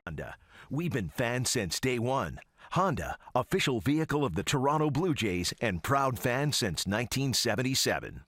Honda. We've been fans since day one. Honda, official vehicle of the Toronto Blue Jays and proud fan since 1977.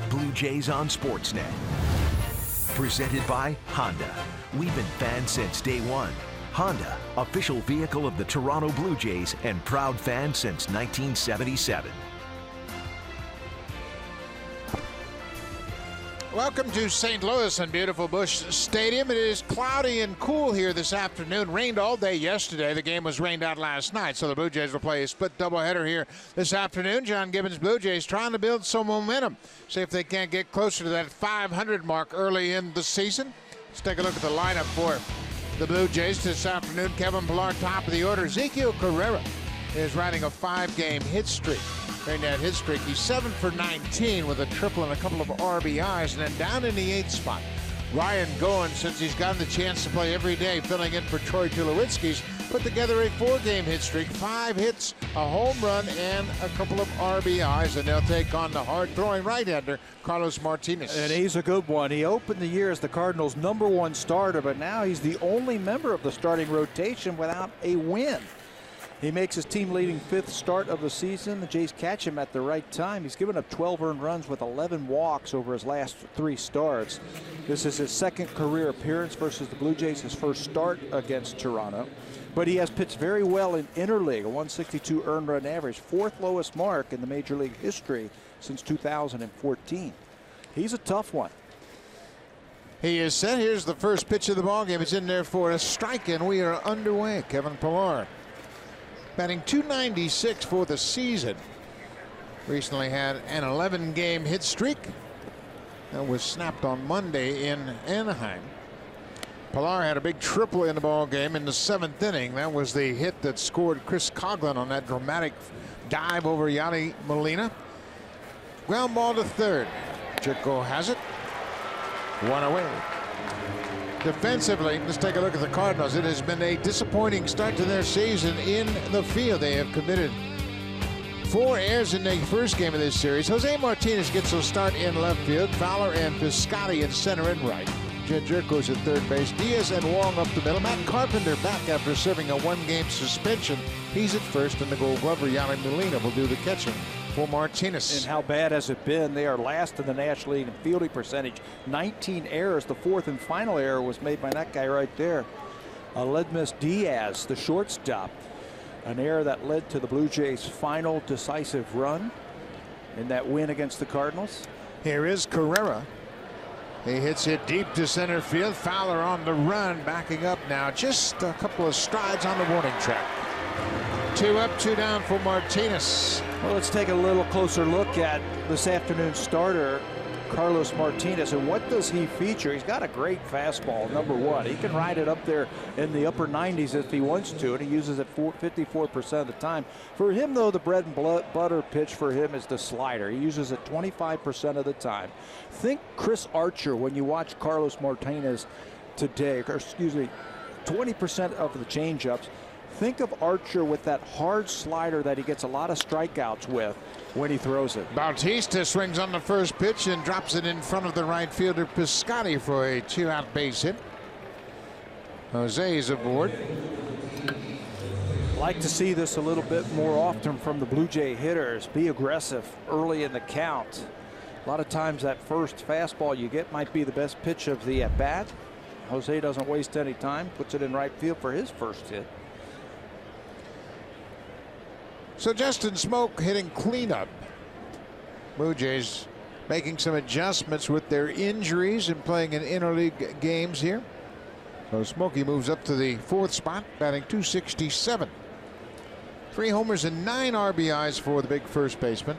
Blue Jays on Sportsnet. Presented by Honda. We've been fans since day one. Honda, official vehicle of the Toronto Blue Jays and proud fan since 1977. Welcome to St. Louis and beautiful Busch Stadium. It is cloudy and cool here this afternoon. Rained all day yesterday. The game was rained out last night, so the Blue Jays will play a split doubleheader here this afternoon. John Gibbons' Blue Jays trying to build some momentum. See if they can't get closer to that 500 mark early in the season. Let's take a look at the lineup for the Blue Jays this afternoon. Kevin Pillar, top of the order. Ezequiel Carrera is riding a 5-game hit streak. During that hit streak, he's 7 for 19 with a triple and a couple of RBIs, and then down in the 8th spot, Ryan Goen, since he's gotten the chance to play every day, filling in for Troy Tulowitzki's, put together a 4-game hit streak, 5 hits, a home run, and a couple of RBIs, and they'll take on the hard-throwing right-hander, Carlos Martinez. And he's a good one. He opened the year as the Cardinals' #1 starter, but now he's the only member of the starting rotation without a win. He makes his team-leading 5th start of the season. The Jays catch him at the right time. He's given up 12 earned runs with 11 walks over his last 3 starts. This is his 2nd career appearance versus the Blue Jays, his 1st start against Toronto. But he has pitched very well in interleague, a 162 earned run average, 4th lowest mark in the Major League history since 2014. He's a tough one. He is set. Here's the first pitch of the ballgame. It's in there for a strike, and we are underway. Kevin Pillar, batting .296 for the season. Recently had an 11-game hit streak that was snapped on Monday in Anaheim. Pillar had a big triple in the ball game in the 7th inning. That was the hit that scored Chris Coughlin on that dramatic dive over Yadi Molina. Ground ball to third. Jerko has it. 1 away. Defensively, let's take a look at the Cardinals. It has been a disappointing start to their season in the field. They have committed 4 errors in the first game of this series. Jose Martinez gets a start in left field. Fowler and Piscotty in center and right. Jed Jerko's at third base. Diaz and Wong up the middle. Matt Carpenter back after serving a 1-game suspension. He's at first, and the Gold Glover Yadi Molina will do the catching for Martinez. And how bad has it been? They are last in the National League in fielding percentage. 19 errors. The 4th and final error was made by that guy right there. Ledmus Diaz, the shortstop. An error that led to the Blue Jays' final decisive run in that win against the Cardinals. Here is Carrera. He hits it deep to center field. Fowler on the run, backing up now. Just a couple of strides on the warning track. 2 up, 2 down for Martinez. Well, let's take a little closer look at this afternoon's starter, Carlos Martinez, and what does he feature? He's got a great fastball, #1. He can ride it up there in the upper 90s if he wants to, and he uses it 54% of the time. For him, though, the bread and butter pitch for him is the slider. He uses it 25% of the time. Think Chris Archer when you watch Carlos Martinez today, or excuse me, 20% of the changeups. Think of Archer with that hard slider that he gets a lot of strikeouts with when he throws it. Bautista swings on the first pitch and drops it in front of the right fielder Piscotty for a 2-out base hit. Jose is aboard. Like to see this a little bit more often from the Blue Jay hitters. Be aggressive early in the count. A lot of times that first fastball you get might be the best pitch of the at-bat. Jose doesn't waste any time, puts it in right field for his first hit. So Justin Smoke hitting cleanup. Blue Jays making some adjustments with their injuries and playing in interleague games here. So Smokey moves up to the 4th spot, batting .267. 3 homers and 9 RBIs for the big first baseman.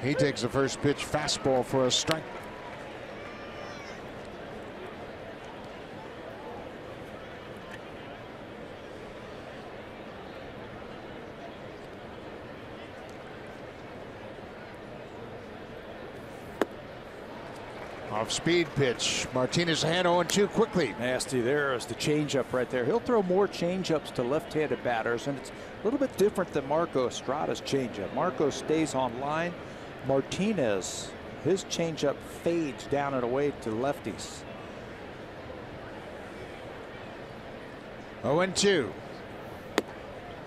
He takes the first pitch, fastball for a strike. Off-speed pitch. Martinez hand 0-2 quickly. Nasty there is the changeup right there. He'll throw more changeups to left-handed batters, and it's a little bit different than Marco Estrada's changeup. Marco stays on line. Martinez, his changeup fades down and away to lefties. 0-2.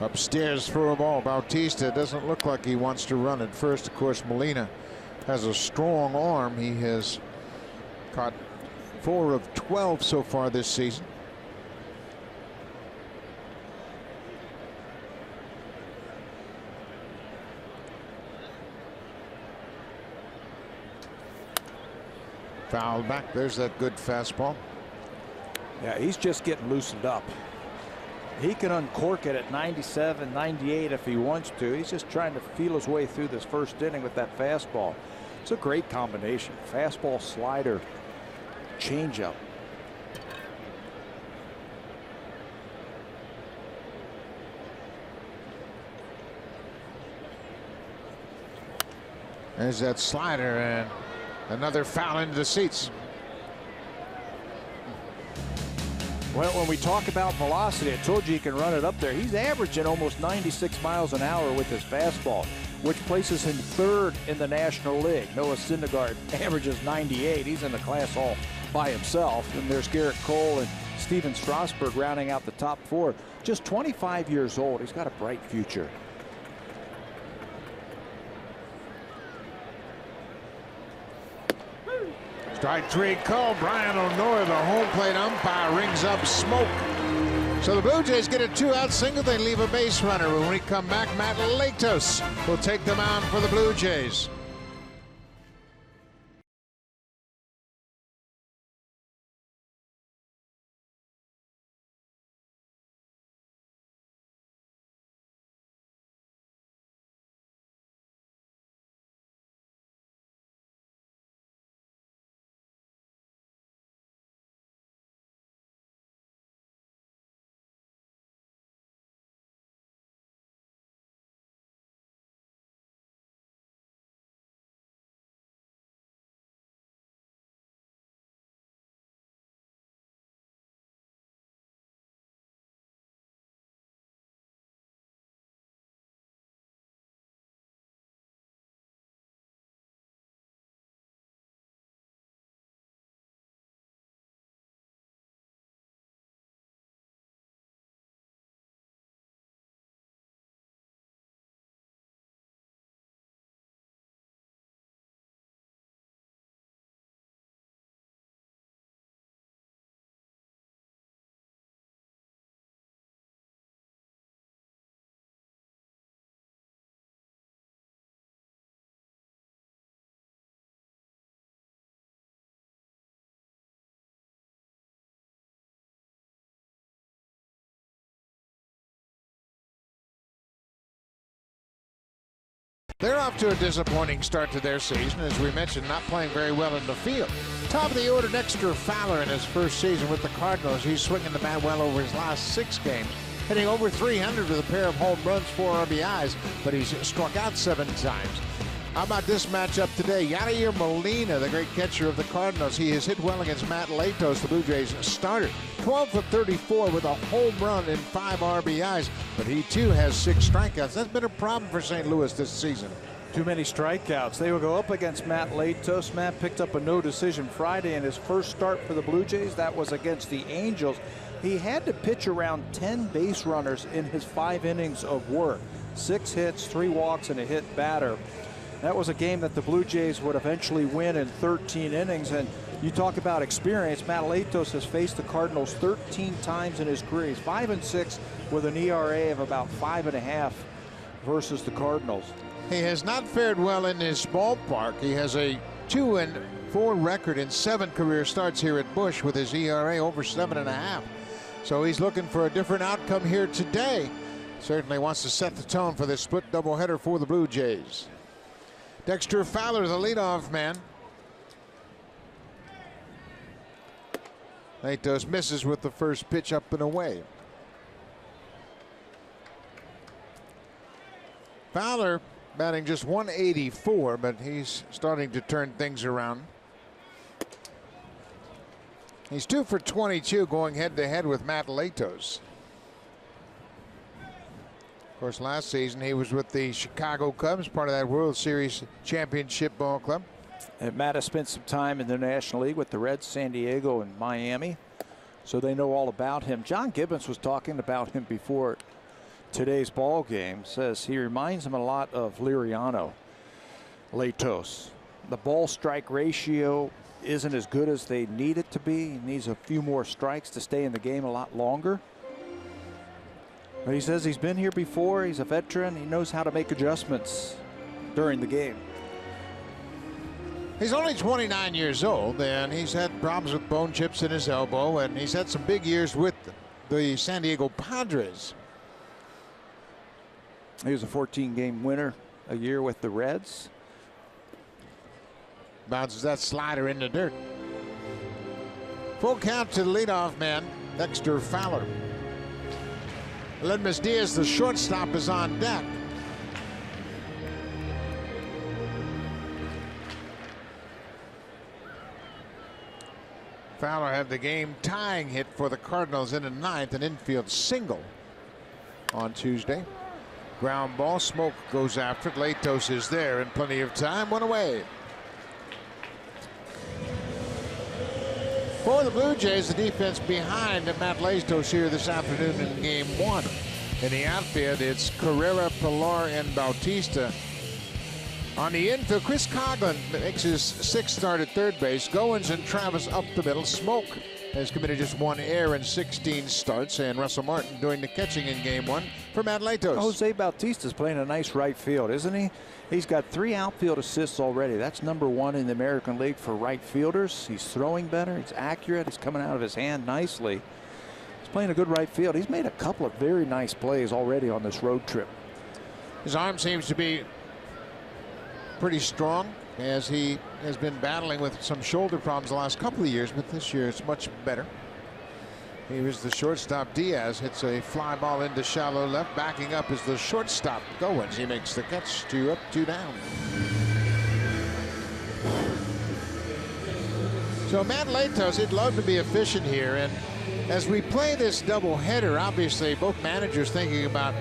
Upstairs for a ball. Bautista doesn't look like he wants to run at first. Of course, Molina has a strong arm. He has caught 4 of 12 so far this season. Foul back. There's that good fastball. Yeah, he's just getting loosened up. He can uncork it at 97, 98 if he wants to. He's just trying to feel his way through this first inning with that fastball. It's a great combination. Fastball, slider, changeup. There's that slider and another foul into the seats. Well, when we talk about velocity, I told you he can run it up there. He's averaging almost 96 miles an hour with his fastball, which places him 3rd in the National League. Noah Syndergaard averages 98. He's in the class all by himself. And there's Garrett Cole and Steven Strasburg rounding out the top 4. Just 25 years old. He's got a bright future. Strike 3 called. Brian O'Nora, the home plate umpire, rings up smoke. So the Blue Jays get a 2-out single. They leave a base runner. When we come back, Matt Latos will take the mound for the Blue Jays. They're off to a disappointing start to their season. As we mentioned, not playing very well in the field. Top of the order, Dexter Fowler in his first season with the Cardinals. He's swinging the bat well over his last 6 games, hitting over 300 with a pair of home runs, 4 RBIs, but he's struck out 7 times. How about this matchup today? Yadier Molina, the great catcher of the Cardinals. He has hit well against Matt Latos, the Blue Jays starter. 12 for 34 with a home run and 5 RBIs, but he too has 6 strikeouts. That's been a problem for St. Louis this season. Too many strikeouts. They will go up against Matt Latos. Matt picked up a no decision Friday in his first start for the Blue Jays. That was against the Angels. He had to pitch around 10 base runners in his 5 innings of work. 6 hits, 3 walks, and a hit batter. That was a game that the Blue Jays would eventually win in 13 innings. And you talk about experience. Matt Latos has faced the Cardinals 13 times in his career. He's 5-6 with an ERA of about 5.5 versus the Cardinals. He has not fared well in his ballpark. He has a 2-4 record in 7 career starts here at Busch with his ERA over 7.5. So he's looking for a different outcome here today. Certainly wants to set the tone for this split doubleheader for the Blue Jays. Dexter Fowler, the leadoff man. Latos misses with the first pitch up and away. Fowler batting just 184, but he's starting to turn things around. He's 2 for 22 going head-to-head with Matt Latos. Of course, last season he was with the Chicago Cubs, part of that World Series championship ball club. And Matt has spent some time in the National League with the Reds, San Diego, and Miami, so they know all about him. John Gibbons was talking about him before today's ball game. Says he reminds him a lot of Liriano. Latos. The ball strike ratio isn't as good as they need it to be. He needs a few more strikes to stay in the game a lot longer. But he says he's been here before. He's a veteran. He knows how to make adjustments during the game. He's only 29 years old, and he's had problems with bone chips in his elbow, and he's had some big years with the San Diego Padres. He was a 14-game winner a year with the Reds. Bounces that slider in the dirt. Full count to the leadoff man, Dexter Fowler. Ledmus Diaz, the shortstop, is on deck. Fowler had the game-tying hit for the Cardinals in the ninth, an infield single on Tuesday. Ground ball, Smoke goes after it. Latos is there in plenty of time. One away. For the Blue Jays, the defense behind Matt Latos here this afternoon in game one. In the outfield, it's Carrera, Pilar, and Bautista. On the infield, Chris Coghlan makes his sixth start at third base. Goins and Travis up the middle. Smoke has committed just 1 error in 16 starts, and Russell Martin doing the catching in game one for Matt Latos. Jose Bautista's playing a nice right field, isn't he? He's got 3 outfield assists already. That's #1 in the American League for right fielders. He's throwing better. He's accurate. It's coming out of his hand nicely. He's playing a good right field. He's made a couple of very nice plays already on this road trip. His arm seems to be pretty strong, as he has been battling with some shoulder problems the last couple of years, but this year it's much better. He was the shortstop. Diaz hits a fly ball into shallow left. Backing up is the shortstop, Goins. He makes the catch. 2 up, 2 down. So Matt Latos, he'd love to be efficient here, and as we play this doubleheader, obviously both managers thinking about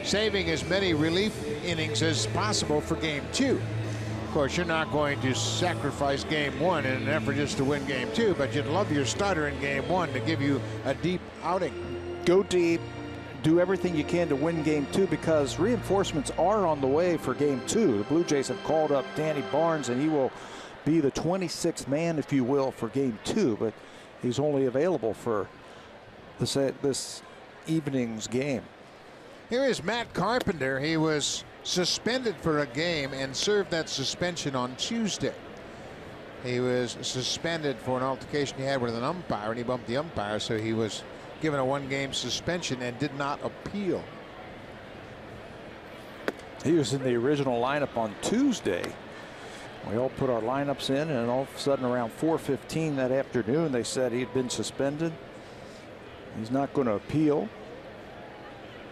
saving as many relief innings as possible for game 2. Of course, you're not going to sacrifice game 1 in an effort just to win game 2, but you'd love your starter in game 1 to give you a deep outing. Go deep, do everything you can to win game 2, because reinforcements are on the way for game 2. The Blue Jays have called up Danny Barnes, and he will be the 26th man, if you will, for game 2, but he's only available for this evening's game. Here is Matt Carpenter. He was suspended for a game and served that suspension on Tuesday. He was suspended for an altercation he had with an umpire, and he bumped the umpire, so he was given a 1-game suspension and did not appeal. He was in the original lineup on Tuesday. We all put our lineups in, and all of a sudden around 4:15 that afternoon they said he had been suspended. He's not going to appeal.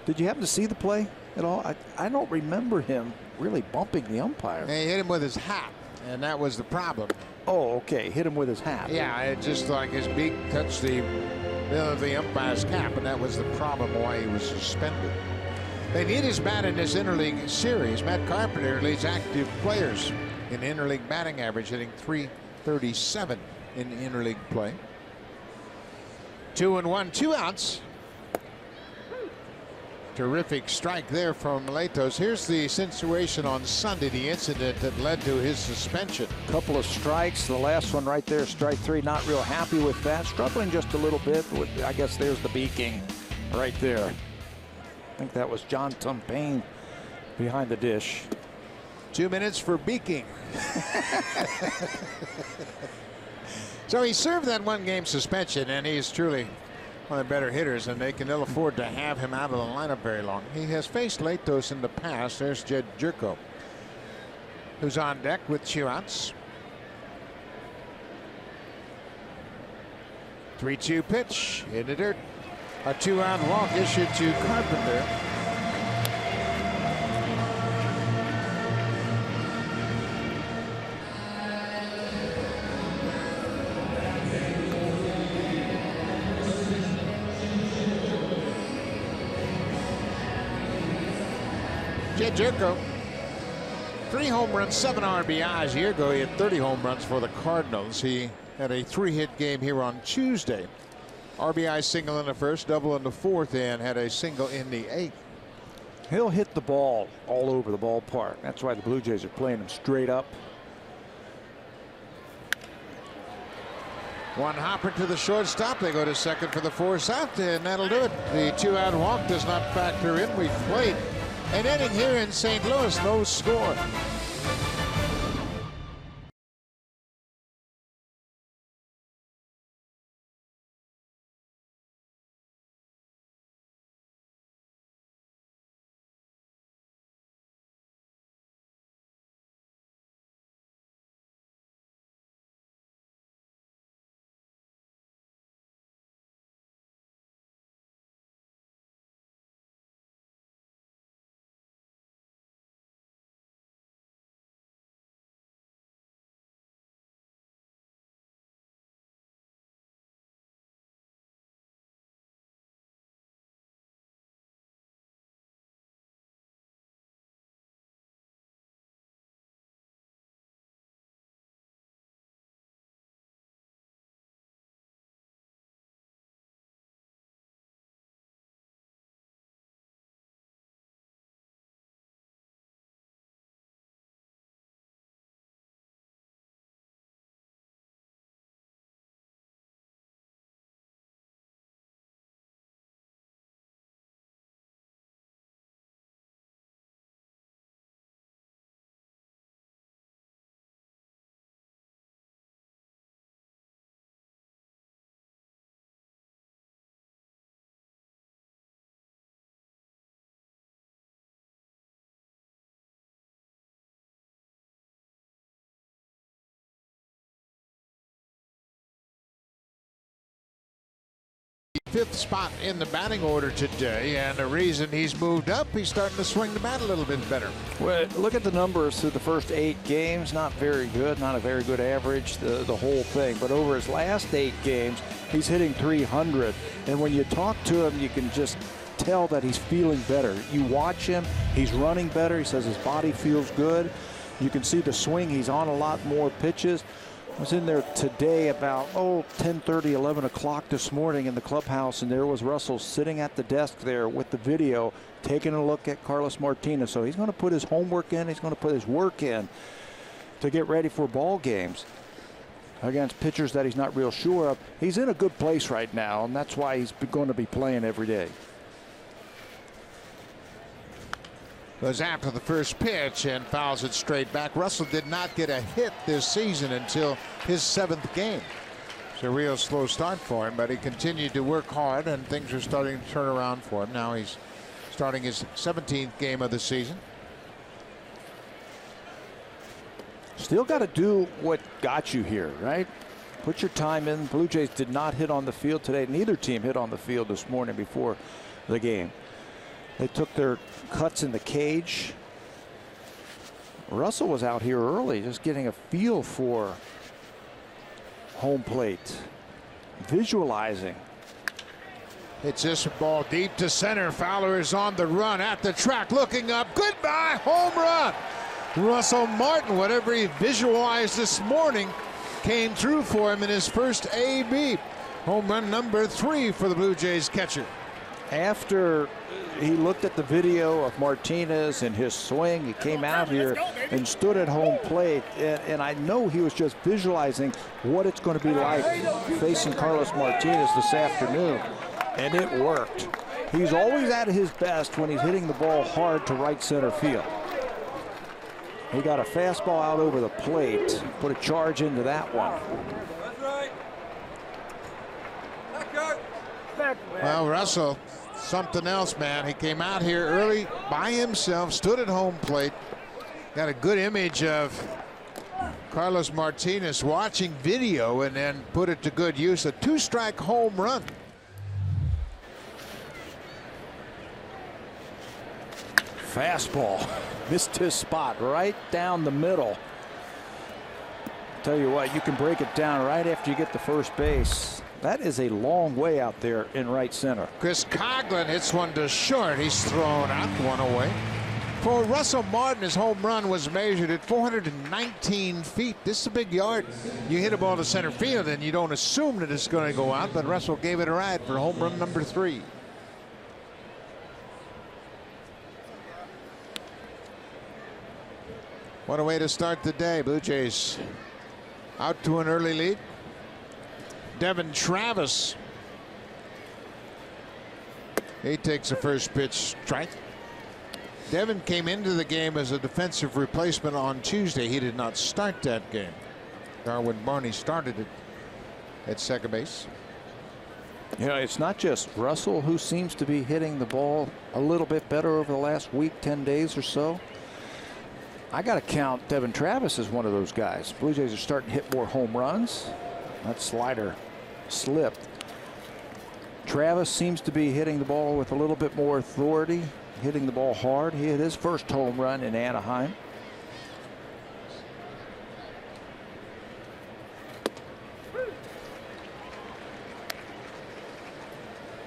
Did you happen to see the play at all? I don't remember him really bumping the umpire. And he hit him with his hat, and that was the problem. Oh, okay. Hit him with his hat. Yeah, it just like his beak touched the middle of the umpire's cap, and that was the problem why he was suspended. They need his bat in this interleague series. Matt Carpenter leads active players in interleague batting average, hitting .337 in interleague play. 2-1, 2 outs. Terrific strike there from Latos. Here's the situation on Sunday, the incident that led to his suspension. Couple of strikes. The last one right there, strike 3. Not real happy with that. Struggling just a little bit. I guess there's the beaking right there. I think that was John Tumpane behind the dish. 2 minutes for beaking. So he served that 1-game suspension, and he's truly one of the better hitters, and they can ill afford to have him out of the lineup very long. He has faced Latos in the past. There's Jed Jerko, who's on deck with 2 outs. 3-2 pitch in the dirt. A 2-out walk issued to Carpenter. Jed Jerko, 3 home runs, 7 RBIs. A year ago, he had 30 home runs for the Cardinals. He had a 3-hit game here on Tuesday. RBI single in the first, double in the fourth, and had a single in the 8th. He'll hit the ball all over the ballpark. That's why the Blue Jays are playing him straight up. One hopper to the shortstop. They go to second for the force out, and that'll do it. The 2-out walk does not factor in. We've played an inning here in St. Louis, no score. Fifth spot in the batting order today, and the reason he's moved up, he's starting to swing the bat a little bit better. Well, look at the numbers through the first 8 games. Not very good, not a very good average, the whole thing. But over his last 8 games, he's hitting .300. And when you talk to him, you can just tell that he's feeling better. You watch him, he's running better. He says his body feels good. You can see the swing. He's on a lot more pitches. I was in there today about 10:30, 11 o'clock this morning in the clubhouse, and there was Russell sitting at the desk there with the video, taking a look at Carlos Martinez. So he's going to put his homework in. He's going to put his work in to get ready for ball games against pitchers that he's not real sure of. He's in a good place right now, and that's why he's going to be playing every day. Goes after the first pitch and fouls it straight back. Russell did not get a hit this season until his 7th game. It's a real slow start for him, but he continued to work hard, and things are starting to turn around for him. Now he's starting his 17th game of the season. Still got to do what got you here, right? Put your time in. Blue Jays did not hit on the field today. Neither team hit on the field this morning before the game. They took their cuts in the cage. Russell was out here early, just getting a feel for home plate, visualizing. It's this ball deep to center. Fowler is on the run at the track, looking up. Goodbye, home run. Russell Martin, whatever he visualized this morning, came through for him in his first AB. Home run number 3 for the Blue Jays catcher. After he looked at the video of Martinez and his swing, he came out here and stood at home plate, and I know he was just visualizing what it's going to be like facing Carlos Martinez this afternoon, and it worked. He's always at his best when he's hitting the ball hard to right center field. He got a fastball out over the plate, put a charge into that one. Well, Russell, something else, man. He came out here early by himself, stood at home plate, got a good image of Carlos Martinez watching video, and then put it to good use. A 2-strike home run. Fastball. Missed his spot right down the middle. Tell you what, you can break it down right after you get to first base. That is a long way out there in right center. Chris Coghlan hits one to short. He's thrown out, one away. For Russell Martin, his home run was measured at 419 feet. This is a big yard. You hit a ball to center field and you don't assume that it's going to go out, but Russell gave it a ride for home run number 3. What a way to start the day. Blue Jays out to an early lead. Devin Travis. He takes the first pitch strike. Devin came into the game as a defensive replacement on Tuesday. He did not start that game. Darwin Barney started it at second base. You know, it's not just Russell who seems to be hitting the ball a little bit better over the last week, 10 days or so. I got to count Devin Travis as one of those guys. Blue Jays are starting to hit more home runs. That slider slipped. Travis seems to be hitting the ball with a little bit more authority, hitting the ball hard. He hit his first home run in Anaheim.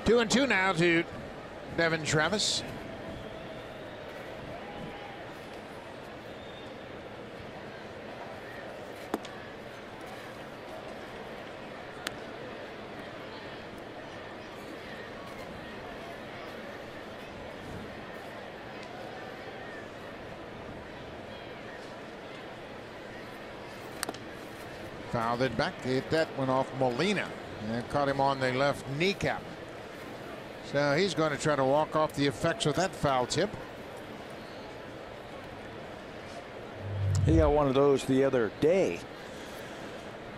Two and two now to Devin Travis. Fouled it back. Hit that one off Molina and caught him on the left kneecap. So he's going to try to walk off the effects of that foul tip. He got one of those the other day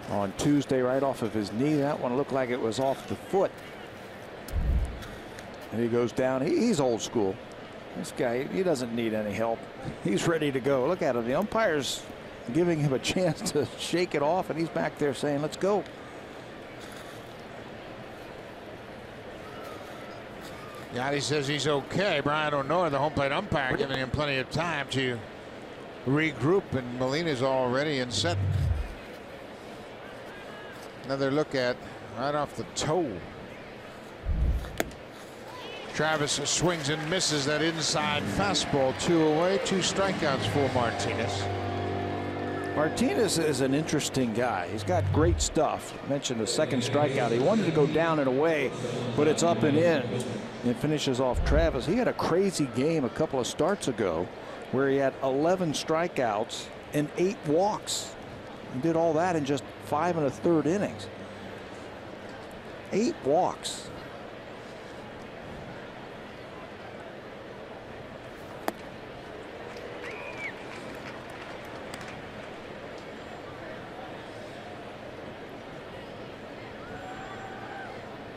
on Tuesday right off of his knee. That one looked like it was off the foot. And he goes down. He's old school. This guy, he doesn't need any help. He's ready to go. Look at him. The umpire's giving him a chance to shake it off, and he's back there saying, let's go. Yachty says he's okay. Brian O'Neill, the home plate umpire, giving him plenty of time to regroup, and Molina's already in set. Another look at right off the toe. Travis swings and misses that inside fastball. 2 away, 2 strikeouts for Martinez. Martinez is an interesting guy. He's got great stuff. I mentioned the second strikeout. He wanted to go down and away, but it's up and in. And finishes off Travis. He had a crazy game a couple of starts ago where he had 11 strikeouts and 8 walks. He did all that in just 5 1/3 innings. 8 walks.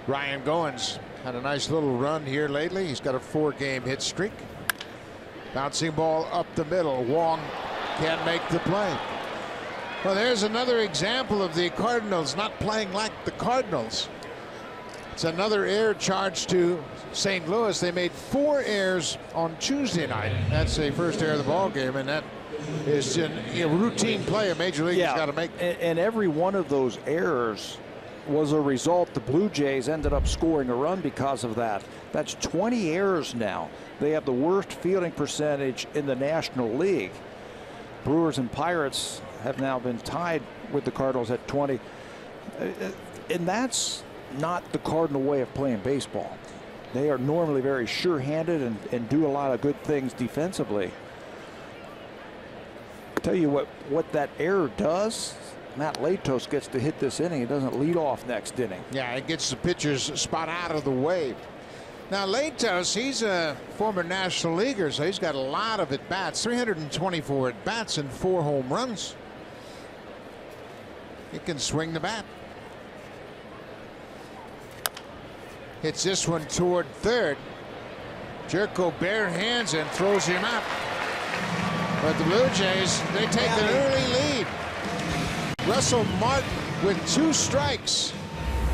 Ryan Goins had a nice little run here lately. He's got a 4-game hit streak. Bouncing ball up the middle. Wong can't make the play. Well, there's another example of the Cardinals not playing like the Cardinals. It's another error charged to St. Louis. They made 4 errors on Tuesday night. That's the first error of the ball game, and that is a routine play a major league has got to make. And every one of those errors was a result. The Blue Jays ended up scoring a run because of that. That's 20 errors now. They have the worst fielding percentage in the National League. Brewers and Pirates have now been tied with the Cardinals at 20. And that's not the Cardinal way of playing baseball. They are normally very sure-handed and do a lot of good things defensively. Tell you what that error does. Matt Latos gets to hit this inning. He doesn't lead off next inning. Yeah, it gets the pitcher's spot out of the way. Now Latos, he's a former National Leaguer, so he's got a lot of at-bats. 324 at-bats and 4 home runs. He can swing the bat. hits this one toward third. Jerko bare hands and throws him out. But the Blue Jays, they take an early lead. Russell Martin with 2 strikes.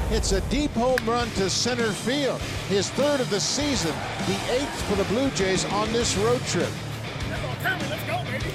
It's a deep home run to center field. His 3rd of the season, the 8th for the Blue Jays on this road trip. Let's go, baby.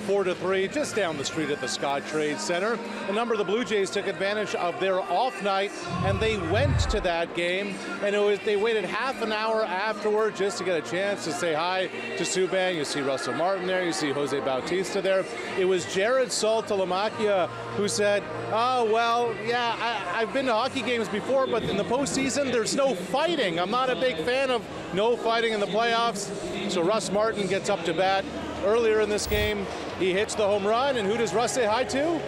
Four to 3, just down the street at the Scott Trade Center. A number of the Blue Jays took advantage of their off night, and they went to that game. And they waited half an hour afterward just to get a chance to say hi to Subban. You see Russell Martin there. You see Jose Bautista there. It was Jared Saltalamacchia who said, "Oh well, yeah, I've been to hockey games before, but in the postseason, there's no fighting. I'm not a big fan of no fighting in the playoffs." So Russ Martin gets up to bat. Earlier in this game, he hits the home run, and who does Russ say hi to?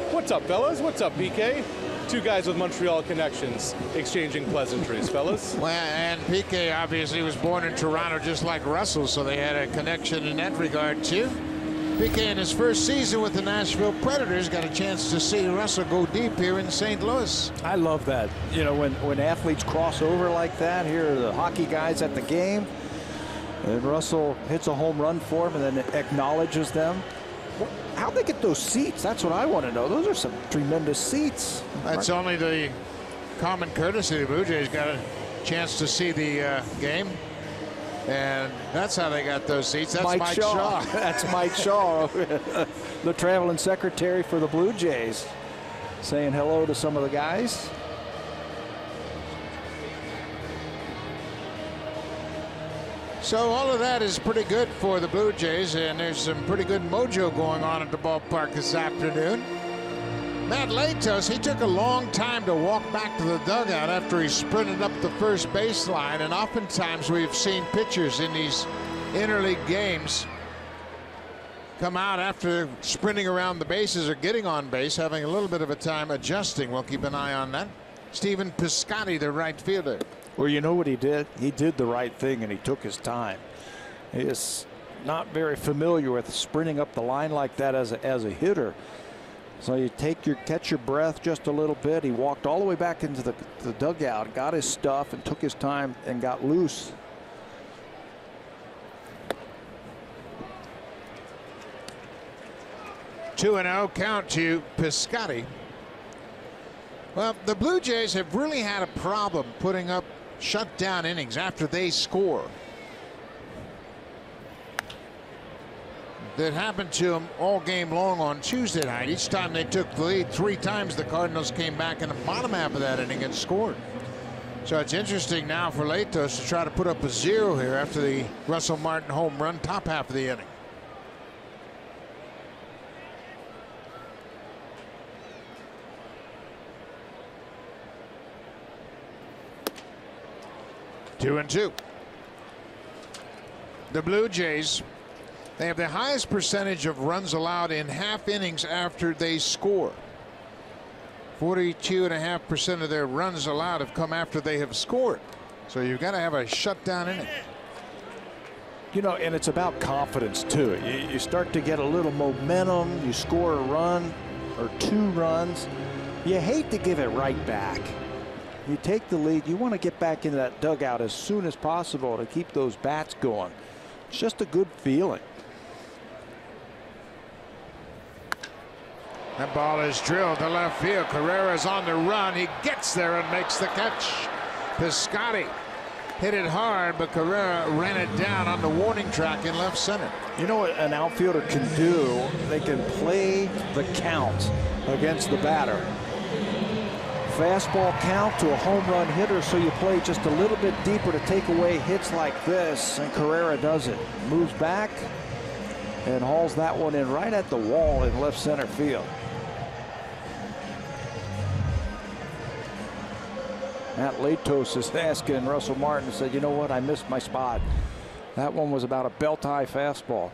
What's up, fellas? What's up, PK? 2 guys with Montreal connections exchanging pleasantries, fellas. Well, and PK obviously was born in Toronto just like Russell, so they had a connection in that regard, too. PK in his first season with the Nashville Predators got a chance to see Russell go deep here in St. Louis. I love that. You know, when athletes cross over like that, here are the hockey guys at the game, and Russell hits a home run for him and then acknowledges them. How'd they get those seats? That's what I want to know. Those are some tremendous seats. That's only the common courtesy. The Blue Jays got a chance to see the game, and that's how they got those seats. That's Mike Shaw. That's Mike Shaw, the traveling secretary for the Blue Jays, saying hello to some of the guys. So all of that is pretty good for the Blue Jays, and there's some pretty good mojo going on at the ballpark this afternoon. Matt Latos, he took a long time to walk back to the dugout after he sprinted up the first baseline, and oftentimes we've seen pitchers in these interleague games come out after sprinting around the bases or getting on base, having a little bit of a time adjusting. We'll keep an eye on that. Stephen Piscotty, the right fielder. Well, you know what he did? He did the right thing, and he took his time. He is not very familiar with sprinting up the line like that as a hitter. So you catch your breath just a little bit. He walked all the way back into the dugout, got his stuff, and took his time and got loose. Two and 0 count to Piscotty. Well, the Blue Jays have really had a problem putting up shutdown innings after they score. That happened to them all game long on Tuesday night. Each time they took the lead, 3 times the Cardinals came back in the bottom half of that inning and scored. So it's interesting now for Latos to try to put up a 0 here after the Russell Martin home run top half of the inning. Two and 2. The Blue Jays, they have the highest percentage of runs allowed in half innings after they score. 42.5% of their runs allowed have come after they have scored. So you've got to have a shutdown inning. You know, and it's about confidence too. You start to get a little momentum. You score a run or 2 runs. You hate to give it right back. You take the lead, you want to get back into that dugout as soon as possible to keep those bats going. It's just a good feeling. That ball is drilled to left field. Carrera's on the run. He gets there and makes the catch. Piscotty hit it hard, but Carrera ran it down on the warning track in left center. You know what an outfielder can do? They can play the count against the batter. Fastball count to a home run hitter, so you play just a little bit deeper to take away hits like this, and Carrera does it. Moves back and hauls that one in right at the wall in left center field. Matt Latos is asking Russell Martin, said, you know what, I missed my spot. That one was about a belt-high fastball.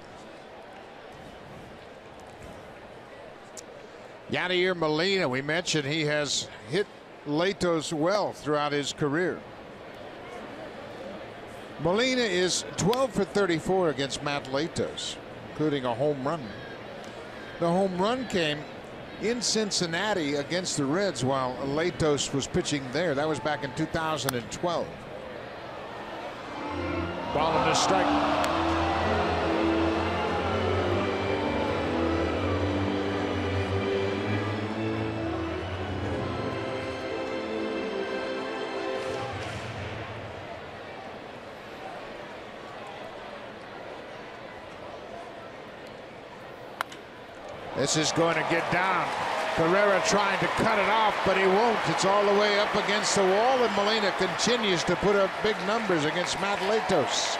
Yadier Molina, we mentioned he has hit Latos well throughout his career. Molina is 12 for 34 against Matt Latos, including a home run. The home run came in Cincinnati against the Reds while Latos was pitching there. That was back in 2012. Ball and a strike. This is going to get down. Carrera trying to cut it off, but he won't. It's all the way up against the wall, and Molina continues to put up big numbers against Matt Latos.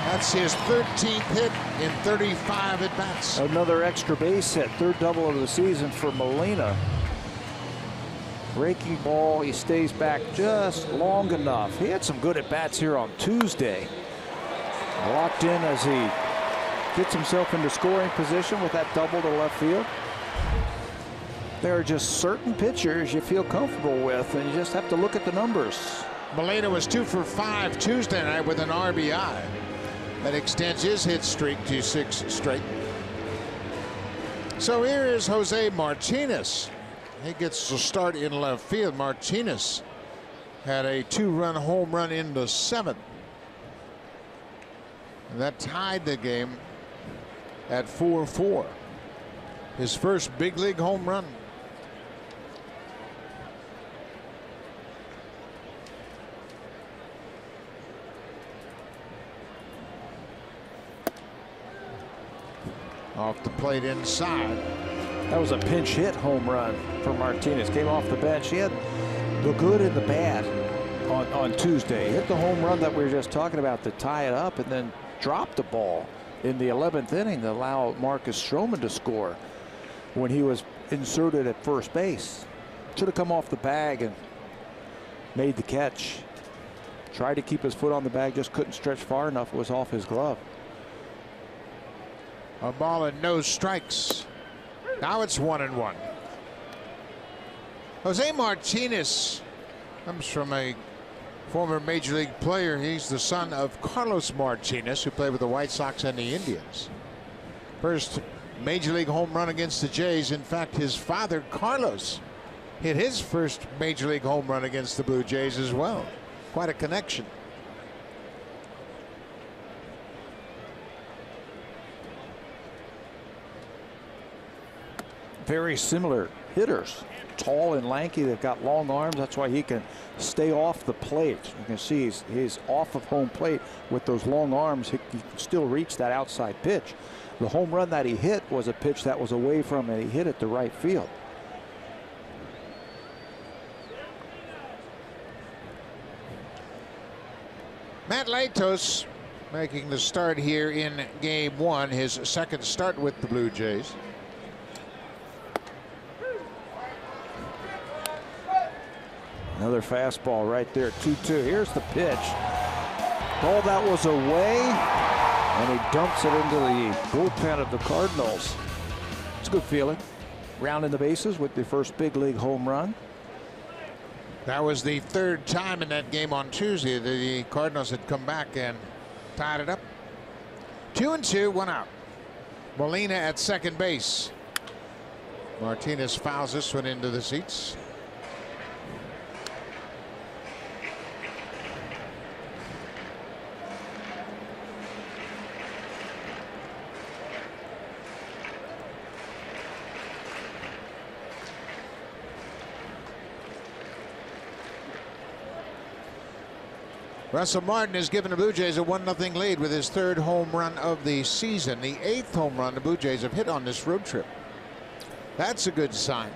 That's his 13th hit in 35 at-bats. Another extra base hit, third double of the season for Molina. Breaking ball, he stays back just long enough. He had some good at-bats here on Tuesday. Locked in as he gets himself into scoring position with that double to left field. There are just certain pitchers you feel comfortable with, and you just have to look at the numbers. Molina was 2 for 5 Tuesday night with an RBI. That extends his hit streak to 6 straight. So here is Jose Martinez. He gets to start in left field. Martinez had a 2-run home run in the 7th. And that tied the game at 4-4. His first big league home run. Off the plate inside. That was a pinch hit home run for Martinez. Came off the bench. He had the good and the bad on Tuesday. Hit the home run that we were just talking about to tie it up, and then dropped the ball in the 11th inning to allow Marcus Stroman to score when he was inserted at first base. Should have come off the bag and made the catch. Tried to keep his foot on the bag, just couldn't stretch far enough. It was off his glove. A ball and no strikes. Now it's 1-1. Jose Martinez comes from a former major league player. He's the son of Carlos Martinez, who played with the White Sox and the Indians. First major league home run against the Jays. In fact, his father Carlos hit his first major league home run against the Blue Jays as well. Quite a connection. Very similar hitters. Tall and lanky. They've got long arms. That's why he can stay off the plate. You can see he's off of home plate with those long arms. He can still reach that outside pitch. The home run that he hit was a pitch that was away from him, and he hit it to right field. Matt Latos making the start here in game 1, his second start with the Blue Jays. Another fastball right there, 2-2. Here's the pitch. Ball that was away, and he dumps it into the bullpen of the Cardinals. It's a good feeling. Rounding the bases with the first big league home run. That was the 3rd time in that game on Tuesday that the Cardinals had come back and tied it up. 2-2, 1 out. Molina at second base. Martinez fouls this one into the seats. Russell Martin has given the Blue Jays a 1-0 lead with his 3rd home run of the season. The 8th home run the Blue Jays have hit on this road trip. That's a good sign.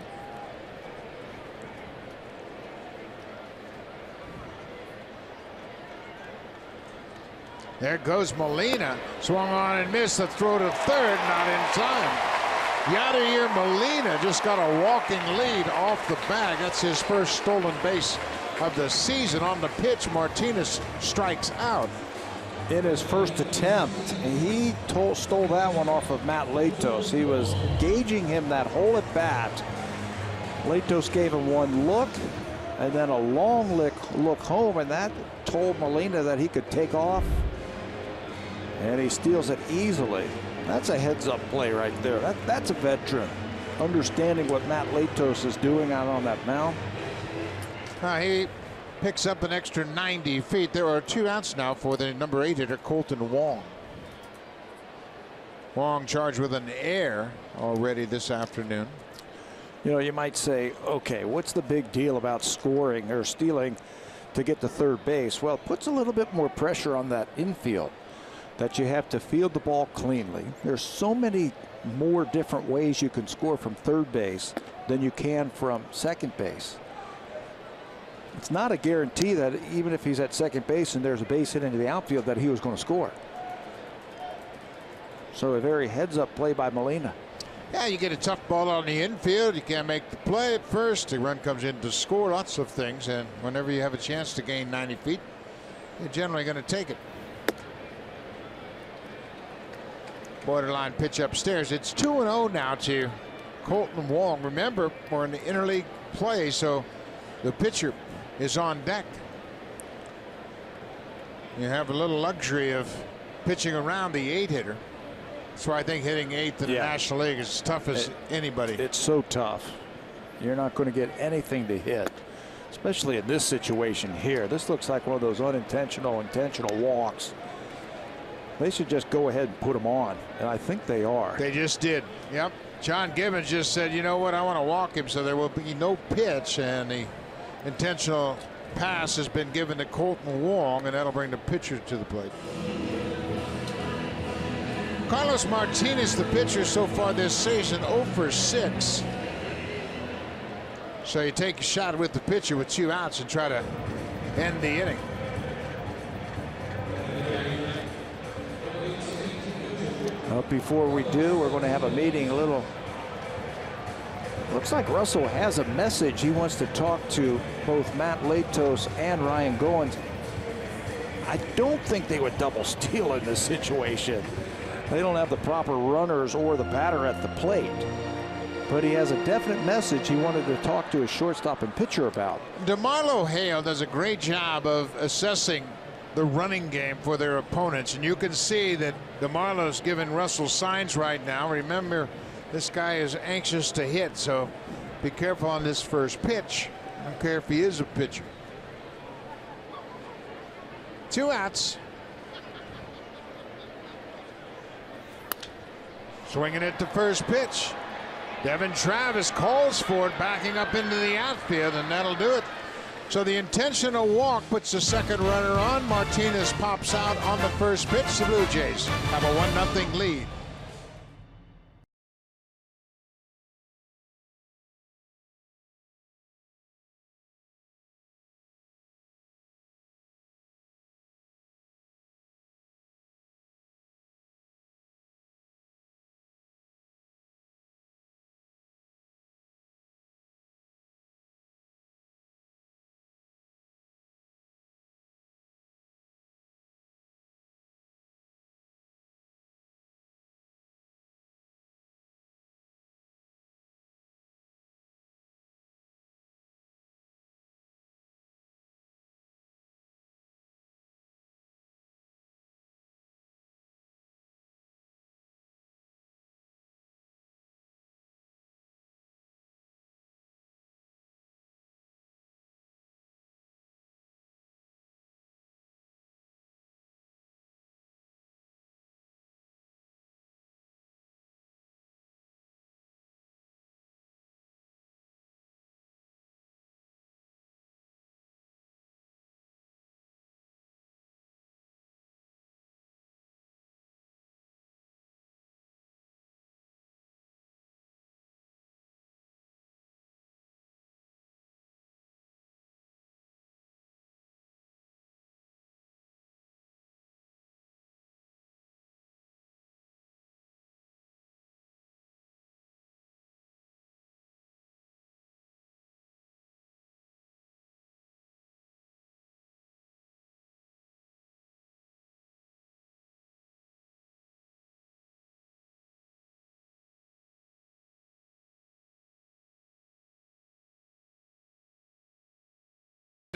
There goes Molina. Swung on and missed. The throw to third, not in time. Yadier Molina just got a walking lead off the bag. That's his first stolen base of the season. On the pitch, Martinez strikes out. In his first attempt, he stole that one off of Matt Latos. He was gauging him that whole at bat. Latos gave him one look and then a long look home, and that told Molina that he could take off. And he steals it easily. That's a heads-up play right there. That's a veteran, understanding what Matt Latos is doing out on that mound. He picks up an extra 90 feet. There are 2 outs now for the number 8 hitter, Colton Wong. Wong charged with an error already this afternoon. You know, you might say, okay, what's the big deal about scoring or stealing to get to third base? Well, it puts a little bit more pressure on that infield, that you have to field the ball cleanly. There's so many more different ways you can score from third base than you can from second base. It's not a guarantee that even if he's at second base and there's a base hit into the outfield that he was going to score. So a very heads-up play by Molina. Yeah, you get a tough ball on the infield. You can't make the play at first. The run comes in to score. Lots of things. And whenever you have a chance to gain 90 feet, you're generally going to take it. Borderline pitch upstairs. It's 2-0 now to Colton Wong. Remember, we're in the interleague play, so the pitcher is on deck. You have a little luxury of pitching around the 8 hitter. That's why I think hitting 8th in the National League is as tough as anybody. It's so tough. You're not going to get anything to hit, especially in this situation here. This looks like one of those intentional walks. They should just go ahead and put them on, and I think they are. They just did. Yep. John Gibbons just said, you know what, I want to walk him, so there will be no pitch, and the intentional pass has been given to Colton Wong, and that'll bring the pitcher to the plate. Carlos Martinez, the pitcher so far this season, 0 for 6. So you take a shot with the pitcher with 2 outs and try to end the inning. Well, before we do, we're going to have a meeting. Looks like Russell has a message. He wants to talk to both Matt Latos and Ryan Goins. I don't think they would double steal in this situation. They don't have the proper runners or the batter at the plate. But he has a definite message he wanted to talk to his shortstop and pitcher about. DeMarlo Hale does a great job of assessing the running game for their opponents, and you can see that DeMarlo's giving Russell signs right now. Remember, this guy is anxious to hit, so be careful on this first pitch. I don't care if he is a pitcher. 2 outs. Swinging it to first pitch. Devin Travis calls for it, backing up into the outfield, and that'll do it. So the intentional walk puts the second runner on. Martinez pops out on the first pitch. The Blue Jays have a 1-0 lead.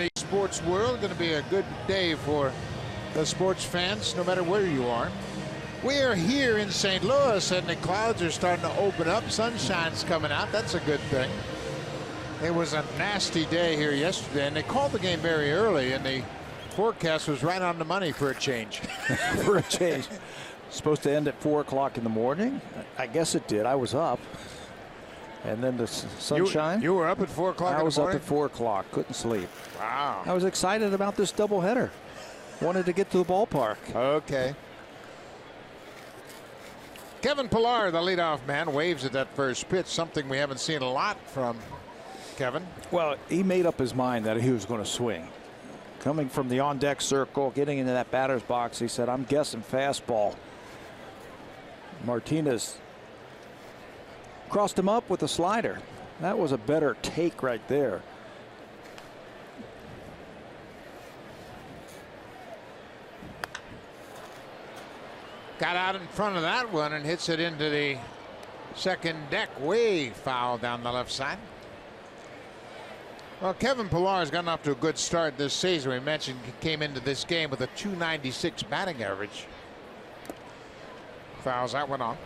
The sports world going to be a good day for the sports fans, no matter where you are. We are here in St. Louis, and the clouds are starting to open up. Sunshine's coming out. That's a good thing. It was a nasty day here yesterday, and they called the game very early, and the forecast was right on the money for a change. For a change. Supposed to end at 4 o'clock in the morning. I guess it did. I was up. And then the sunshine. You were up at 4 o'clock in the morning? I was up at 4 o'clock. Couldn't sleep. Wow. I was excited about this doubleheader. Wanted to get to the ballpark. Okay. Kevin Pillar, the leadoff man, waves at that first pitch, something we haven't seen a lot from Kevin. Well, he made up his mind that he was going to swing. Coming from the on-deck circle, getting into that batter's box, he said, I'm guessing fastball. Martinez crossed him up with a slider. That was a better take right there. Got out in front of that one and hits it into the second deck, way foul down the left side. Well, Kevin Pillar has gotten off to a good start this season. We mentioned he came into this game with a .296 batting average. Fouls that one off.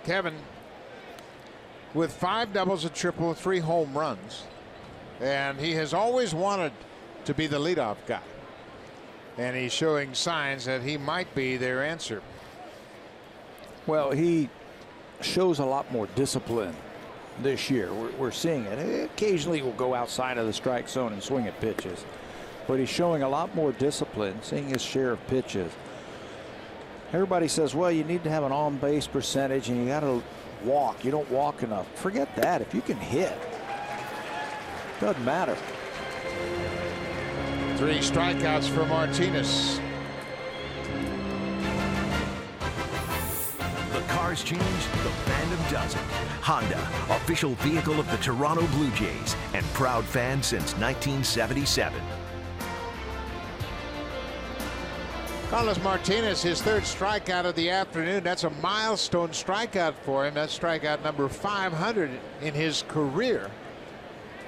Kevin with 5 doubles, a triple, 3 home runs, and he has always wanted to be the leadoff guy, and he's showing signs that he might be their answer. Well, he shows a lot more discipline this year. We're seeing it. Occasionally will go outside of the strike zone and swing at pitches, but he's showing a lot more discipline, seeing his share of pitches. Everybody says, well, you need to have an on-base percentage and you got to walk. You don't walk enough. Forget that. If you can hit, doesn't matter. 3 strikeouts for Martinez. The cars change, the fandom doesn't. Honda, official vehicle of the Toronto Blue Jays and proud fan since 1977. Carlos Martinez, his 3rd strikeout of the afternoon. That's a milestone strikeout for him. That's strikeout number 500 in his career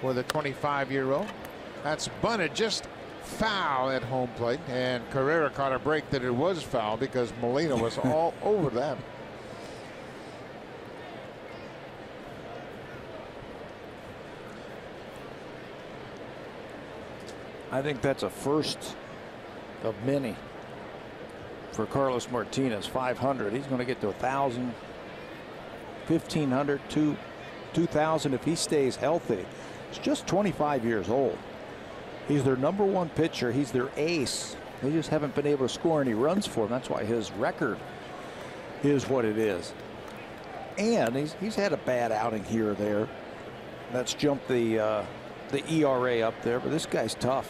for the 25-year-old. That's bunted just foul at home plate, and Carrera caught a break that it was foul because Molina was all over that. I think that's a first of many for Carlos Martinez. 500. He's going to get to 1,000, 1,500, 2,000 if he stays healthy. He's just 25 years old. He's their #1 pitcher. He's their ace. They just haven't been able to score any runs for him. That's why his record is what it is. And he's had a bad outing here or there. That's jumped the ERA up there, but this guy's tough.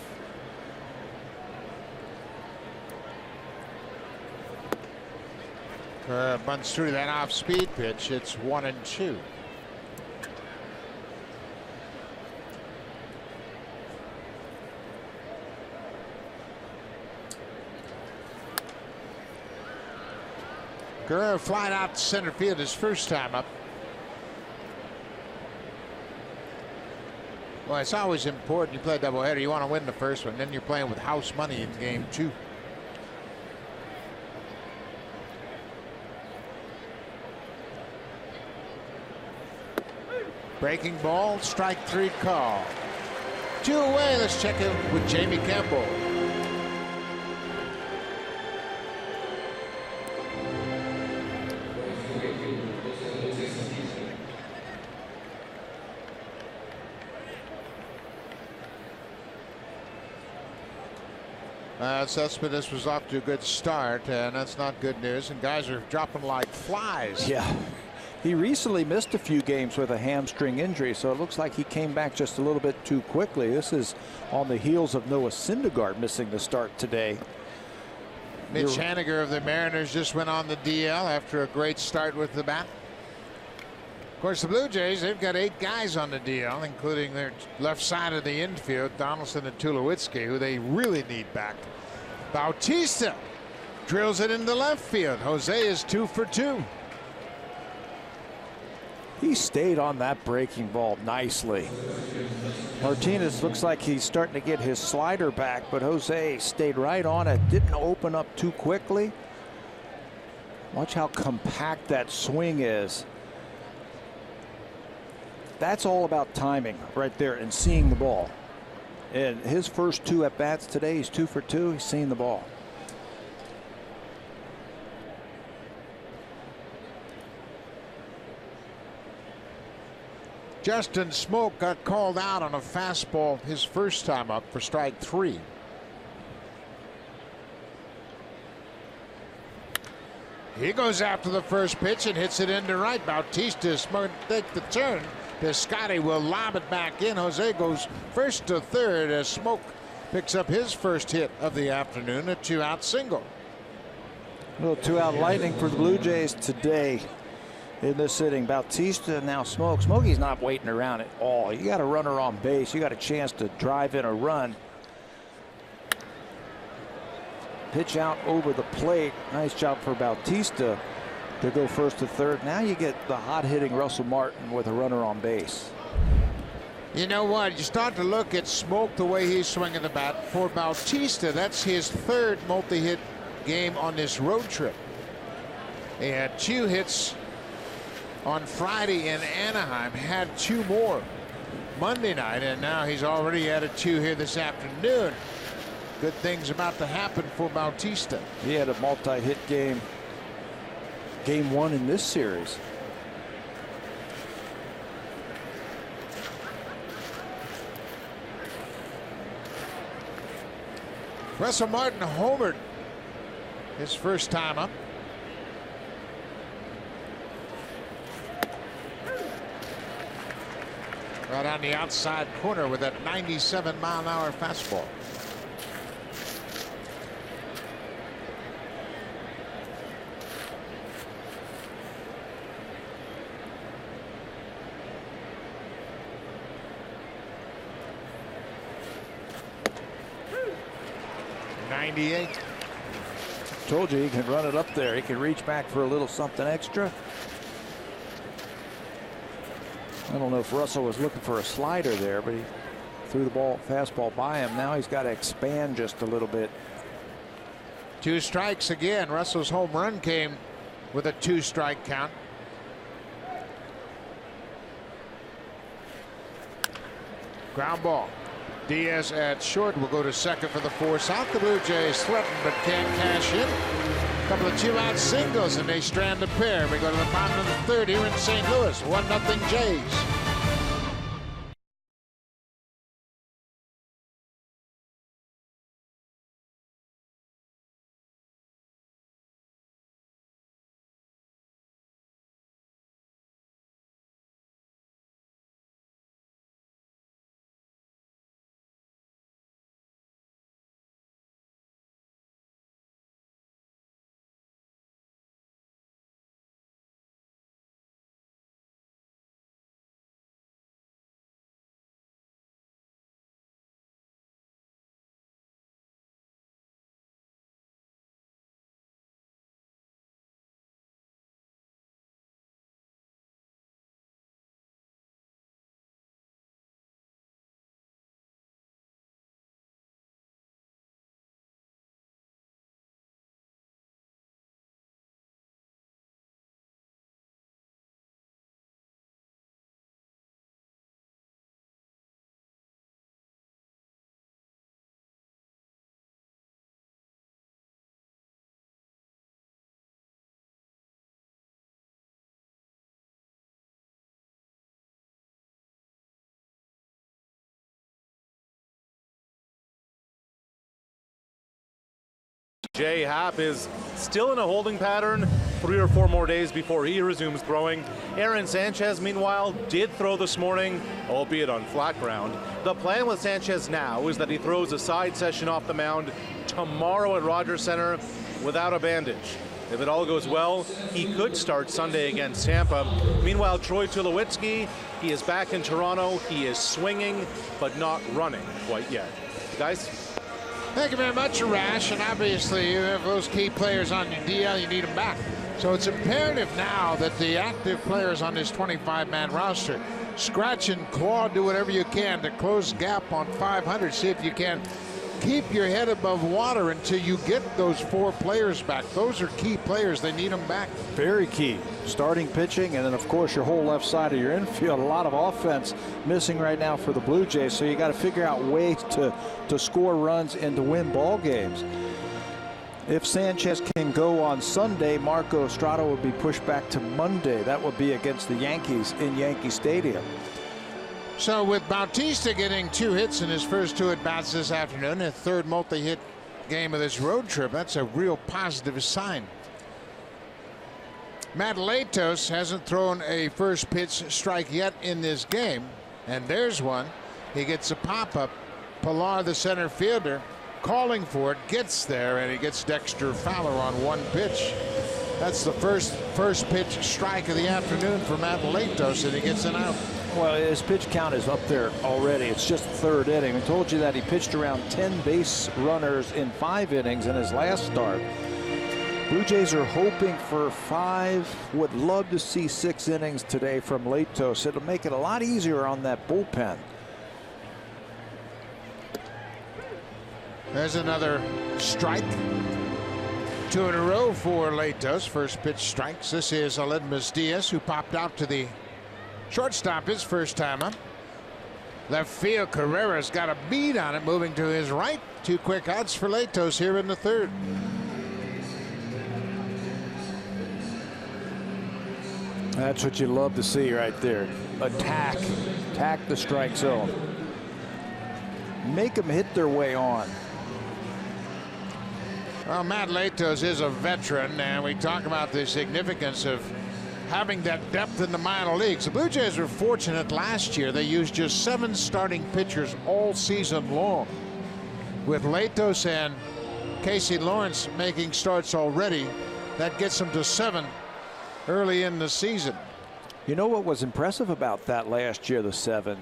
Bunts through that off-speed pitch. It's 1-2. Guerrero flying out to center field his first time up. Well, it's always important. You play a doubleheader, you want to win the first one, then you're playing with house money in game 2. Breaking ball, strike 3 call. 2 away. Let's check in with Jamie Campbell. Cespedes was off to a good start, and that's not good news. And guys are dropping like flies. Yeah. He recently missed a few games with a hamstring injury, so it looks like he came back just a little bit too quickly. This is on the heels of Noah Syndergaard missing the start today. Mitch Haniger of the Mariners just went on the DL after a great start with the bat. Of course, the Blue Jays, they've got 8 guys on the DL, including their left side of the infield, Donaldson and Tulowitzki, who they really need back. Bautista drills it into left field. Jose is 2 for 2. He stayed on that breaking ball nicely. Martinez looks like he's starting to get his slider back, but Jose stayed right on it. Didn't open up too quickly. Watch how compact that swing is. That's all about timing right there and seeing the ball. And his first 2 at-bats today, he's 2 for 2. He's seen the ball. Justin Smoak got called out on a fastball his first time up for strike 3. He goes after the first pitch and hits it into right. Bautista is going to take the turn. Piscotty will lob it back in. Jose goes first to third as Smoak picks up his first hit of the afternoon, a 2-out single. A little 2-out lightning for the Blue Jays today in this inning. Bautista now Smoak. Smokey's not waiting around at all. You got a runner on base. You got a chance to drive in a run. Pitch out over the plate. Nice job for Bautista to go first to third. Now you get the hot-hitting Russell Martin with a runner on base. You know what? You start to look at Smoak, the way he's swinging the bat. For Bautista, that's his 3rd multi-hit game on this road trip. He had 2 hits on Friday in Anaheim, had 2 more Monday night, and now he's already added 2 here this afternoon. Good things about to happen for Bautista. He had a multi-hit game. Game 1 in this series. Russell Martin homered his first time up. Right on the outside corner with that 97-mile-an-hour fastball. Told you he can run it up there. He can reach back for a little something extra. I don't know if Russell was looking for a slider there, but he threw the fastball by him. Now he's got to expand just a little bit. 2 strikes again. Russell's home run came with a 2-strike count. Ground ball. Diaz at short will go to second for the force out. The Blue Jays threaten but can't cash in. A couple of 2-out singles and they strand a pair. We go to the bottom of the 3rd here in St. Louis. 1-0 Jays. Jay Happ is still in a holding pattern. 3 or 4 more days before he resumes throwing. Aaron Sanchez, meanwhile, did throw this morning, albeit on flat ground. The plan with Sanchez now is that he throws a side session off the mound tomorrow at Rogers Center without a bandage. If it all goes well, he could start Sunday against Tampa. Meanwhile, Troy Tulowitzki, he is back in Toronto. He is swinging, but not running quite yet. Guys? Thank you very much, Rash. And obviously, you have those key players on your DL. You need them back. So it's imperative now that the active players on this 25-man roster scratch and claw, do whatever you can to close gap on 500. See if you can keep your head above water until you get those 4 players back. Those are key players. They need them back. Very key. Starting pitching, and then of course your whole left side of your infield. A lot of offense missing right now for the Blue Jays, so you got to figure out ways to score runs and to win ball games. If Sanchez can go on Sunday, Marco Estrada would be pushed back to Monday. That would be against the Yankees in Yankee Stadium. So with Bautista getting 2 hits in his first 2 at-bats this afternoon, a third multi-hit game of this road trip, that's a real positive sign. Matt Latos hasn't thrown a first pitch strike yet in this game, and there's one. He gets a pop-up. Pilar, the center fielder, calling for it, gets there, and he gets Dexter Fowler on 1 pitch. That's the first pitch strike of the afternoon for Matt Latos, and he gets an out. Well, his pitch count is up there already. It's just the 3rd inning. I told you that he pitched around 10 base runners in 5 innings in his last start. Blue Jays are hoping for 5. Would love to see 6 innings today from Latos. It'll make it a lot easier on that bullpen. There's another strike. 2 in a row for Latos. First pitch strikes. This is Aledmus Diaz, who popped out to the shortstop his first time up. Left field, Carrera's got a bead on it, moving to his right. 2 quick outs for Latos here in the 3rd. That's what you love to see right there. Attack the strike zone. Make them hit their way on. Well, Matt Latos is a veteran, and we talk about the significance of having that depth in the minor leagues. The Blue Jays were fortunate last year. They used just 7 starting pitchers all season long. With Latos and Casey Lawrence making starts already, that gets them to 7 early in the season. You know what was impressive about that last year, the 7?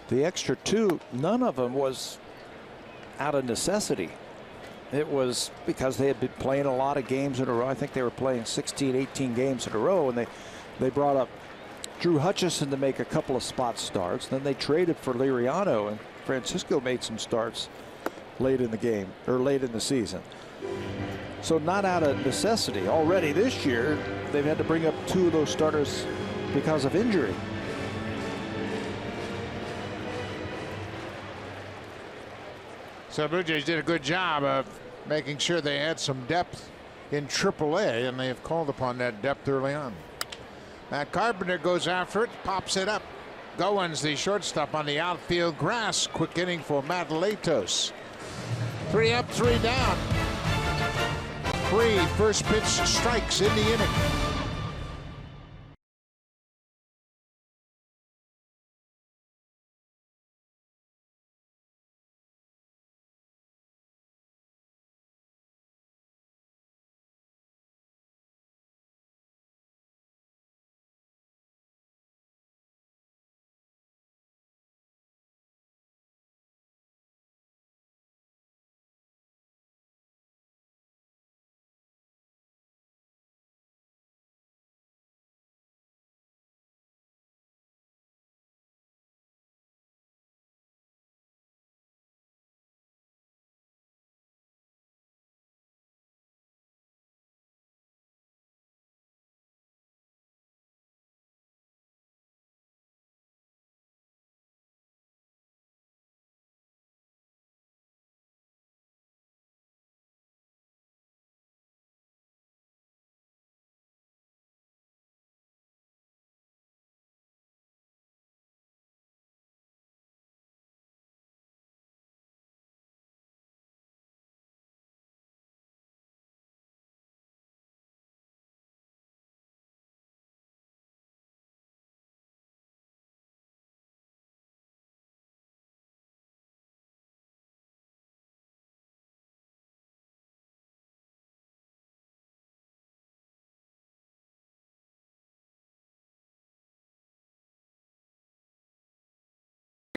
The extra 2, none of them was out of necessity. It was because they had been playing a lot of games in a row. I think they were playing 16, 18 games in a row, and they brought up Drew Hutchison to make a couple of spot starts. Then they traded for Liriano, and Francisco made some starts late in the game, or late in the season. So not out of necessity. Already this year, they've had to bring up 2 of those starters because of injury. So Blue Jays did a good job of making sure they had some depth in AAA, and they have called upon that depth early on. Matt Carpenter goes after it, pops it up. Goins, the shortstop, on the outfield grass. Quick inning for Matt Latos. 3 up, 3 down. 3 first pitch strikes in the inning.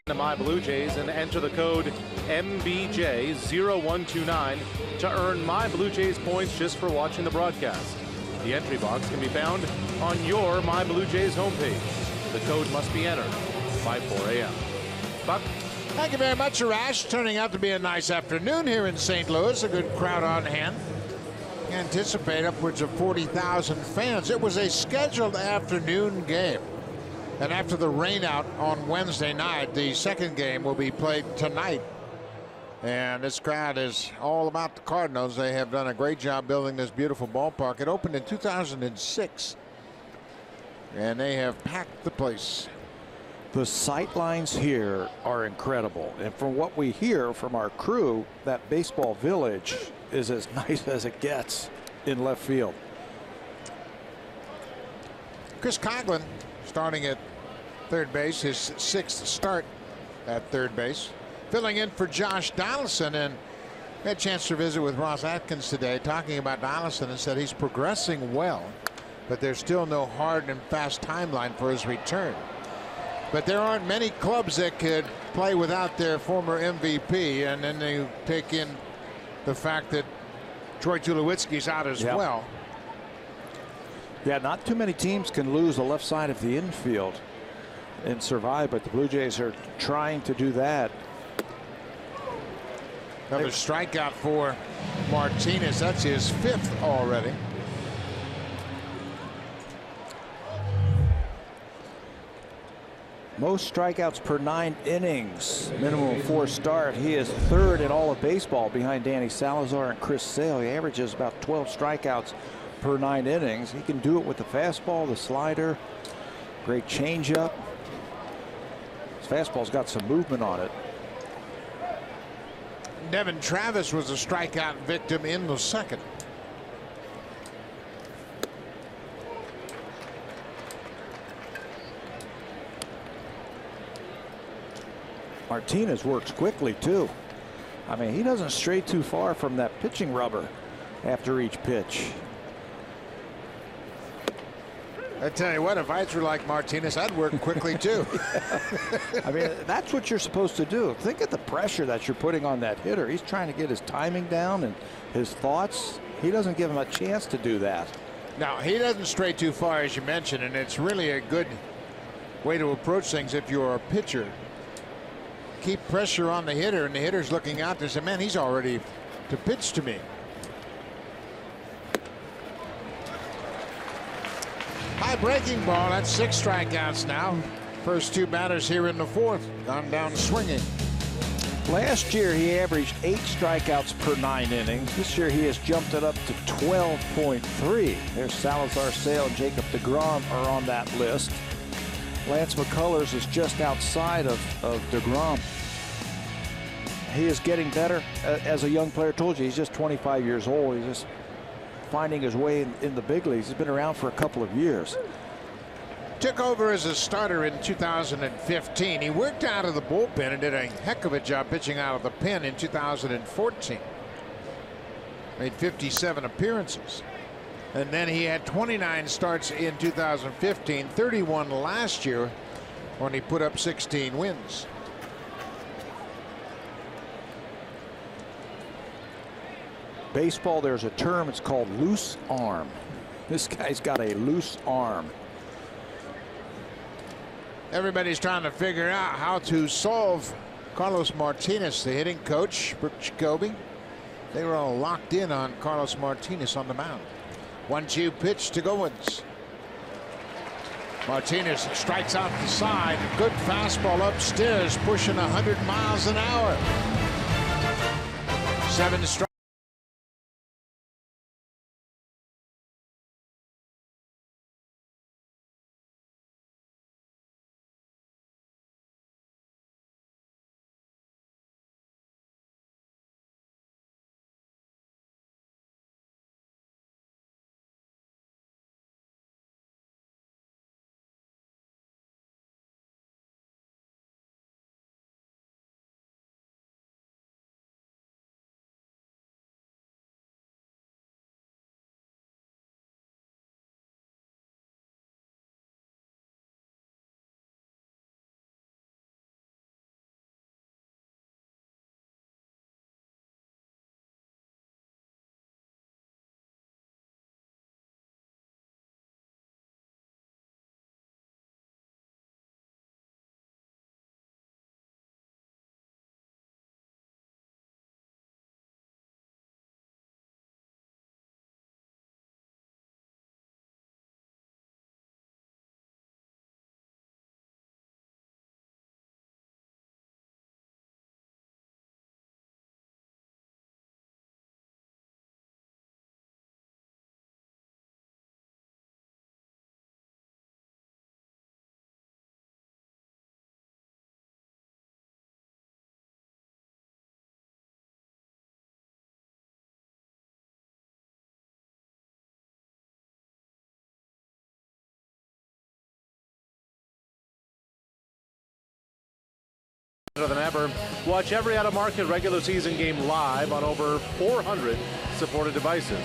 To My Blue Jays and enter the code MBJ0129 to earn My Blue Jays points just for watching the broadcast. The entry box can be found on your My Blue Jays homepage. The code must be entered by 4 a.m. Buck? Thank you very much, Arash. Turning out to be a nice afternoon here in St. Louis. A good crowd on hand. Anticipate upwards of 40,000 fans. It was a scheduled afternoon game. And after the rainout on Wednesday night, the second game will be played tonight. And this crowd is all about the Cardinals. They have done a great job building this beautiful ballpark. It opened in 2006. And they have packed the place. The sight lines here are incredible. And from what we hear from our crew, that baseball village is as nice as it gets in left field. Chris Coughlin starting at third base, his 6th start at third base. Filling in for Josh Donaldson, and had a chance to visit with Ross Atkins today, talking about Donaldson, and said he's progressing well, but there's still no hard and fast timeline for his return. But there aren't many clubs that could play without their former MVP, and then they take in the fact that Troy Tulowitzki's out as well. Yeah, not too many teams can lose the left side of the infield and survive, but the Blue Jays are trying to do that. Another strikeout for Martinez. That's his 5th already. Most strikeouts per 9 innings, minimum 4 start. He is 3rd in all of baseball behind Danny Salazar and Chris Sale. He averages about 12 strikeouts per 9 innings. He can do it with the fastball, the slider, great changeup. His fastball's got some movement on it. Devin Travis was a strikeout victim in the 2nd. Martinez works quickly too. I mean, he doesn't stray too far from that pitching rubber after each pitch. I tell you what, if I threw like Martinez, I'd work quickly too. I mean, that's what you're supposed to do. Think of the pressure that you're putting on that hitter. He's trying to get his timing down and his thoughts. He doesn't give him a chance to do that. Now, he doesn't stray too far, as you mentioned, and it's really a good way to approach things if you're a pitcher. Keep pressure on the hitter, and the hitter's looking out there and say, man, he's all ready to pitch to me. High breaking ball. That's 6 strikeouts now. First 2 batters here in the 4th. Gone down swinging. Last year he averaged 8 strikeouts per 9 innings. This year he has jumped it up to 12.3. There's Salazar, Sale, and Jacob deGrom are on that list. Lance McCullers is just outside of deGrom. He is getting better as a young player. Told you, he's just 25 years old. He's just finding his way in the big leagues. He's been around for a couple of years. Took over as a starter in 2015. He worked out of the bullpen and did a heck of a job pitching out of the pen in 2014. Made 57 appearances. And then he had 29 starts in 2015, 31 last year when he put up 16 wins. Baseball, there's a term, it's called loose arm. This guy's got a loose arm. Everybody's trying to figure out how to solve Carlos Martinez, the hitting coach, Brooke Jacoby. They were all locked in on Carlos Martinez on the mound. 1-2 pitch to Goins. Martinez strikes out the side. Good fastball upstairs, pushing 100 miles an hour. 7 strikes. than ever. Watch every out-of-market regular season game live on over 400 supported devices.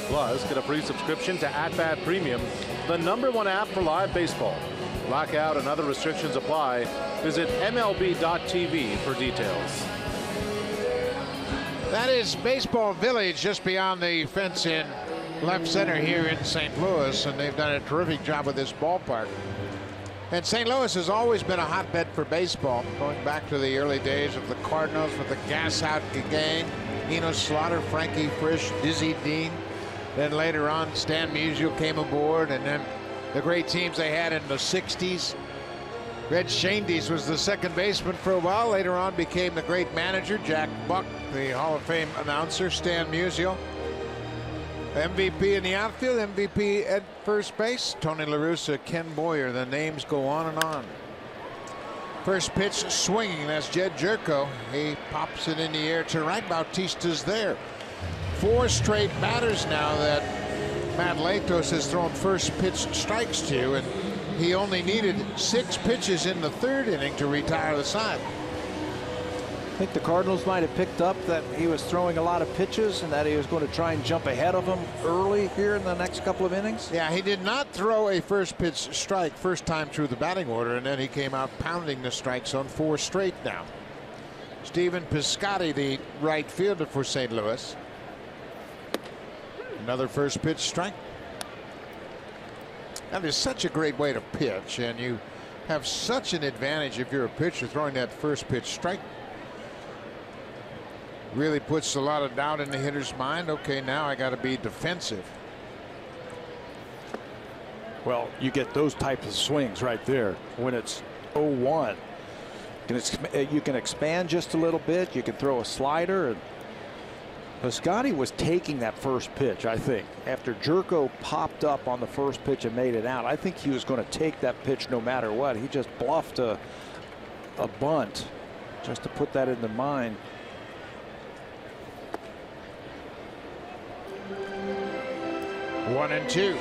Plus, get a free subscription to @Bat Premium, the #1 app for live baseball. Blackout and other restrictions apply. Visit MLB.tv for details. That is Baseball Village just beyond the fence in left center here in St. Louis, and they've done a terrific job with this ballpark. And St. Louis has always been a hotbed for baseball, going back to the early days of the Cardinals with the Gas Out gang, Eno Slaughter, Frankie Frisch, Dizzy Dean. Then later on, Stan Musial came aboard, and then the great teams they had in the 60s. Red Schoendienst was the second baseman for a while. Later on became the great manager, Jack Buck, the Hall of Fame announcer, Stan Musial. MVP in the outfield, MVP at first base, Tony La Russa, Ken Boyer. The names go on and on. First pitch swinging, that's Jed Jerko. He pops it in the air to right. Bautista's there. 4 straight batters now that Matt Latos has thrown first pitch strikes to, and he only needed 6 pitches in the 3rd inning to retire the side. I think the Cardinals might have picked up that he was throwing a lot of pitches and that he was going to try and jump ahead of them early here in the next couple of innings. Yeah, he did not throw a first pitch strike first time through the batting order, and then he came out pounding the strikes on 4 straight now. Stephen Piscotty, the right fielder for St. Louis. Another first pitch strike. That is such a great way to pitch, and you have such an advantage if you're a pitcher throwing that first pitch strike. Really puts a lot of doubt in the hitter's mind. Okay, now I got to be defensive. Well, you get those types of swings right there when it's 0-1. You can expand just a little bit. You can throw a slider. And Piscotty was taking that first pitch, I think. After Jerko popped up on the first pitch and made it out, I think he was going to take that pitch no matter what. He just bluffed a bunt just to put that in the mind. One and two.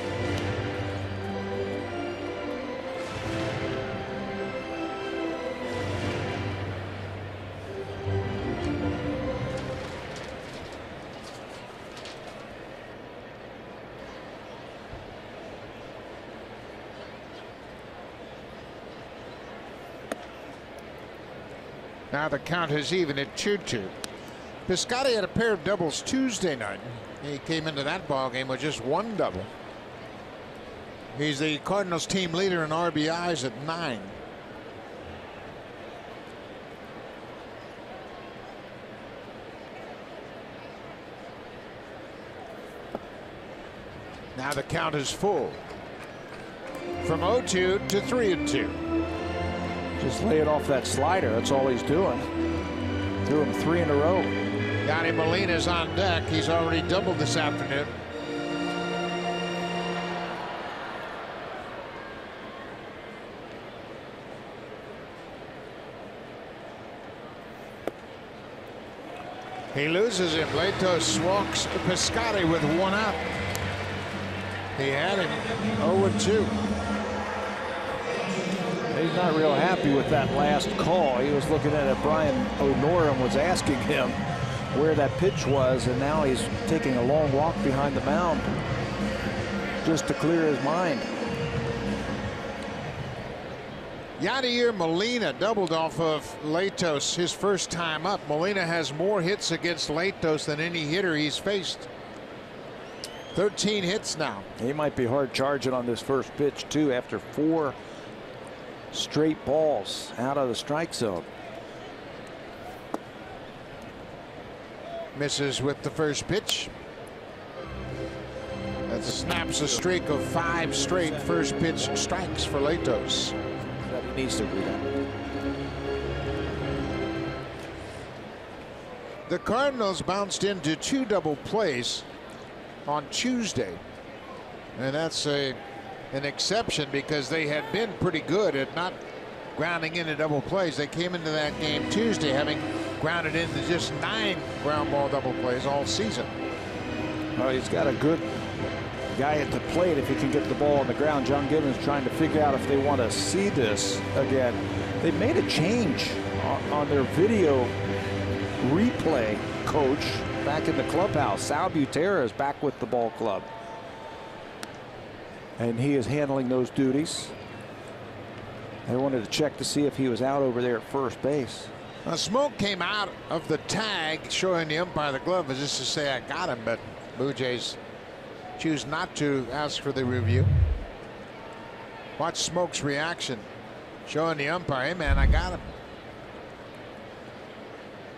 Now the count is even at 2-2. Piscotty had a pair of doubles Tuesday night. He came into that ball game with just 1 double. He's the Cardinals team leader in RBIs at 9. Now the count is full. From 0-2 to 3-2. Just laying off that slider. That's all he's doing. Threw him 3 in a row. Yadi Molina's on deck. He's already doubled this afternoon. He loses him. Latos walks Piscotty with 1 out. He had him 0-2. He's not real happy with that last call. He was looking at it. Brian O'Norum was asking him where that pitch was, and now he's taking a long walk behind the mound just to clear his mind. Yadier Molina doubled off of Latos his first time up. Molina has more hits against Latos than any hitter he's faced. 13 hits now. He might be hard charging on this first pitch too after 4 straight balls out of the strike zone. Misses with the first pitch. That snaps a streak of 5 straight first pitch strikes for Latos. That he needs to do that. The Cardinals bounced into 2 double plays on Tuesday, and that's an exception because they had been pretty good at not grounding into double plays. They came into that game Tuesday having grounded into just 9 ground ball double plays all season. Well, he's got a good guy at the plate if he can get the ball on the ground. John Gibbons trying to figure out if they want to see this again. They made a change on their video replay coach back in the clubhouse. Sal Butera is back with the ball club, and he is handling those duties. They wanted to check to see if he was out over there at first base. Now, smoke came out of the tag showing the umpire the glove as just to say I got him, but Blue Jays choose not to ask for the review. Watch Smoke's reaction, showing the umpire, hey man, I got him.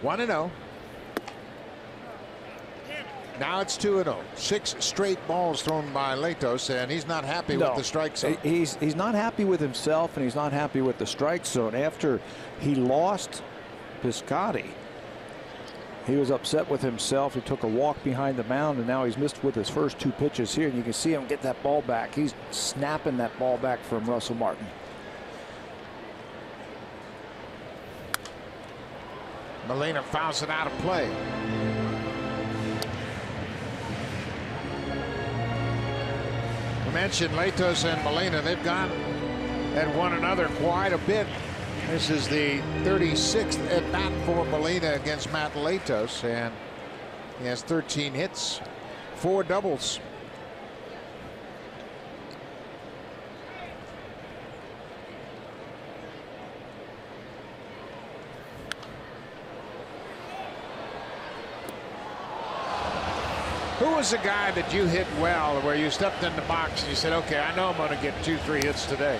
1-0. Now it's 2-0. 6 straight balls thrown by Latos, and he's not happy with the strike zone. He's not happy with himself, and he's not happy with the strike zone. After he lost Piscotty, he was upset with himself. He took a walk behind the mound, and now he's missed with his first 2 pitches here. And you can see him get that ball back. He's snapping that ball back from Russell Martin. Molina fouls it out of play. We mentioned Latos and Molina. They've gone at one another quite a bit. This is the 36th at bat for Molina against Matt Latos, and he has 13 hits, 4 doubles. Who was the guy that you hit well, where you stepped in the box and you said, okay, I know I'm going to get 2-3 hits today?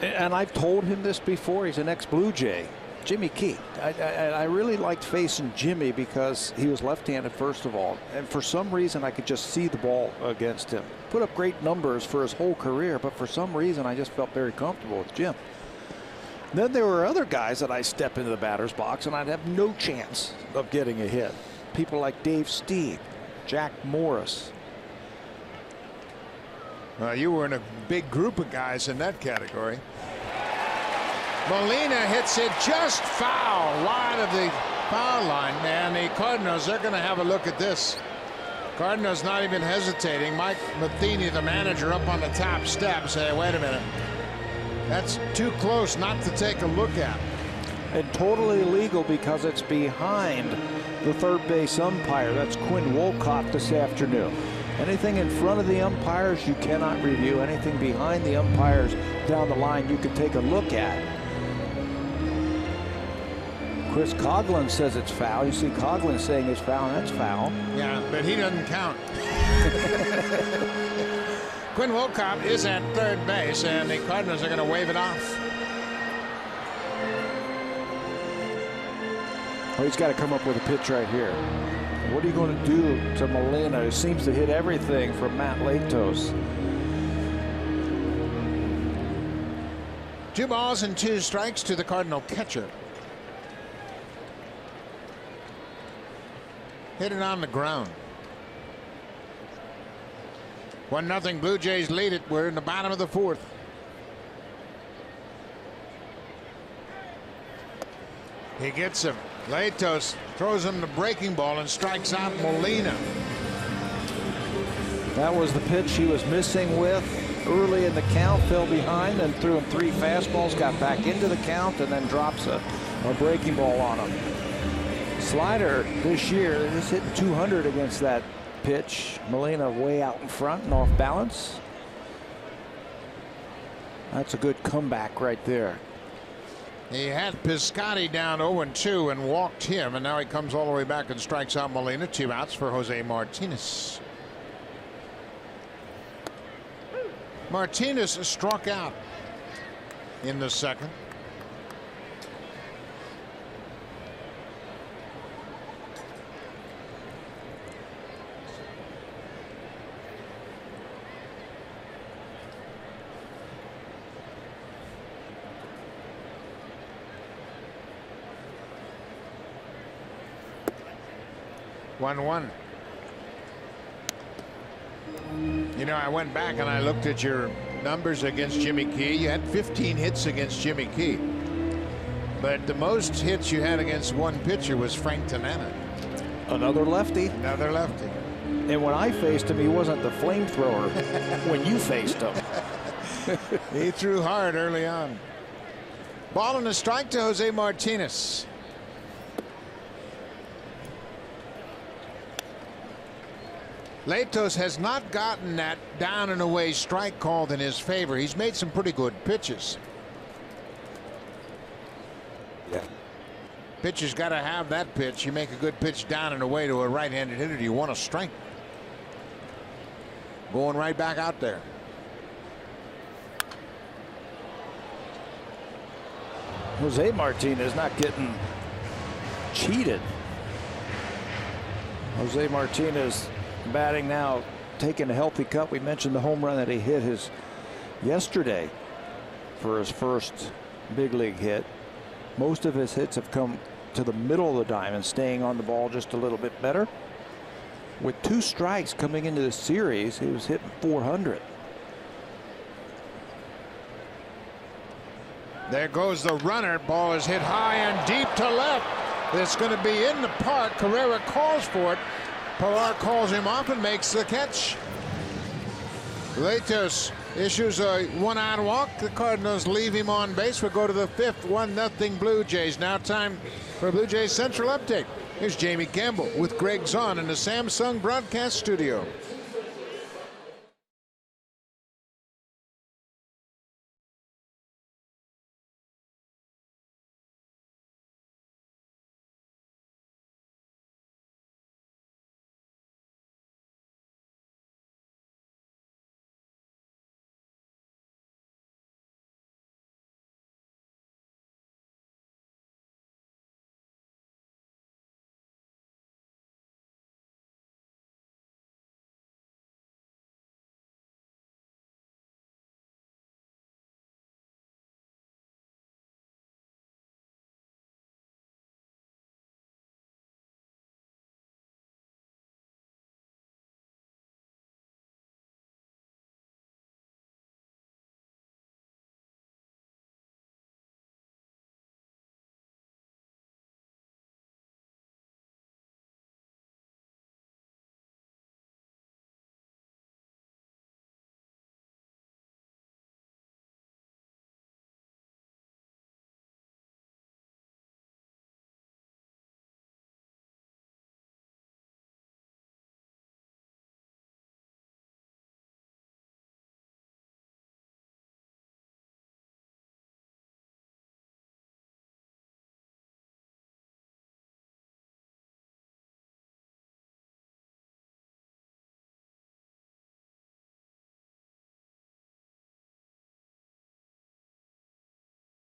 And I've told him this before. He's an ex-Blue Jay, Jimmy Key. I really liked facing Jimmy because he was left-handed, first of all, and for some reason I could just see the ball against him. Put up great numbers for his whole career, but for some reason I just felt very comfortable with Jim. Then there were other guys that I step into the batter's box and I'd have no chance of getting a hit. People like Dave Steed, Jack Morris. You were in a big group of guys in that category. Molina hits it just foul, wide of the foul line, and the Cardinals, they're going to have a look at this. Cardinals not even hesitating. Mike Matheny, the manager, up on the top step, say, wait a minute. That's too close not to take a look at. And totally illegal because it's behind the third base umpire. That's Quinn Wolcott this afternoon. Anything in front of the umpires you cannot review. Anything behind the umpires down the line you can take a look at. Chris Coughlin says it's foul. You see Coughlin saying it's foul, and that's foul. Yeah, but he doesn't count. Quinn Wolcott is at third base, and the Cardinals are going to wave it off. Oh, he's got to come up with a pitch right here. What are you going to do to Molina, who seems to hit everything from Matt Latos? 2 balls and 2 strikes to the Cardinal catcher. Hit it on the ground. 1-0 Blue Jays lead it. We're in the bottom of the 4th. He gets him. Latos throws him the breaking ball and strikes out Molina. That was the pitch he was missing with early in the count. Fell behind and threw him 3 fastballs. Got back into the count and then drops a breaking ball on him. Slider this year is hitting 200 against that pitch. Molina way out in front and off balance. That's a good comeback right there. He had Piscotty down 0-2 and walked him, and now he comes all the way back and strikes out Molina. 2 outs for Jose Martinez. Martinez struck out in the 2nd. You know, I went back and I looked at your numbers against Jimmy Key. You had 15 hits against Jimmy Key, but the most hits you had against one pitcher was Frank Tanana. Another lefty. Another lefty. And when I faced him, he wasn't the flamethrower when you faced him. He threw hard early on. Ball and a strike to Jose Martinez. Latos has not gotten that down and away strike called in his favor. He's made some pretty good pitches. Yeah. Pitcher's got to have that pitch. You make a good pitch down and away to a right-handed hitter. Do you want a strike? Going right back out there. Jose Martinez not getting cheated. Jose Martinez batting now, taking a healthy cut. We mentioned the home run that he hit yesterday for his first big league hit. Most of his hits have come to the middle of the diamond, staying on the ball just a little bit better. With 2 strikes coming into the series, he was hitting 400. There goes the runner. Ball is hit high and deep to left. It's going to be in the park. Carrera calls for it. Pilar calls him off and makes the catch. Latos issues a 1-out walk. The Cardinals leave him on base. We'll go to the 5th. 1-0 Blue Jays. Now time for Blue Jays Central Update. Here's Jamie Campbell with Greg Zahn in the Samsung broadcast studio.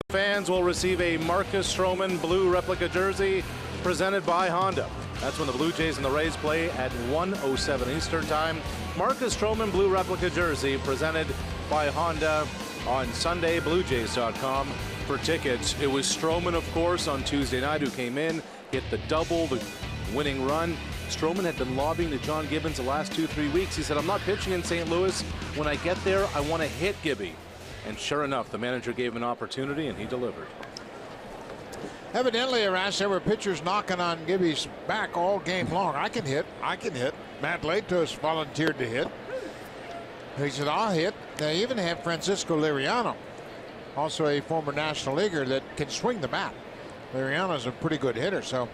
Fans will receive a Marcus Stroman blue replica jersey presented by Honda. That's when the Blue Jays and the Rays play at 1:07 Eastern Time. Marcus Stroman blue replica jersey presented by Honda on Sunday. BlueJays.com for tickets. It was Stroman, of course, on Tuesday night who came in, hit the double, the winning run. Stroman had been lobbying to John Gibbons the last 2-3 weeks. He said, "I'm not pitching in St. Louis. When I get there, I want to hit Gibby." And sure enough, the manager gave him an opportunity, and he delivered. Evidently, Arash, there were pitchers knocking on Gibby's back all game long. I can hit. I can hit. Matt Latos volunteered to hit. He said, "I'll hit." They even have Francisco Liriano, also a former National Leaguer, that can swing the bat. Liriano's a pretty good hitter, so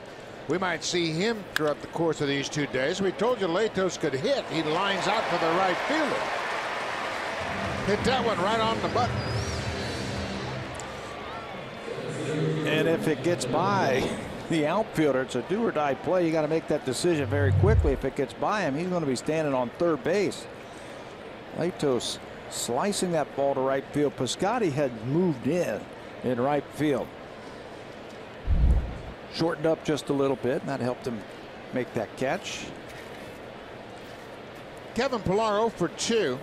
we might see him throughout the course of these 2 days. We told you Latos could hit. He lines out for the right fielder. Hit that one right on the button. And if it gets by the outfielder, it's a do or die play. You got to make that decision very quickly. If it gets by him, he's going to be standing on third base. Latos slicing that ball to right field. Piscotty had moved in right field. Shortened up just a little bit, and that helped him make that catch. Kevin Pillar 0 for 2.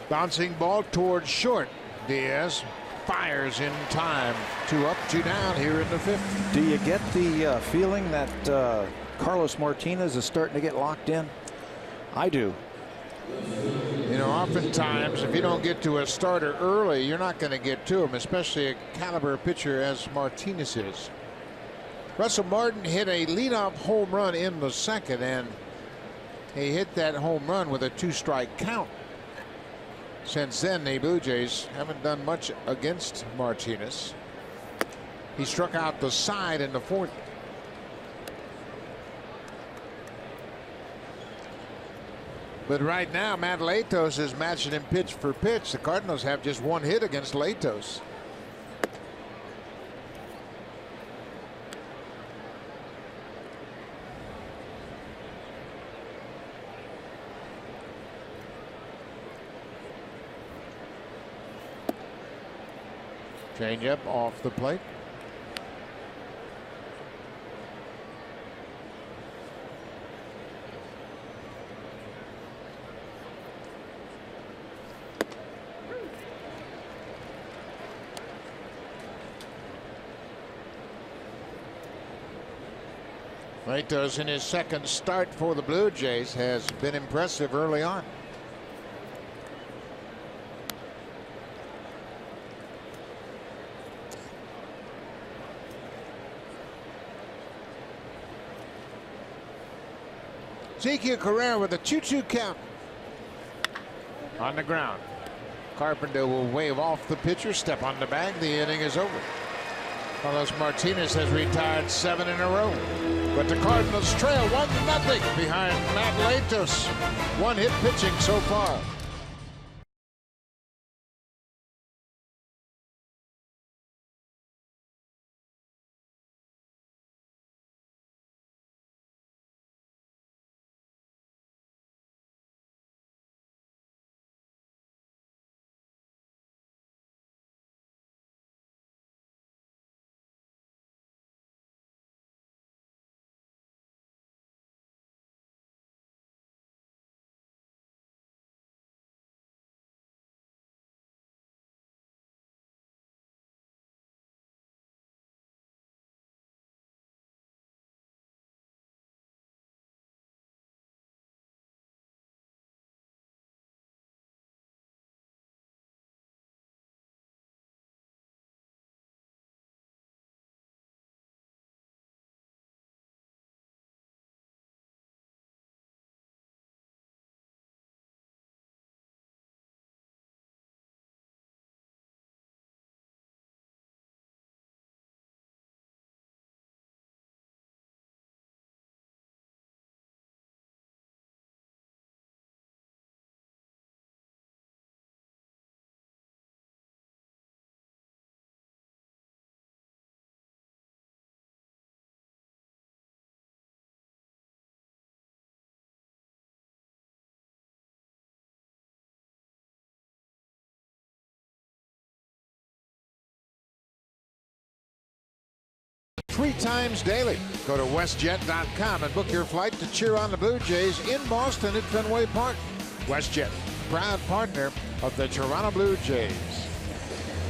Bouncing ball towards short. Diaz fires in time. 2 up, 2 down here in the 5th. Do you get the feeling that Carlos Martinez is starting to get locked in? I do. You know, oftentimes if you don't get to a starter early, you're not going to get to him, especially a caliber pitcher as Martinez is. Russell Martin hit a leadoff home run in the second, and he hit that home run with a 2-strike count. Since then, the Blue Jays haven't done much against Martinez. He struck out the side in the fourth. But right now, Matt Latos is matching him pitch for pitch. The Cardinals have just 1 hit against Latos. Changeup off the plate. Latos in his second start for the Blue Jays has been impressive early on. Ezekiel Carrera with a 2-2 count. On the ground. Carpenter will wave off the pitcher, step on the bag. The inning is over. Carlos Martinez has retired 7 in a row. But the Cardinals trail 1-0 behind Matt Latos. 1 hit pitching so far. Three times daily. Go to WestJet.com and book your flight to cheer on the Blue Jays in Boston at Fenway Park. WestJet, proud partner of the Toronto Blue Jays.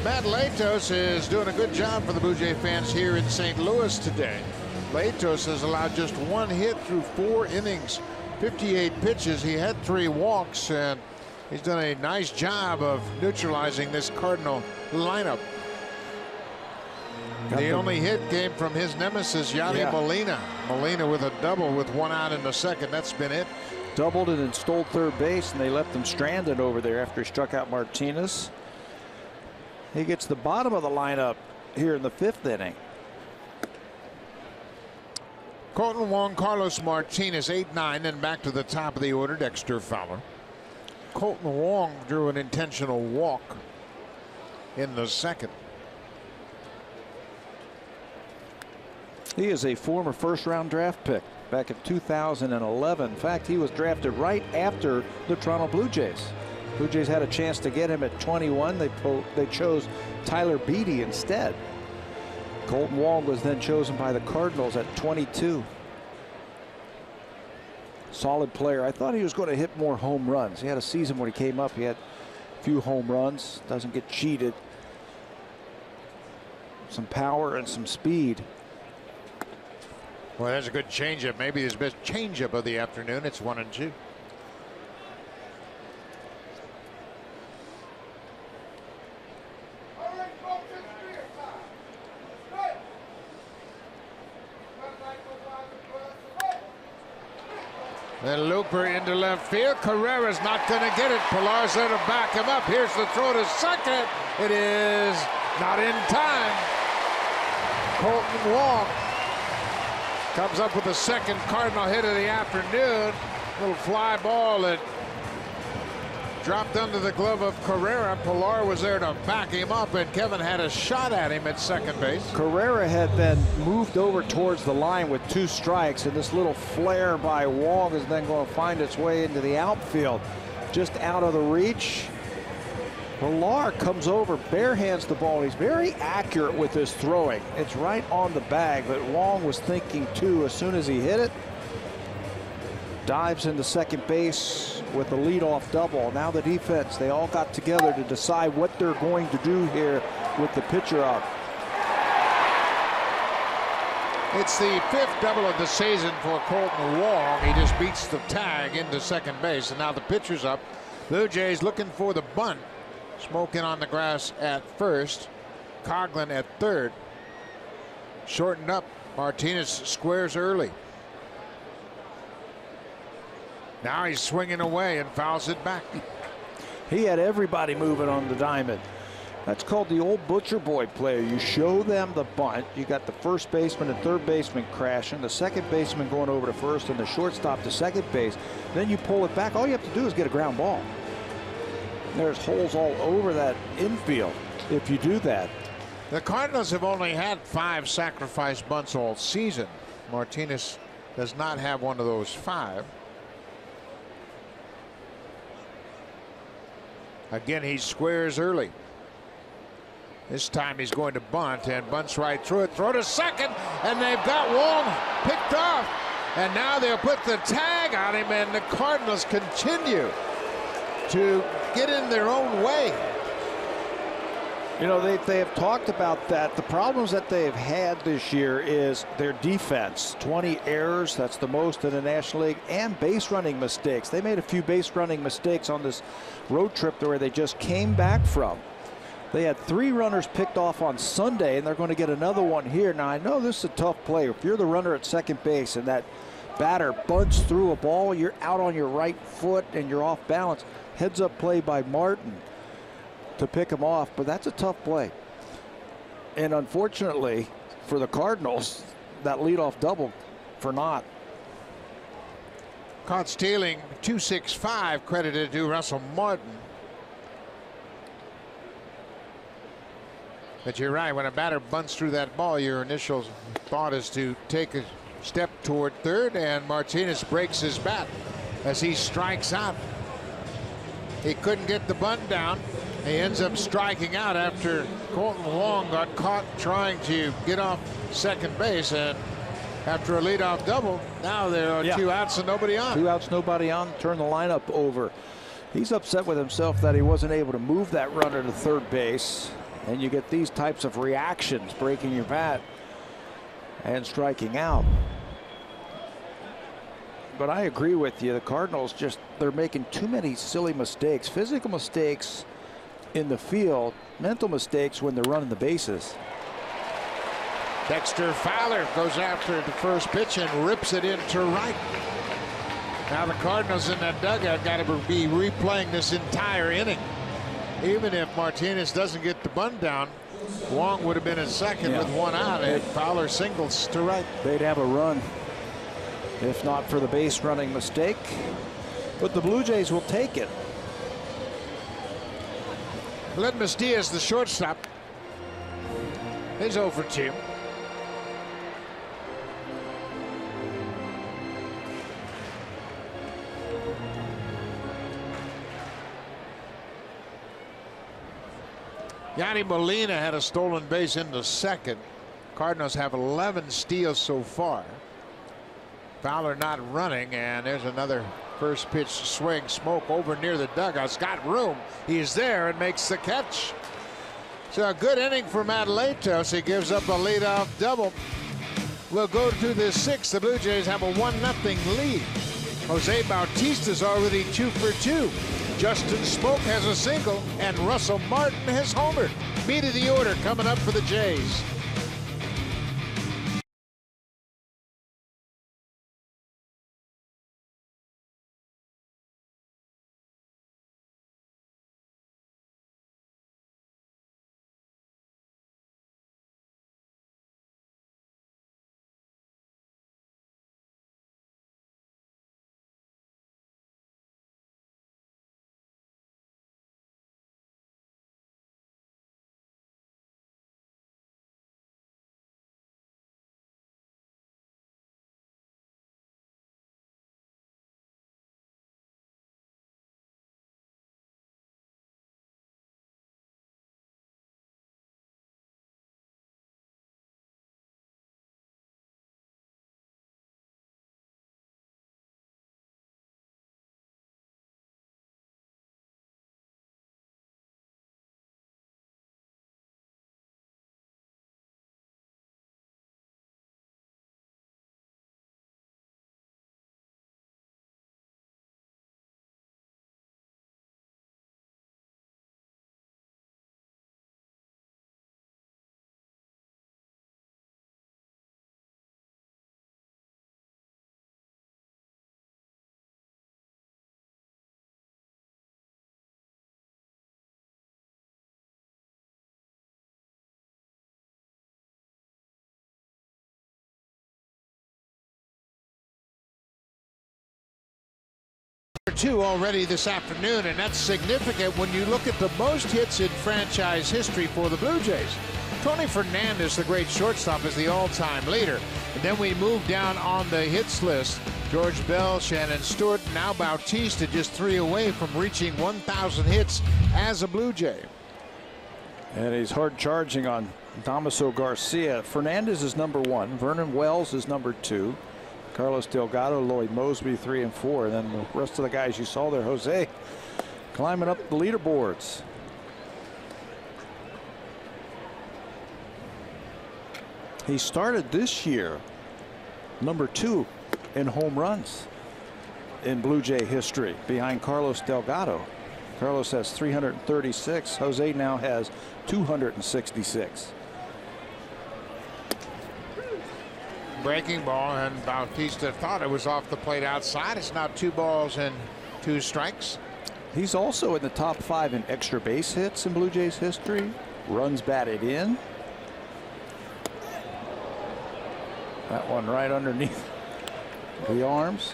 Matt Latos is doing a good job for the Blue Jay fans here in St. Louis today. Latos has allowed just 1 hit through 4 innings, 58 pitches. He had 3 walks, and he's done a nice job of neutralizing this Cardinal lineup. The only hit came from his nemesis, Yadi Molina. Molina with a double with 1 out in the second. That's been it. Doubled it and stole third base, and they left him stranded over there after he struck out Martinez. He gets the bottom of the lineup here in the 5th inning. Colton Wong, Carlos Martinez, 8-9, and back to the top of the order, Dexter Fowler. Colton Wong drew an intentional walk in the second. He is a former first-round draft pick back in 2011. In fact, he was drafted right after the Toronto Blue Jays. Blue Jays had a chance to get him at 21. They chose Tyler Beede instead. Colton Wong was then chosen by the Cardinals at 22. Solid player. I thought he was going to hit more home runs. He had a season when he came up. He had a few home runs. Doesn't get cheated. Some power and some speed. Well, that's a good changeup. Maybe his best changeup of the afternoon. It's 1-2. Then Looper into left field. Carrera's not going to get it. Pilar's there to back him up. Here's the throw to second. It is not in time. Colton Wong comes up with the second Cardinal hit of the afternoon. Little fly ball that dropped under the glove of Carrera. Pilar was there to back him up, and Kevin had a shot at him at second base. Carrera had been moved over towards the line with 2 strikes, and this little flare by Wong is then going to find its way into the outfield. Just out of the reach. Pilar comes over, barehands the ball. He's very accurate with his throwing. It's right on the bag, but Wong was thinking too as soon as he hit it. Dives into second base with a leadoff double. Now the defense, they all got together to decide what they're going to do here with the pitcher up. It's the 5th double of the season for Colton Wong. He just beats the tag into second base, and now the pitcher's up. Blue Jays looking for the bunt. Smoking on the grass at first. Coughlin at third. Shortened up. Martinez squares early. Now he's swinging away and fouls it back. He had everybody moving on the diamond. That's called the old butcher boy player. You show them the bunt. You got the first baseman and third baseman crashing, the second baseman going over to first, and the shortstop to second base. Then you pull it back. All you have to do is get a ground ball. There's holes all over that infield if you do that. The Cardinals have only had 5 sacrifice bunts all season. Martinez does not have one of those 5. Again, he squares early. This time he's going to bunt, and bunts right through it. Throw to second, and they've got Wong picked off. And now they'll put the tag on him, and the Cardinals continue to get in their own way. You know, they have talked about that. The problems that they've had this year is their defense. 20 errors, that's the most in the National League, and base running mistakes. They made a few base running mistakes on this road trip where they just came back from. They had 3 runners picked off on Sunday, and they're going to get another one here. Now, I know this is a tough play. If you're the runner at second base and that batter bunts through a ball, you're out on your right foot and you're off balance. Heads up play by Martin to pick him off, but that's a tough play. And unfortunately for the Cardinals, that leadoff double for naught. Caught stealing, 265 credited to Russell Martin. But you're right, when a batter bunts through that ball, your initial thought is to take a step toward third, and Martinez breaks his bat as he strikes out. He couldn't get the bunt down. He ends up striking out after Colton Wong got caught trying to get off second base, and after a leadoff double, now there are 2 outs and nobody on. 2 outs, nobody on. Turn the lineup over. He's upset with himself that he wasn't able to move that runner to third base, and you get these types of reactions, breaking your bat and striking out. But I agree with you. The Cardinals they're making too many silly mistakes, physical mistakes in the field, mental mistakes when they're running the bases. Dexter Fowler goes after the first pitch and rips it into right. Now the Cardinals in that dugout got to be replaying this entire inning. Even if Martinez doesn't get the bunt down, Wong would have been at second with 1 out, and Fowler singles to right. They'd have a run if not for the base running mistake, but the Blue Jays will take it. Ledmus Diaz, the shortstop, is 0 for 2. Yanni Molina had a stolen base into second. Cardinals have 11 steals so far. Fowler not running, and there's another first pitch swing. Smoke over near the dugout. Got room. He's there and makes the catch. So a good inning for Matt Latos. He gives up a leadoff double. We'll go to the 6th. The Blue Jays have a 1-0 lead. Jose Bautista's already 2 for 2. Justin Smoke has a single, and Russell Martin has homered. Meat of the order coming up for the Jays. 2 already this afternoon, and that's significant when you look at the most hits in franchise history for the Blue Jays. Tony Fernandez, the great shortstop, is the all-time leader. And then we move down on the hits list. George Bell, Shannon Stewart, now Bautista, just 3 away from reaching 1,000 hits as a Blue Jay. And he's hard charging on Damaso Garcia. Fernandez is number 1. Vernon Wells is number 2. Carlos Delgado, Lloyd Mosby 3 and 4. And then the rest of the guys you saw there, Jose, climbing up the leaderboards. He started this year number 2 in home runs in Blue Jay history, behind Carlos Delgado. Carlos has 336. Jose now has 266. Breaking ball, and Bautista thought it was off the plate outside. It's now 2 balls and 2 strikes. He's also in the top 5 in extra base hits in Blue Jays history. Runs batted in. That one right underneath the arms.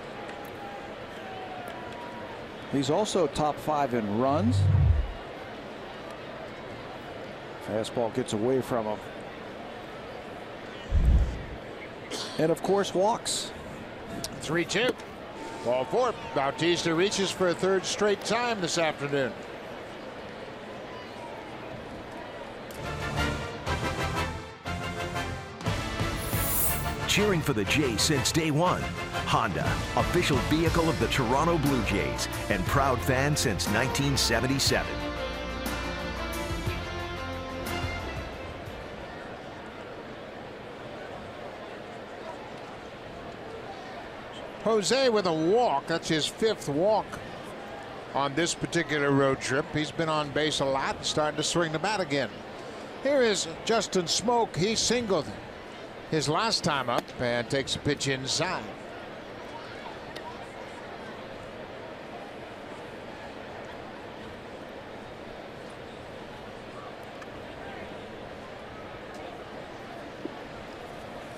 He's also top 5 in runs. Fastball gets away from him. And of course, walks. 3-2. Ball 4. Bautista reaches for a 3rd straight time this afternoon. Cheering for the Jays since day one. Honda, official vehicle of the Toronto Blue Jays and proud fan since 1977. Jose with a walk. That's his 5th walk on this particular road trip. He's been on base a lot and starting to swing the bat again. Here is Justin Smoke. He singled his last time up and takes a pitch inside.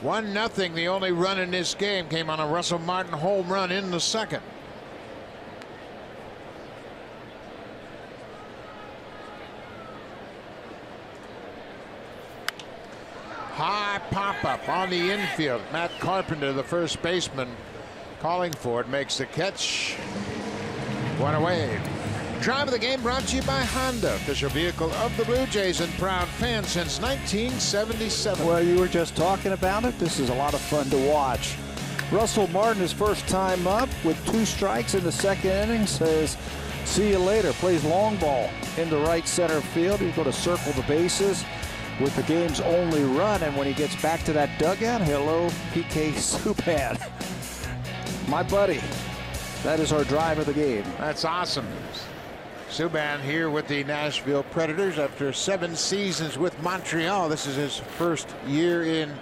One nothing. The only run in this game came on a Russell Martin home run in the 2nd. High pop-up on the infield. Matt Carpenter, the first baseman, calling for it, makes the catch. 1 away. Drive of the game brought to you by Honda, official vehicle of the Blue Jays and proud fan since 1977. Well, you were just talking about it. This is a lot of fun to watch. Russell Martin, his first time up with 2 strikes in the 2nd inning, says, see you later. Plays long ball into right center field. He's going to circle the bases with the game's only run, and when he gets back to that dugout, hello, PK Subban. My buddy. That is our drive of the game. That's awesome. Subban here with the Nashville Predators after 7 seasons with Montreal. This is his first year in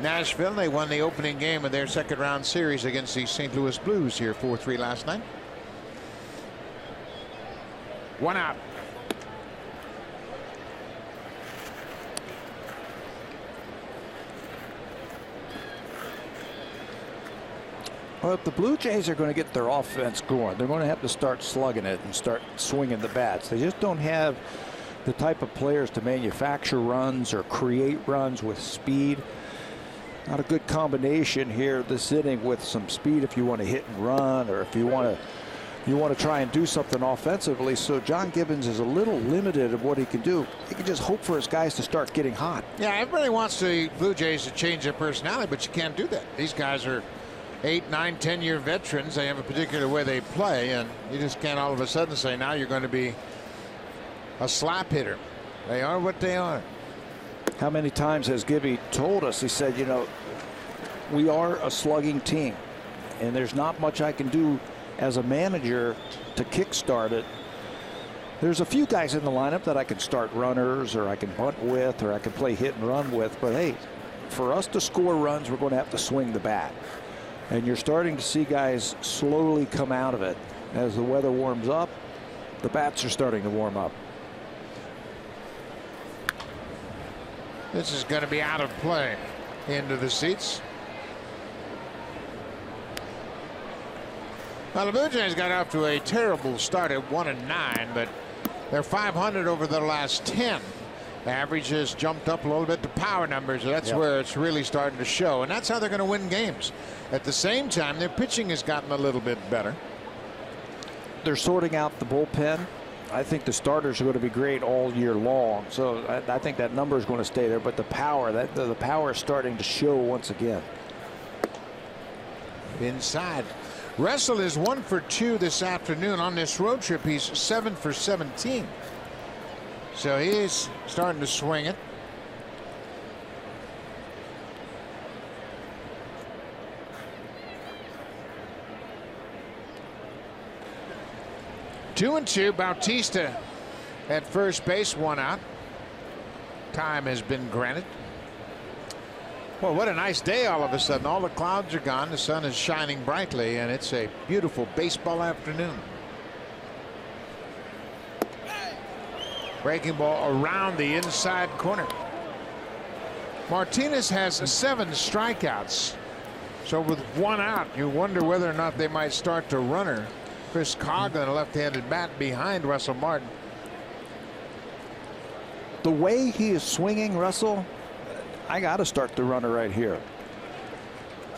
Nashville. They won the opening game of their 2nd round series against the St. Louis Blues here 4-3 last night. 1 out. Well, if the Blue Jays are going to get their offense going, they're going to have to start slugging it and start swinging the bats. They just don't have the type of players to manufacture runs or create runs with speed. Not a good combination here this inning with some speed if you want to hit and run, or if you want to try and do something offensively. So John Gibbons is a little limited of what he can do. He can just hope for his guys to start getting hot. Yeah, everybody wants the Blue Jays to change their personality, but you can't do that. These guys are 8, 9, 10-year veterans. They have a particular way they play, and you just can't all of a sudden say now you're going to be a slap hitter. They are what they are. How many times has Gibby told us, he said, you know, we are a slugging team, and there's not much I can do as a manager to kickstart it. There's a few guys in the lineup that I can start runners, or I can bunt with, or I can play hit and run with, but hey, for us to score runs, we're going to have to swing the bat. And you're starting to see guys slowly come out of it. As the weather warms up, the bats are starting to warm up. This is going to be out of play. Into the seats. Well, the Blue Jays got off to a terrible start at 1-9, but they're 500 over the last 10. Average has jumped up a little bit to power numbers. That's where it's really starting to show, and that's how they're going to win games. At the same time, their pitching has gotten a little bit better. They're sorting out the bullpen. I think the starters are going to be great all year long, so I think that number is going to stay there. But the power, the power is starting to show once again. Inside, Russell is 1 for 2 this afternoon on this road trip. He's 7 for 17. So he's starting to swing it. Two and two. Bautista at first base, 1 out. Time has been granted. Well, what a nice day all of a sudden. All the clouds are gone. The sun is shining brightly, and it's a beautiful baseball afternoon. Breaking ball around the inside corner. Martinez has 7 strikeouts. So with 1 out, you wonder whether or not they might start to runner. Chris Coghlan, a left-handed bat behind Russell Martin. The way he is swinging, Russell, I got to start the runner right here.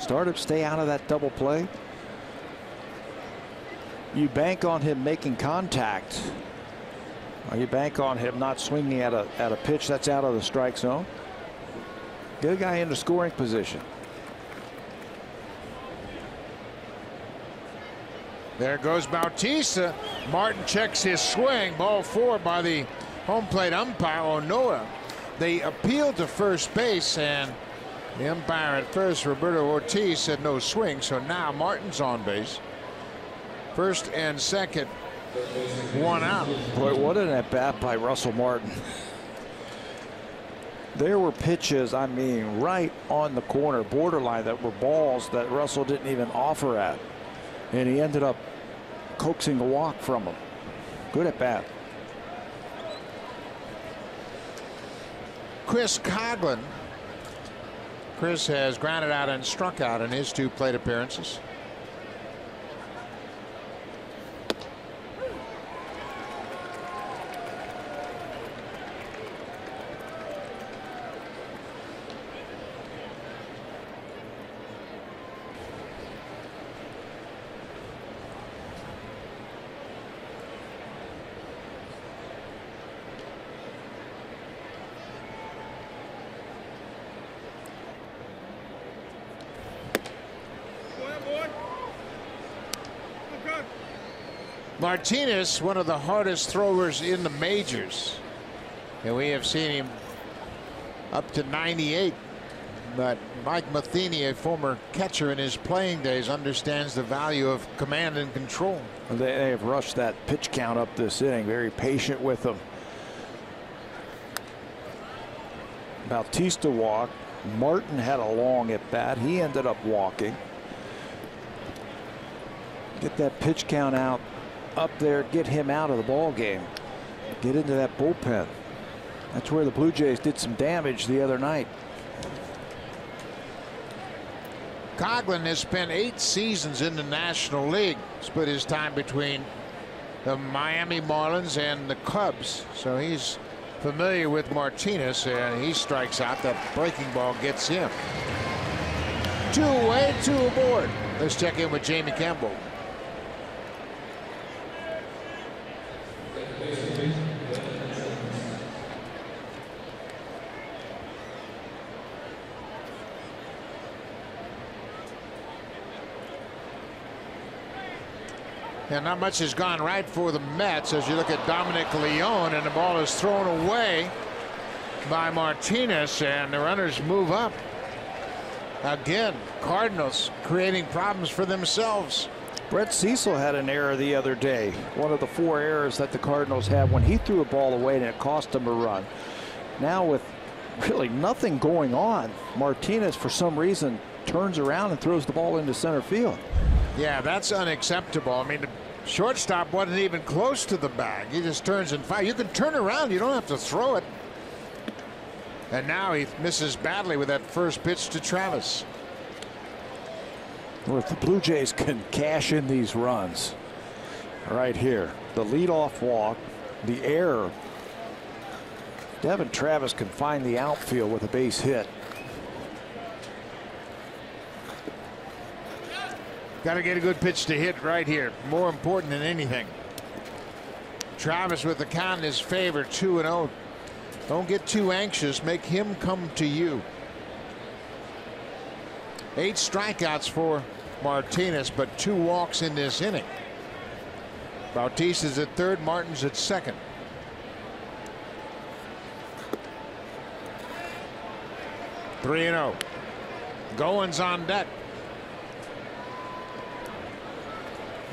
Start him, stay out of that double play. You bank on him making contact. Or you bank on him not swinging at a pitch that's out of the strike zone. Get a guy into scoring position. There goes Bautista. Martin checks his swing. Ball 4 by the home plate umpire, Onoa. They appealed to first base, and the umpire at first, Roberto Ortiz, said no swing. So now Martin's on base. First and second, 1 out. Boy, what an at bat by Russell Martin. There were pitches, I mean, right on the corner, borderline, that were balls that Russell didn't even offer at. And he ended up coaxing a walk from him. Good at bat. Chris Coghlan. Chris has grounded out and struck out in his 2 plate appearances. Martinez, one of the hardest throwers in the majors, and we have seen him up to 98. But Mike Matheny, a former catcher in his playing days, understands the value of command and control. They have rushed that pitch count up this inning. Very patient with them. Bautista walked. Martin had a long at bat. He ended up walking. Get that pitch count out up there, get him out of the ball game, get into that bullpen. That's where the Blue Jays did some damage the other night. Coghlan has spent 8 seasons in the National League, split his time between the Miami Marlins and the Cubs, so he's familiar with Martinez, and he strikes out. That breaking ball gets him. 2 away, 2 aboard. Let's check in with Jamie Campbell. And not much has gone right for the Mets as you look at Dominic Leone, and the ball is thrown away by Martinez, and the runners move up. Again, Cardinals creating problems for themselves. Brett Cecil had an error the other day. One of the 4 errors that the Cardinals have when he threw a ball away and it cost him a run. Now with really nothing going on, Martinez for some reason turns around and throws the ball into center field. Yeah, that's unacceptable. I mean, the shortstop wasn't even close to the bag. He just turns and fires. You can turn around. You don't have to throw it. And now he misses badly with that first pitch to Travis. Well, if the Blue Jays can cash in these runs right here, the leadoff walk, the error, Devin Travis can find the outfield with a base hit. Got to get a good pitch to hit right here. More important than anything. Travis with the count in his favor, 2-0. Don't get too anxious. Make him come to you. 8 strikeouts for Martinez, but 2 walks in this inning. Bautista's at third, Martin's at second. Three and 0. Goins on deck.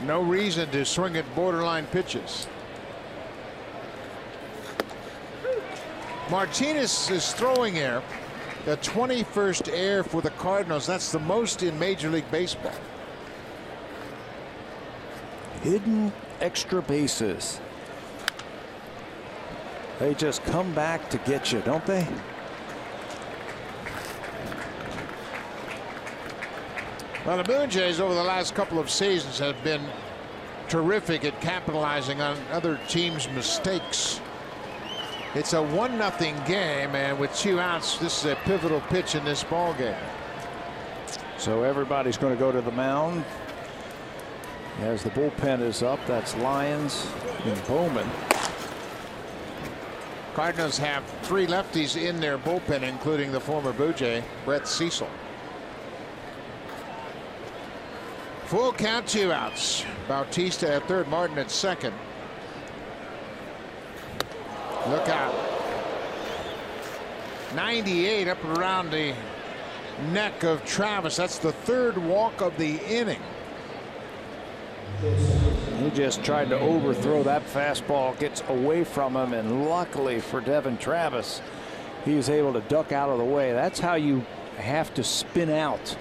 No reason to swing at borderline pitches. Martinez's throwing error, the 21st error for the Cardinals. That's the most in Major League Baseball. Hidden extra bases. They just come back to get you, don't they? Well, the Blue Jays over the last couple of seasons have been terrific at capitalizing on other teams' mistakes. It's a 1-0 game, and with 2 outs, this is a pivotal pitch in this ball game. So everybody's going to go to the mound as the bullpen is up. That's Lyons and Bowman. Cardinals have 3 lefties in their bullpen, including the former Blue Jay, Brett Cecil. Full count, 2 outs. Bautista at third, Martin at second. Look out. 98 up and around the neck of Travis. That's the 3rd walk of the inning. He just tried to overthrow that fastball, gets away from him, and luckily for Devin Travis, he was able to duck out of the way. That's how you have to spin out.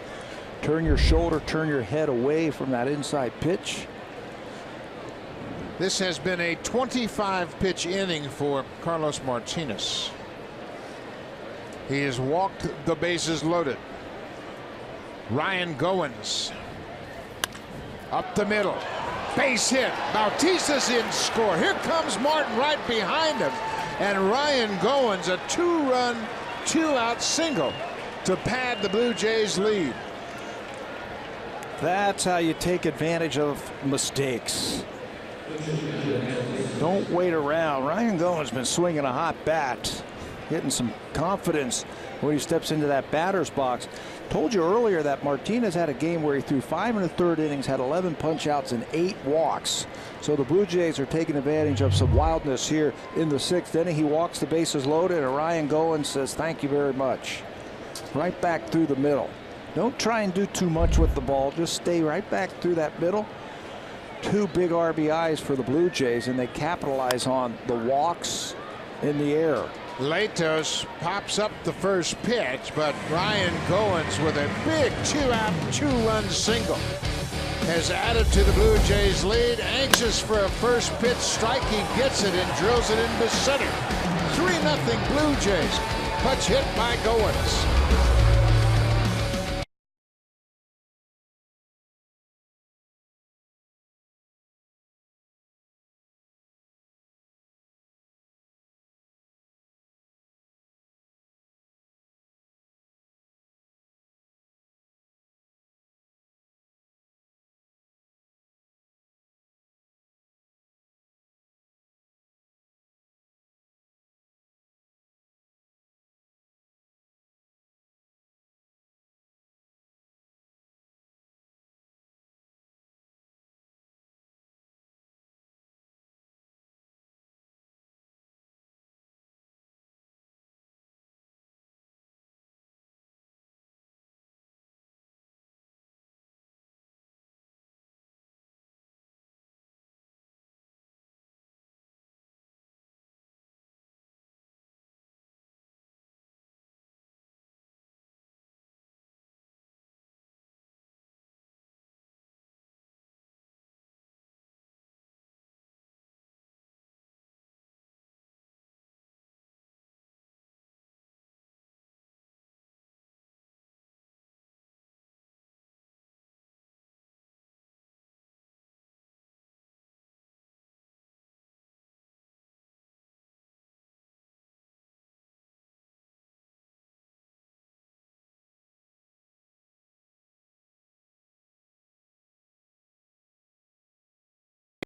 Turn your shoulder, turn your head away from that inside pitch. This has been a 25-pitch inning for Carlos Martinez. He has walked the bases loaded. Ryan Goins up the middle. Base hit. Bautista's in score. Here comes Martin right behind him. And Ryan Goins, a 2-run, 2-out single to pad the Blue Jays lead. That's how you take advantage of mistakes. Don't wait around. Ryan Goins has been swinging a hot bat, getting some confidence when he steps into that batter's box. Told you earlier that Martinez had a game where he threw 5 1/3 innings, had 11 punch-outs and 8 walks. So the Blue Jays are taking advantage of some wildness here in the 6th inning. He walks the bases loaded, and Ryan Goins says, "Thank you very much." Right back through the middle. Don't try and do too much with the ball. Just stay right back through that middle. 2 big RBIs for the Blue Jays, and they capitalize on the walks in the air. Latos pops up the first pitch, but Ryan Goins with a big 2-out, 2-run single has added to the Blue Jays lead. Anxious for a first pitch strike, he gets it and drills it into center. 3-0 Blue Jays. Punch hit by Goins.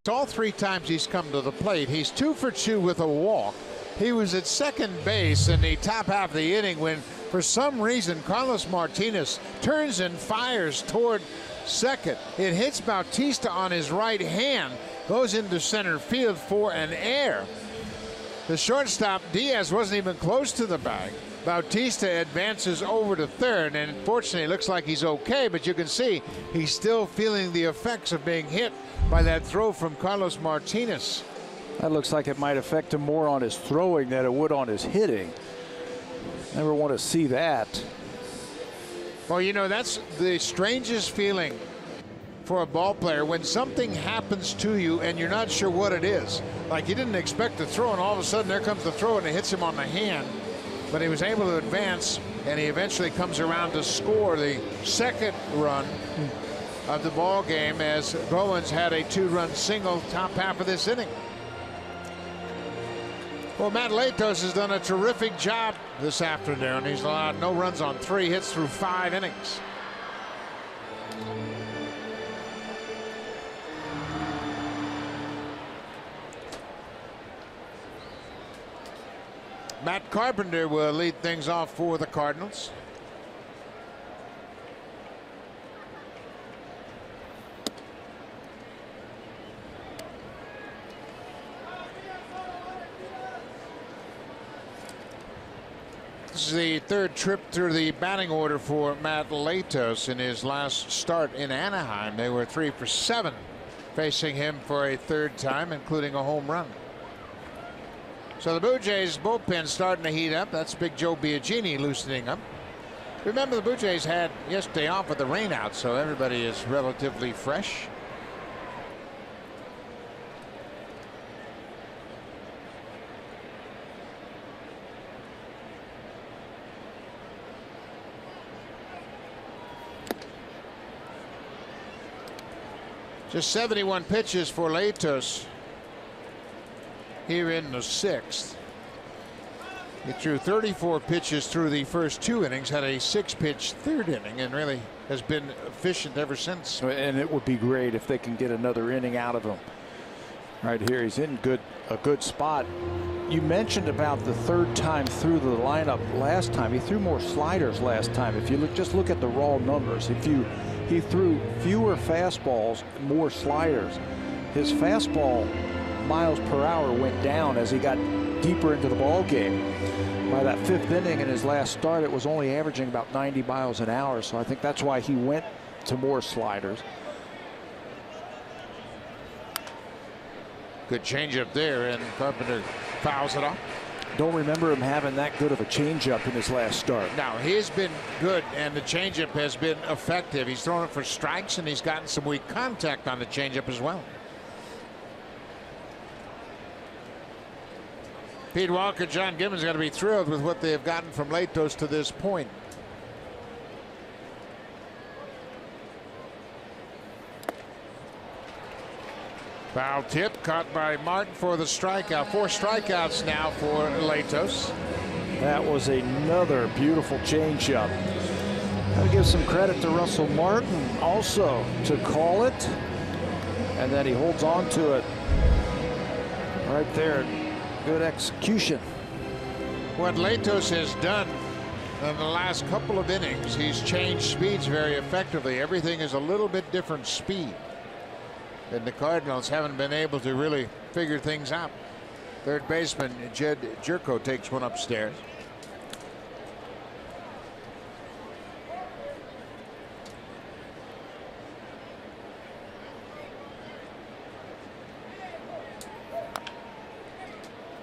All 3 times he's come to the plate. He's 2 for 2 with a walk. He was at second base in the top half of the inning when, for some reason, Carlos Martinez turns and fires toward second. It hits Bautista on his right hand, goes into center field for an error. The shortstop, Diaz, wasn't even close to the bag. Bautista advances over to third, and fortunately it looks like he's okay, but you can see he's still feeling the effects of being hit by that throw from Carlos Martinez. That looks like it might affect him more on his throwing than it would on his hitting. Never want to see that. Well, you know, that's the strangest feeling for a ball player when something happens to you and you're not sure what it is. Like you didn't expect the throw, and all of a sudden there comes the throw and it hits him on the hand. But he was able to advance, and he eventually comes around to score the second run of the ball game as Bowens had a 2-run single top half of this inning. Well, Matt Latos has done a terrific job this afternoon. He's allowed no runs on 3 hits through 5 innings. Matt Carpenter will lead things off for the Cardinals. This is the 3rd trip through the batting order for Matt Latos in his last start in Anaheim. They were 3 for 7 facing him for a 3rd time, including a home run. So the Blue Jays bullpen starting to heat up. That's Big Joe Biagini loosening up. Remember, the Blue Jays had yesterday off with the rain out, so everybody is relatively fresh. Just 71 pitches for Latos here in the 6th. He threw 34 pitches through the first 2 innings, had a 6-pitch 3rd inning, and really has been efficient ever since. And it would be great if they can get another inning out of him. Right here, he's in a good spot. You mentioned about the 3rd time through the lineup last time. He threw more sliders last time. If you just look at the raw numbers, he threw fewer fastballs, more sliders. His fastball miles per hour went down as he got deeper into the ball game. By that 5th inning in his last start, it was only averaging about 90 miles an hour. So I think that's why he went to more sliders. Good changeup there, and Carpenter fouls it off. Don't remember him having that good of a changeup in his last start. Now, he's been good, and the changeup has been effective. He's thrown it for strikes, and he's gotten some weak contact on the changeup as well. Pete Walker, John Gibbons got to be thrilled with what they have gotten from Latos to this point. Foul tip caught by Martin for the strikeout. 4 strikeouts now for Latos. That was another beautiful changeup. I'll give some credit to Russell Martin also to call it, and then he holds on to it right there. Good execution. What Latos has done in the last couple of innings, he's changed speeds very effectively. Everything is a little bit different speed. And the Cardinals haven't been able to really figure things out. 3rd baseman Jed Jerko takes one upstairs.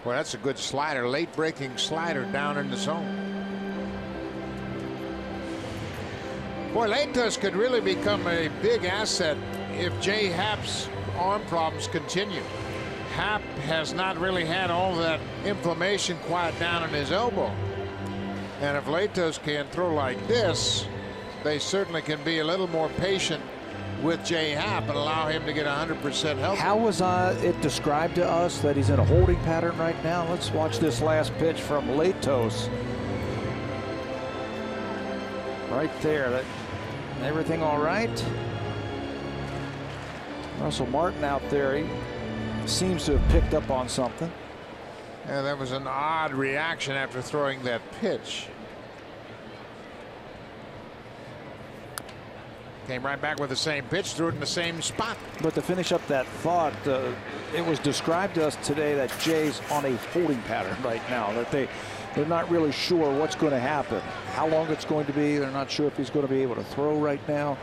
Boy, that's a good slider, late breaking slider down in the zone. Boy, Latos could really become a big asset if Jay Happ's arm problems continue. Happ has not really had all that inflammation quiet down in his elbow. And if Latos can throw like this, they certainly can be a little more patient with Jay Happ and allow him to get 100% healthy. How was it described to us that he's in a holding pattern right now? Let's watch this last pitch from Latos. Right there. Everything all right? Russell Martin out there, he seems to have picked up on something. Yeah, that was an odd reaction after throwing that pitch. Came right back with the same pitch, threw it in the same spot. But to finish up that thought, it was described to us today that Jay's on a holding pattern right now, that they're not really sure what's going to happen, how long it's going to be. They're not sure if he's going to be able to throw right now.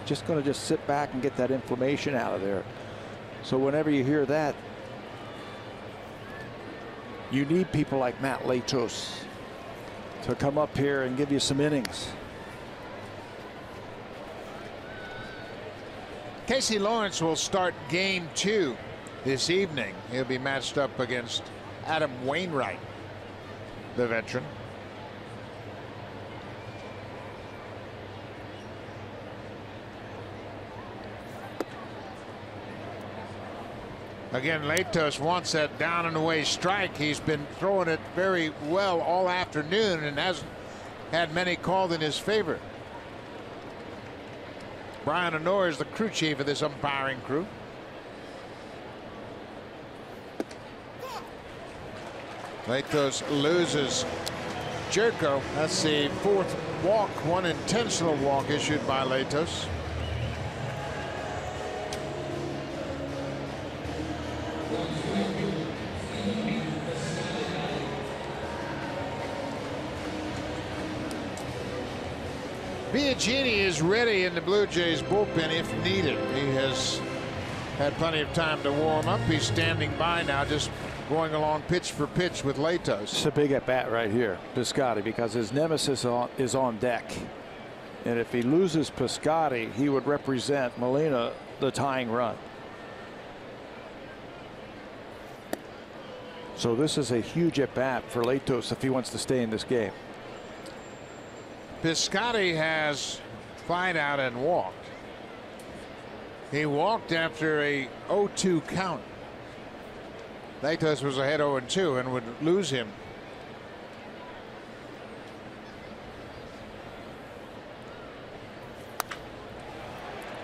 Just going to sit back and get that information out of there. So whenever you hear that, you need people like Matt Latos to come up here and give you some innings. Casey Lawrence will start game 2 this evening. He'll be matched up against Adam Wainwright, the veteran. Again, Latos wants that down and away strike. He's been throwing it very well all afternoon and hasn't had many called in his favor. Brian Honore is the crew chief of this umpiring crew. Latos loses Jerko. That's the 4th walk, 1 intentional walk issued by Latos. Biagini is ready in the Blue Jays bullpen if needed. He has had plenty of time to warm up. He's standing by now, just going along pitch for pitch with Latos. It's a big at bat right here, Piscotty, because his nemesis is on deck. And if he loses Piscotty, he would represent Molina the tying run. So this is a huge at bat for Latos if he wants to stay in this game. Piscotty has flied out and walked. He walked after a 0-2 count. Latos was ahead 0-2 and would lose him.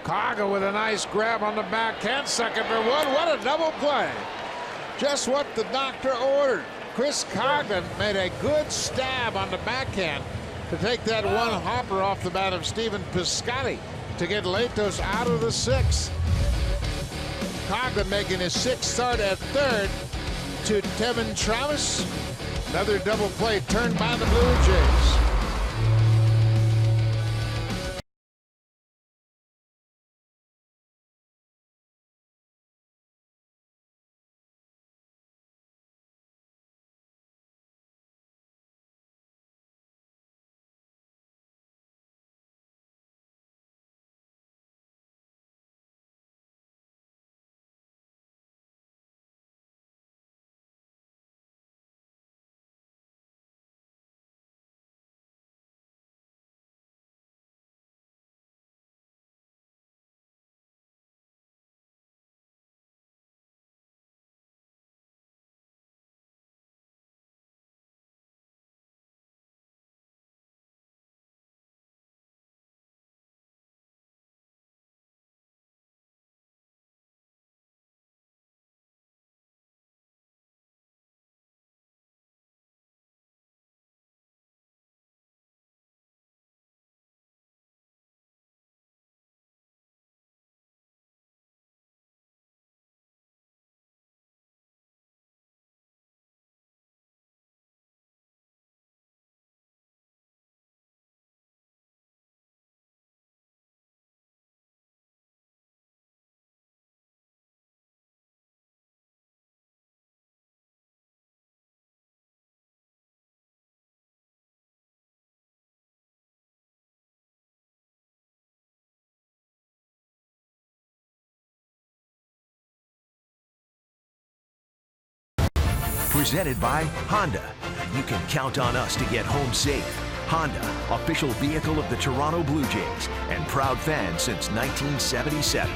Cargo with a nice grab on the backhand, second for 1. What a double play. Just what the doctor ordered. Chris Cogden made a good stab on the backhand to take that one hopper off the bat of Stephen Piscotty to get Latos out of the 6th. Cogden making his 6th start at third to Tevin Travis. Another double play turned by the Blue Jays. Presented by Honda. You can count on us to get home safe. Honda, official vehicle of the Toronto Blue Jays and proud fan since 1977.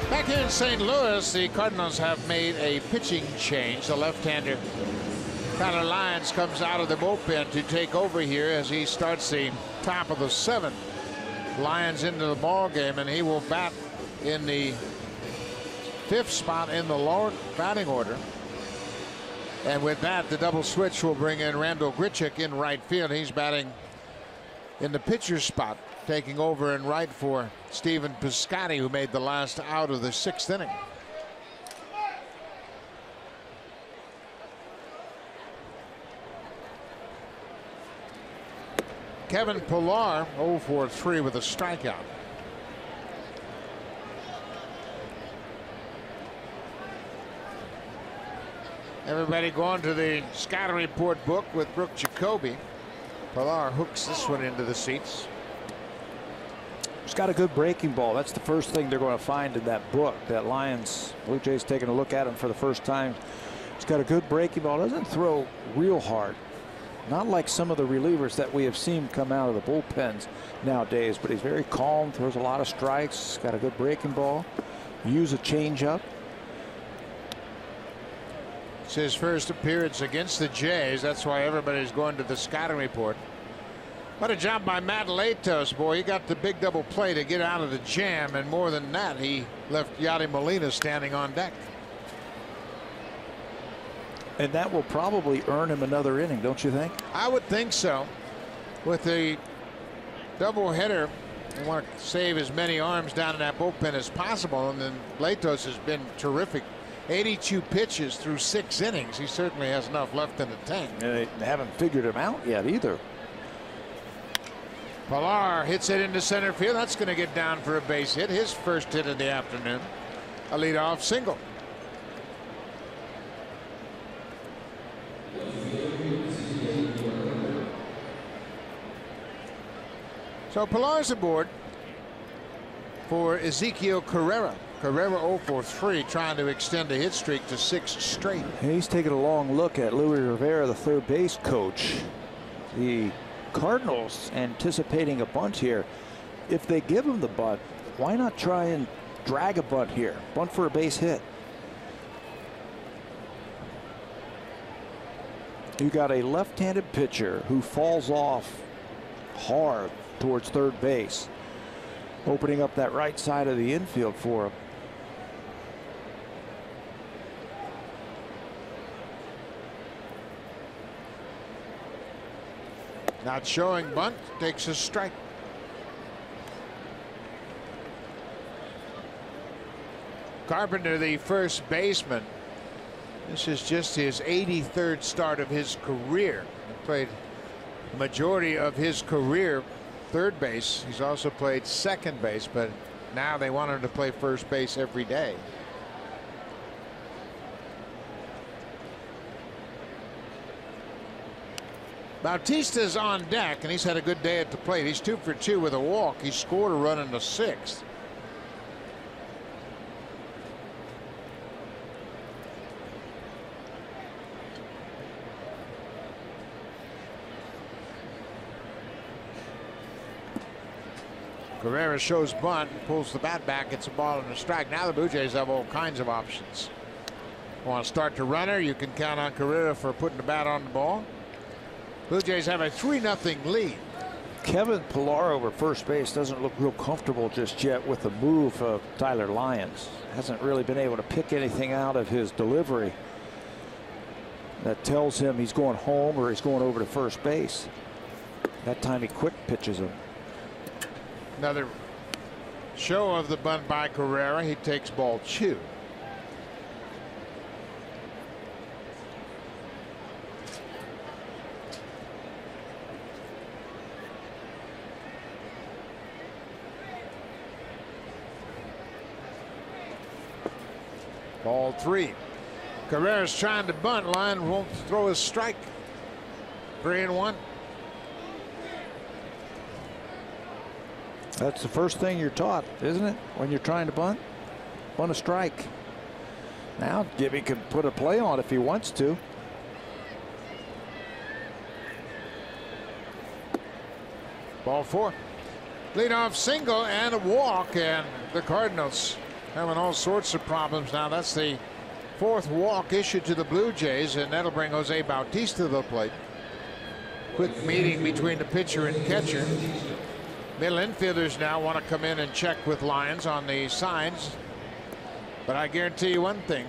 Back here in St. Louis, the Cardinals have made a pitching change. The left-hander Tyler Lyons comes out of the bullpen to take over here as he starts the top of the 7th. Lyons into the ball game, and he will bat in the 5th spot in the lower batting order. And with that, the double switch will bring in Randall Grichuk in right field. He's batting in the pitcher's spot, taking over in right for Stephen Piscotty, who made the last out of the 6th inning. Kevin Pillar 0 for 3 with a strikeout. Everybody going to the scouting report book with Brooke Jacoby. Pillar hooks this one into the seats. He's got a good breaking ball. That's the first thing they're going to find in that book. That Lions, Blue Jays taking a look at him for the first time. He's got a good breaking ball. Doesn't throw real hard. Not like some of the relievers that we have seen come out of the bullpens nowadays, but he's very calm, throws a lot of strikes, got a good breaking ball, use a changeup. It's his first appearance against the Jays. That's why everybody's going to the scouting report. What a job by Matt Latos, boy. He got the big double play to get out of the jam, and more than that, he left Yadi Molina standing on deck. And that will probably earn him another inning, don't you think? I would think so. With the doubleheader, they want to save as many arms down in that bullpen as possible. And then Latos has been terrific. 82 pitches through 6 innings. He certainly has enough left in the tank. And they haven't figured him out yet either. Pillar hits it into center field. That's going to get down for a base hit. His first hit of the afternoon. A leadoff single. So Pillar's aboard for Ezekiel Carrera. Carrera 0 for 3, trying to extend a hit streak to 6 straight. He's taking a long look at Louis Rivera, the third base coach. The Cardinals anticipating a bunt here. If they give him the bunt, why not try and drag a bunt here? Bunt for a base hit. You got a left-handed pitcher who falls off hard towards third base, opening up that right side of the infield for him. Not showing bunt, takes a strike. Carpenter, the first baseman. This is just his 83rd start of his career. He played the majority of his career third base. He's also played second base, but now they want him to play first base every day. Bautista's on deck, and he's had a good day at the plate. He's 2 for 2 with a walk. He scored a run in the 6th. Carrera shows bunt, pulls the bat back, gets a ball and a strike. Now the Blue Jays have all kinds of options. Want to start the runner? You can count on Carrera for putting the bat on the ball. Blue Jays have a 3-0 lead. Kevin Pillar over first base doesn't look real comfortable just yet with the move of Tyler Lyons. Hasn't really been able to pick anything out of his delivery that tells him he's going home or he's going over to first base. That time he quick pitches him. Another show of the bunt by Carrera. He takes ball 2. Ball 3. Carrera's trying to bunt. Lyon won't throw a strike. 3-1. That's the first thing you're taught, isn't it? When you're trying to bunt a strike. Now Gibby can put a play on if he wants to. Ball 4. Leadoff single and a walk, and the Cardinals having all sorts of problems now. That's the Fourth walk issued to the Blue Jays, and that'll bring Jose Bautista to the plate. Quick meeting between the pitcher and catcher. Middle infielders now want to come in and check with Lyons on the signs. But I guarantee you one thing,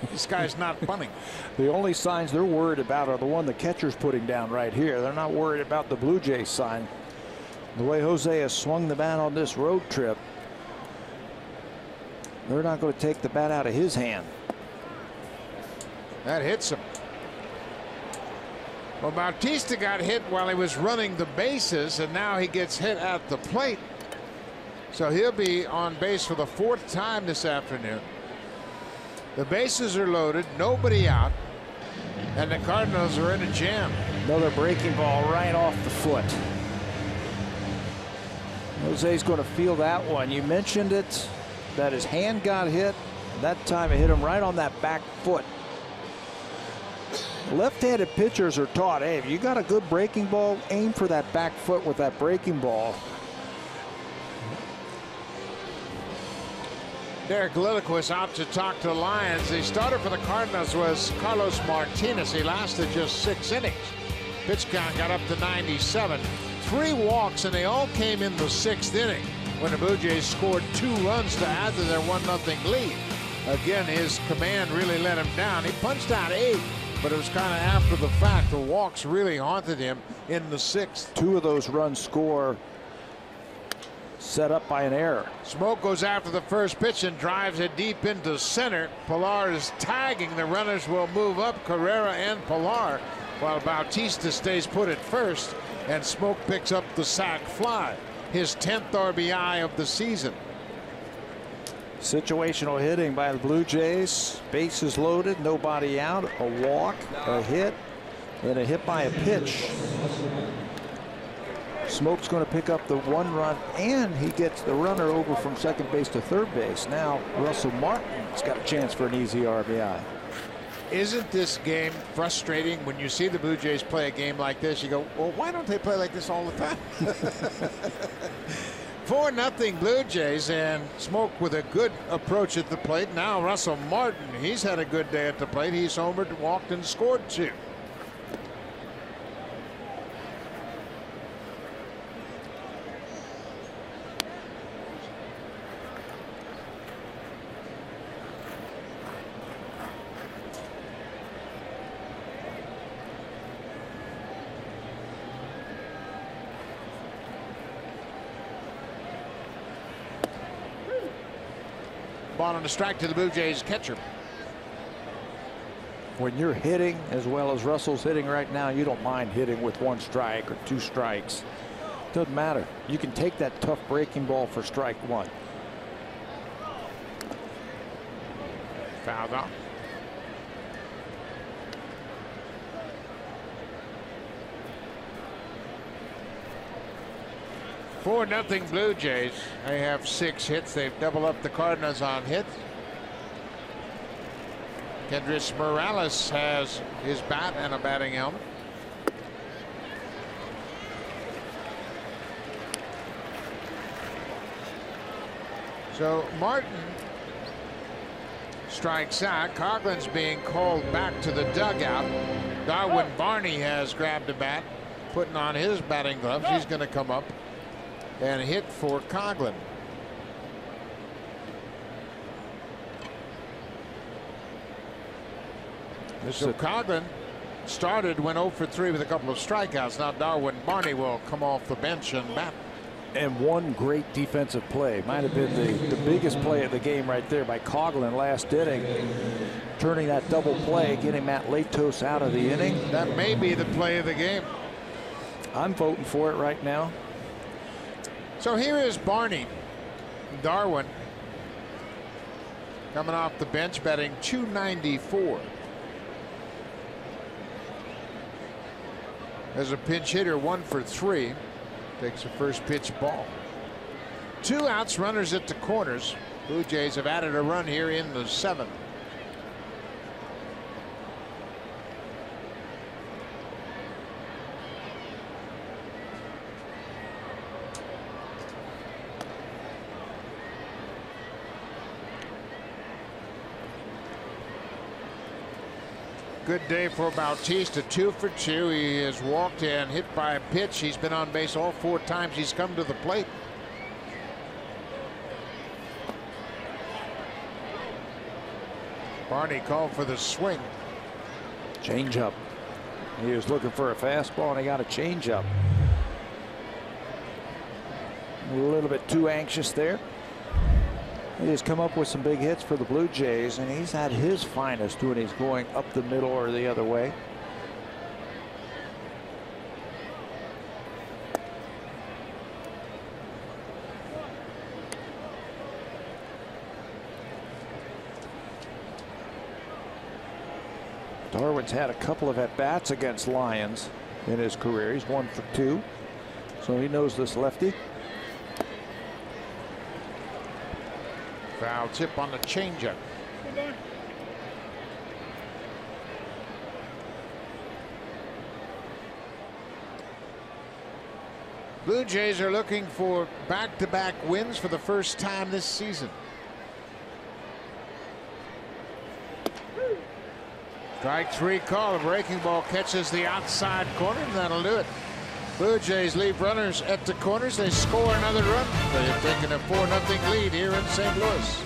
this guy's not bunting. The only signs they're worried about are the one the catcher's putting down right here. They're not worried about the Blue Jays sign. The way Jose has swung the bat on this road trip, they're not going to take the bat out of his hand. That hits him. Well, Bautista got hit while he was running the bases, and now he gets hit at the plate. So he'll be on base for the fourth time this afternoon. The bases are loaded, nobody out, and the Cardinals are in a jam. Another breaking ball right off the foot. Jose's going to feel that one. You mentioned it, that his hand got hit. That time it hit him right on that back foot. Left-handed pitchers are taught, hey, if you got a good breaking ball, aim for that back foot with that breaking ball. Derek Lilliquist out to talk to Lyons. The starter for the Cardinals was Carlos Martinez. He lasted just 6 innings. Pitch count got up to 97. 3 walks, and they all came in the 6th inning when the Blue Jays scored 2 runs to add to their 1-0 lead. Again, his command really let him down. He punched out 8, but it was kind of after the fact. The walks really haunted him in the 6th. 2 of those runs score set up by an error. Smoke goes after the first pitch and drives it deep into center. Pilar is tagging. The runners will move up, Carrera and Pilar, while Bautista stays put at first, and Smoke picks up the sac fly, his 10th RBI of the season. Situational hitting by the Blue Jays. Bases loaded, nobody out, a walk, a hit, and a hit by a pitch. Smoke's going to pick up the 1 run, and he gets the runner over from second base to third base. Now Russell Martin's got a chance for an easy RBI. Isn't this game frustrating? When you see the Blue Jays play a game like this, you go, well, why don't they play like this all the time? 4-0 Blue Jays, and Smoke with a good approach at the plate. Now Russell Martin, he's had a good day at the plate. He's homered, walked, and scored 2. Ball on a strike to the Blue Jays catcher. When you're hitting as well as Russell's hitting right now, you don't mind hitting with 1 strike or 2 strikes. Doesn't matter. You can take that tough breaking ball for strike 1. Fouled off. Nothing Blue Jays. They have 6 hits. They've doubled up the Cardinals on hits. Kendrys Morales has his bat and a batting helmet. So Martin strikes out. Coughlin's being called back to the dugout. Darwin Barney has grabbed a bat, putting on his batting gloves. He's going to come up and hit for Coughlin. So Coughlin started, went 0 for 3 with a couple of strikeouts. Now Darwin Barney will come off the bench and bat. And one great defensive play. Might have been the biggest play of the game right there by Coughlin last inning. Turning that double play, getting Matt Latos out of the inning. That may be the play of the game. I'm voting for it right now. So here is Barney. Darwin coming off the bench, batting .294. As a pinch hitter, 1 for 3. Takes a first pitch ball. 2 outs, runners at the corners. Blue Jays have added a run here in the 7th. good day for Bautista. 2 for 2. He has walked and hit by a pitch. He's been on base all 4 times he's come to the plate. Barney called for the swing. Changeup. He was looking for a fastball and he got a changeup. A little bit too anxious there. He has come up with some big hits for the Blue Jays, and he's at his finest when he's going up the middle or the other way. Darwin's had a couple of at-bats against Lions in his career. He's 1 for 2, so he knows this lefty. Foul tip on the changeup. Blue Jays are looking for back-to-back wins for the first time this season. Strike 3 call. A breaking ball catches the outside corner, and that'll do it. Blue Jays leave runners at the corners. They score another run. They have taken a 4-0 lead here in St. Louis.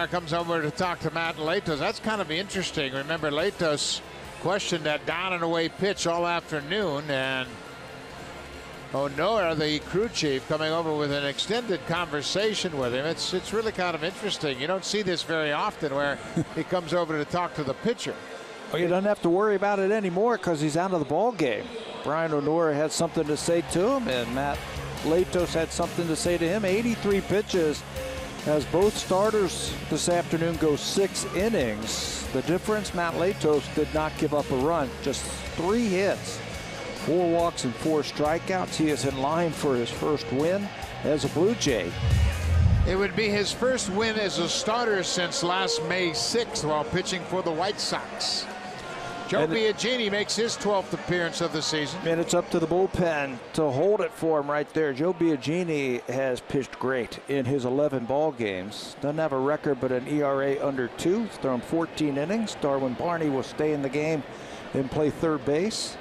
Comes over to talk to Matt Latos. That's kind of interesting. Remember, Latos questioned that down and away pitch all afternoon, and O'Nora, the crew chief, coming over with an extended conversation with him. It's really kind of interesting. You don't see this very often, where he comes over to talk to the pitcher. Well, you don't have to worry about it anymore because he's out of the ball game. Brian O'Nora had something to say to him, and Matt Latos had something to say to him. 83 pitches. As both starters this afternoon go 6 innings. The difference, Matt Latos did not give up a run, just 3 hits, 4 walks and 4 strikeouts. He is in line for his first win as a Blue Jay. It would be his first win as a starter since last May 6th while pitching for the White Sox. Joe Biagini makes his 12th appearance of the season. And it's up to the bullpen to hold it for him right there. Joe Biagini has pitched great in his 11 ball games. Doesn't have a record but an ERA under 2. He's thrown 14 innings. Darwin Barney will stay in the game and play third base.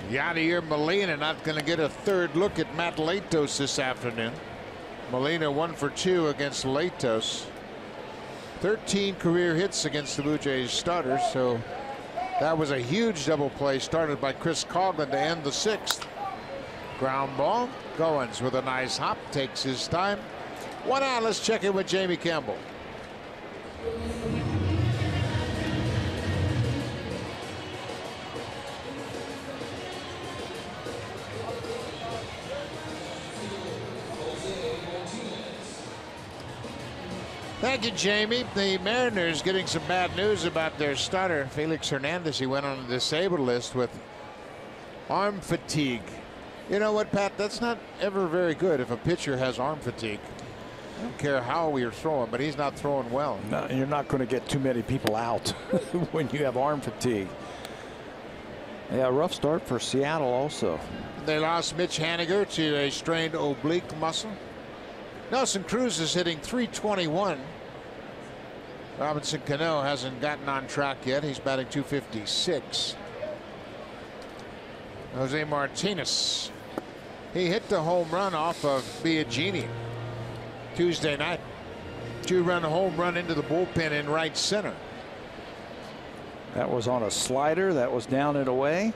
Yadier Molina not going to get a third look at Matt Latos this afternoon. Molina 1 for 2 against Latos. 13 career hits against the Blue Jays starters, so that was a huge double play started by Chris Coughlin to end the 6th. Ground ball. Goins with a nice hop, takes his time. 1 out. Let's check in with Jamie Campbell. Thank you, Jamie. The Mariners getting some bad news about their starter, Felix Hernandez. He went on the disabled list with Arm fatigue. You know what, Pat? That's not ever very good if a pitcher has arm fatigue. I don't care how you're throwing, but he's not throwing well. No, you're not going to get too many people out when you have arm fatigue. Yeah, rough start for Seattle also. They lost Mitch Haniger to a strained oblique muscle. Nelson Cruz is hitting .321. Robinson Cano hasn't gotten on track yet. He's batting .256. Jose Martinez. He hit the home run off of Biagini Tuesday night. 2-run home run into the bullpen in right center. That was on a slider that was down and away.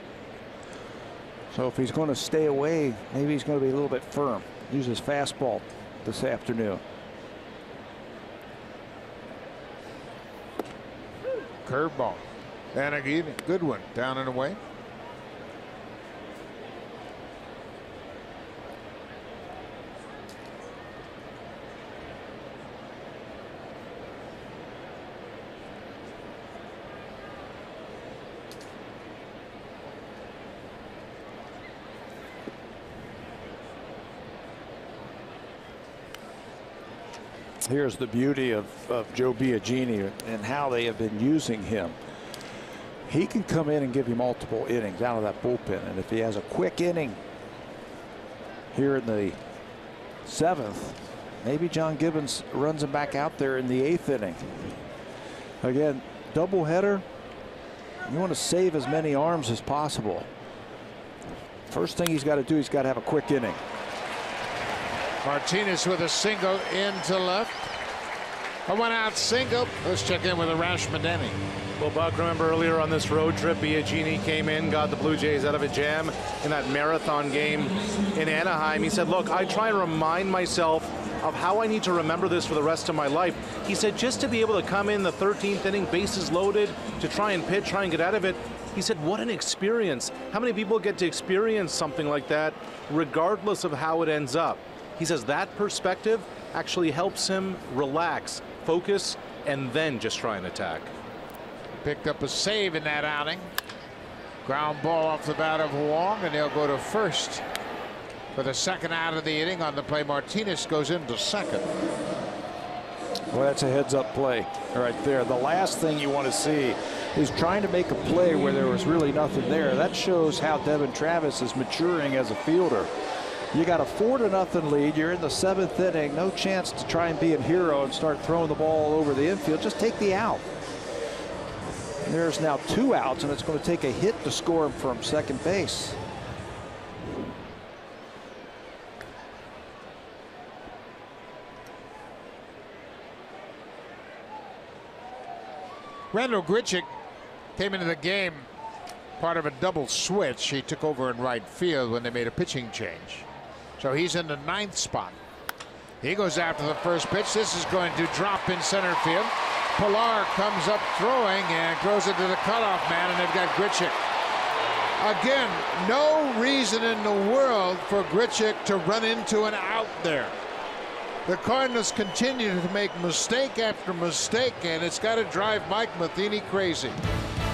So if he's going to stay away, maybe he's going to be a little bit firm. Use his fastball this afternoon. Curveball. And a good one down and away. Here's the beauty of Joe Biagini and how they have been using him. He can come in and give you multiple innings out of that bullpen, and if he has a quick inning here in the 7th, maybe John Gibbons runs him back out there in the 8th inning. Again, doubleheader, you want to save as many arms as possible. First thing he's got to do, he's got to have a quick inning. Martinez with a single into left. A one-out single. Let's check in with Arash Madani. Well, Buck, remember earlier on this road trip, Biagini came in, got the Blue Jays out of a jam in that marathon game in Anaheim. He said, look, I try and remind myself of how I need to remember this for the rest of my life. He said just to be able to come in the 13th inning, bases loaded, to try and pitch, try and get out of it. He said, what an experience. How many people get to experience something like that regardless of how it ends up? He says that perspective actually helps him relax, focus, and then just try and attack. Picked up a save in that outing. Ground ball off the bat of Wong, and they'll go to first for the second out of the inning. On the play, Martinez goes into second. Well, that's a heads-up play right there. The last thing you want to see is trying to make a play where there was really nothing there. That shows how Devin Travis is maturing as a fielder. You got a 4-0 lead. You're in the 7th inning. No chance to try and be a hero and start throwing the ball over the infield. Just take the out. And there's now 2 outs, and it's going to take a hit to score him from second base. Randall Grichuk came into the game part of a double switch. He took over in right field when they made a pitching change. So he's in the 9th spot. He goes after the first pitch. This is going to drop in center field. Pilar comes up throwing and throws it to the cutoff man, and they've got Grichuk. Again, no reason in the world for Grichuk to run into an out there. The Cardinals continue to make mistake after mistake, and it's got to drive Mike Matheny crazy.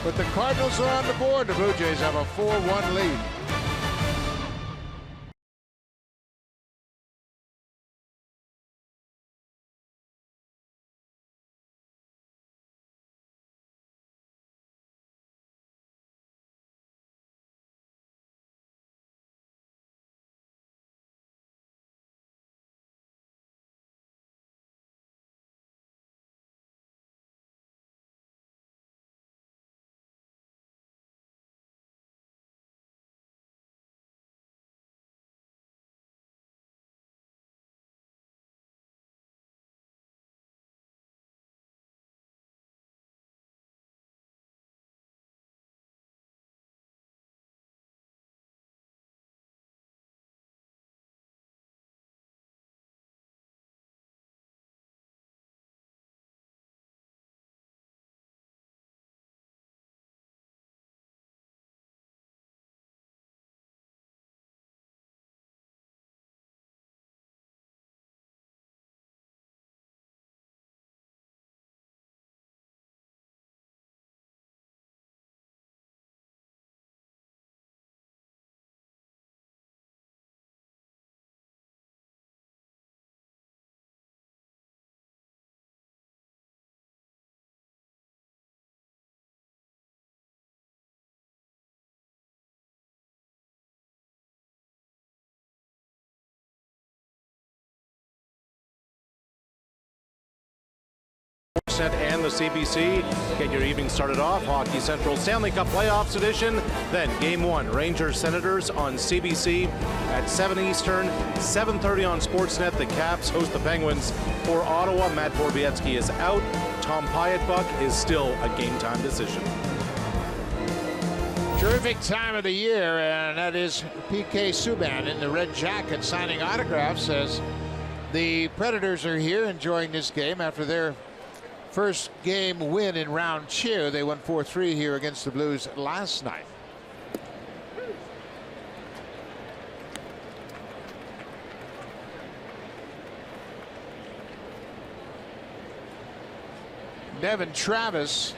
But the Cardinals are on the board. The Blue Jays have a 4-1 lead. Sportsnet and the CBC. Get your evening started off. Hockey Central Stanley Cup Playoffs edition. Then Game 1, Rangers-Senators on CBC at 7 Eastern, 7:30 on Sportsnet. The Caps host the Penguins. For Ottawa, Matt Borowiecki is out. Tom Pyatt-Buck is still a game-time decision. Terrific time of the year, and that is PK Subban in the red jacket signing autographs as the Predators are here enjoying this game after their first game win in round 2. They won 4-3 here against the Blues last night. Devin Travis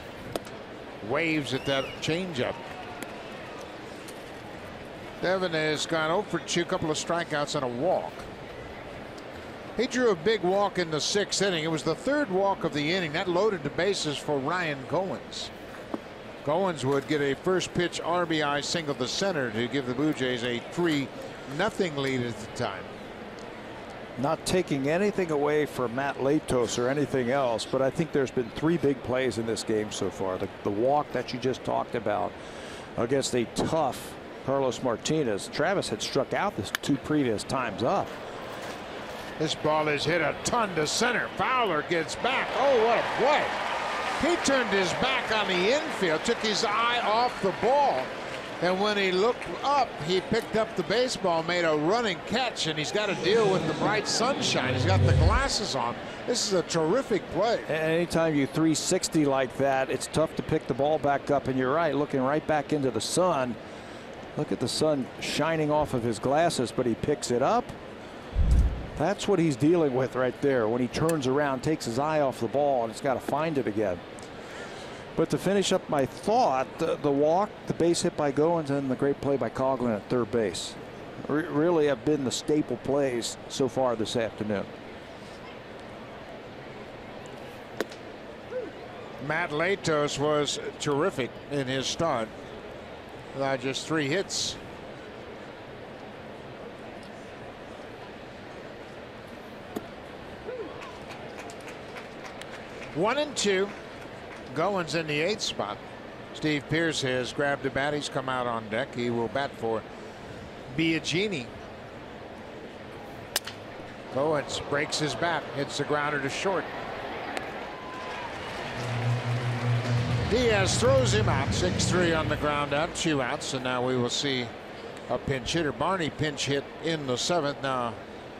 waves at that changeup. Devin has gone 0 for 2, couple of strikeouts and a walk. He drew a big walk in the 6th inning. It was the 3rd walk of the inning. That loaded the bases for Ryan Goins. Goins would get a first pitch RBI single to center to give the Blue Jays a 3-0 lead at the time. Not taking anything away from Matt Latos or anything else, but I think there's been 3 big plays in this game so far. The walk that you just talked about against a tough Carlos Martinez. Travis had struck out the 2 previous times up. This ball is hit a ton to center. Fowler gets back. Oh, what a play. He turned his back on the infield, took his eye off the ball, and when he looked up, he picked up the baseball, made a running catch, and he's got to deal with the bright sunshine. He's got the glasses on. This is a terrific play. Anytime you 360 like that, it's tough to pick the ball back up, and you're right, looking right back into the sun. Look at the sun shining off of his glasses, but he picks it up. That's what he's dealing with right there. When he turns around, takes his eye off the ball, and he's got to find it again. But to finish up my thought, the walk, the base hit by Goins, and the great play by Coughlin at third base really have been the staple plays so far this afternoon. Matt Latos was terrific in his start. Just 3 hits. One and 2. Goins in the 8th spot. Steve Pearce has grabbed the bat. He's come out on deck. He will bat for Biagini. Goins breaks his bat. Hits the grounder to short. Diaz throws him out. 6-3 on the ground out. 2 outs. And now we will see a pinch hitter. Barney pinch hit in the 7th. Now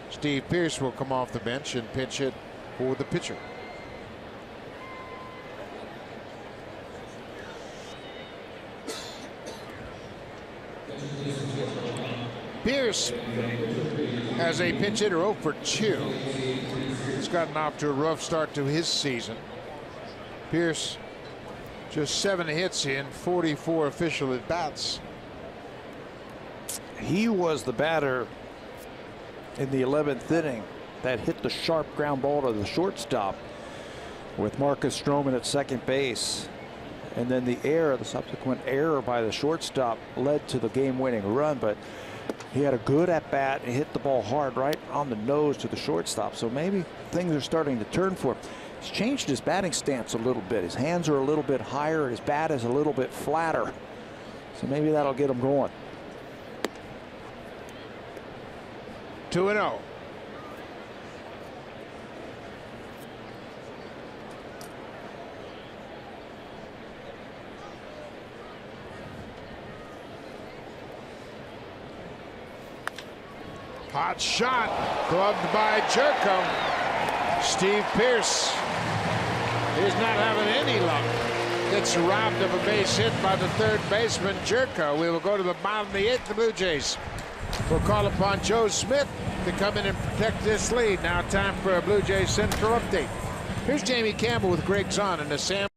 Steve Pearce will come off the bench and pinch hit for the pitcher. Pearce has a pinch hitter 0 for 2. He's gotten off to a rough start to his season. Pearce just 7 hits in 44 official at bats. He was the batter in the 11th inning that hit the sharp ground ball to the shortstop with Marcus Stroman at second base. And then the subsequent error by the shortstop led to the game-winning run. But he had a good at-bat and hit the ball hard right on the nose to the shortstop. So maybe things are starting to turn for him. He's changed his batting stance a little bit. His hands are a little bit higher. His bat is a little bit flatter. So maybe that'll get him going. 2-0. Hot shot, gloved by Jerko. Steve Pearce is not having any luck. Gets robbed of a base hit by the 3rd baseman, Jerko. We will go to the bottom of the 8th. The Blue Jays will call upon Joe Smith to come in and protect this lead. Now time for a Blue Jays Central update. Here's Jamie Campbell with Greg Zahn in the Sam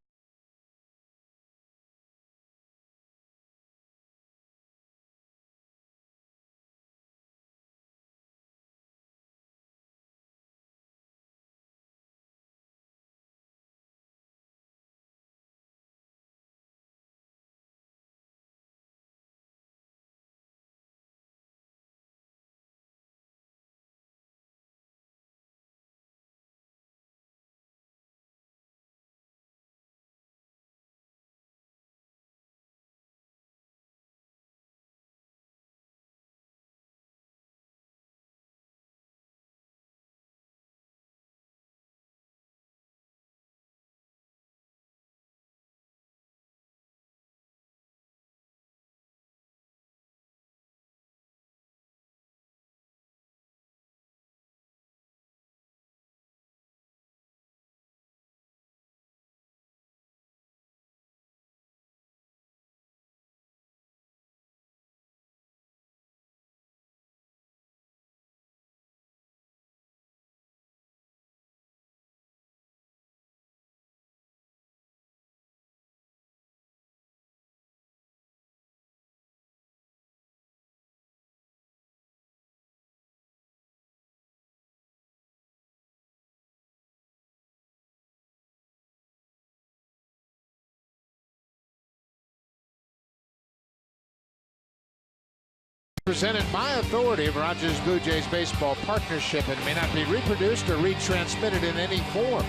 Presented by authority of Rogers Blue Jays Baseball Partnership and may not be reproduced or retransmitted in any form.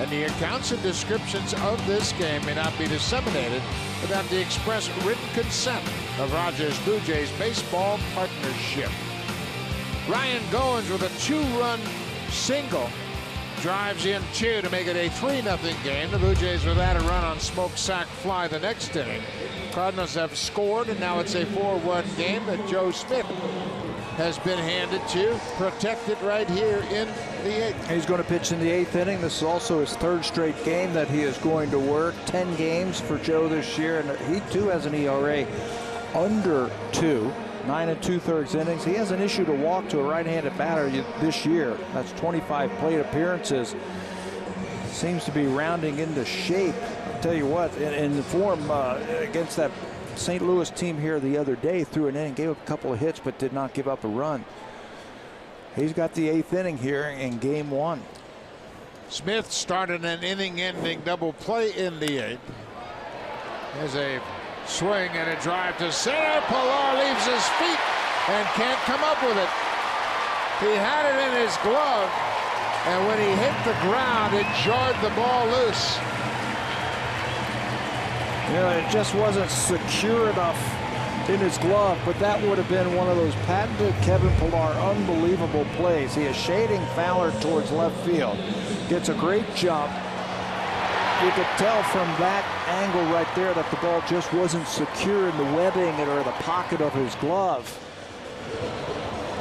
And the accounts and descriptions of this game may not be disseminated without the express written consent of Rogers Blue Jays Baseball Partnership. Ryan Goins with a 2-run single drives in 2 to make it a 3-0 game. The Blue Jays without a run on Smoke-Sack Fly the next inning. Cardinals have scored, and now it's a 4-1 game that Joe Smith has been handed to. Protected right here in the 8th. He's going to pitch in the 8th inning. This is also his 3rd straight game that he is going to work. 10 games for Joe this year, and he too has an ERA under 2. 9 2/3 innings. He has an issue to walk to a right-handed batter this year. That's 25 plate appearances. Seems to be rounding into shape. I'll tell you what, in the form against that St. Louis team here the other day, threw an inning, gave up a couple of hits, but did not give up a run. He's got the 8th inning here in game 1. Smith started an inning-ending double play in the 8th. There's a swing and a drive to center. Pilar leaves his feet and can't come up with it. He had it in his glove, and when he hit the ground, it jarred the ball loose. It just wasn't secure enough in his glove, but that would have been one of those patented Kevin Pilar unbelievable plays. He is shading Fowler towards left field. Gets a great jump. You could tell from that angle right there that the ball just wasn't secure in the webbing or the pocket of his glove.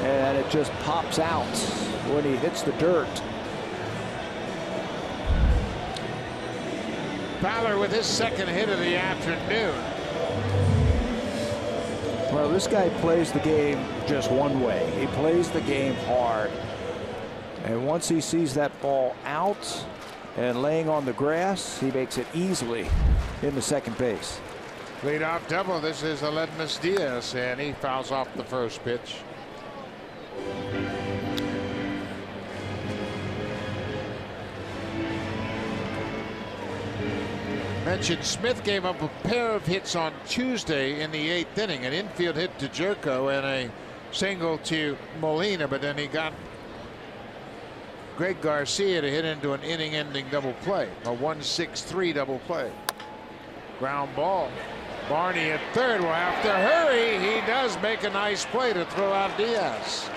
And it just pops out when he hits the dirt. Fowler with his 2nd hit of the afternoon. Well, this guy plays the game just one way. He plays the game hard. And once he sees that ball out and laying on the grass, he makes it easily into second base. Leadoff double. This is Aledmus Diaz, and he fouls off the first pitch. Mentioned Smith gave up a pair of hits on Tuesday in the 8th inning, an infield hit to Jerko and a single to Molina, but then he got Greg Garcia to hit into an inning-ending double play, a 1-6-3 double play. Ground ball. Barney at 3rd will have to hurry. He does make a nice play to throw out Diaz.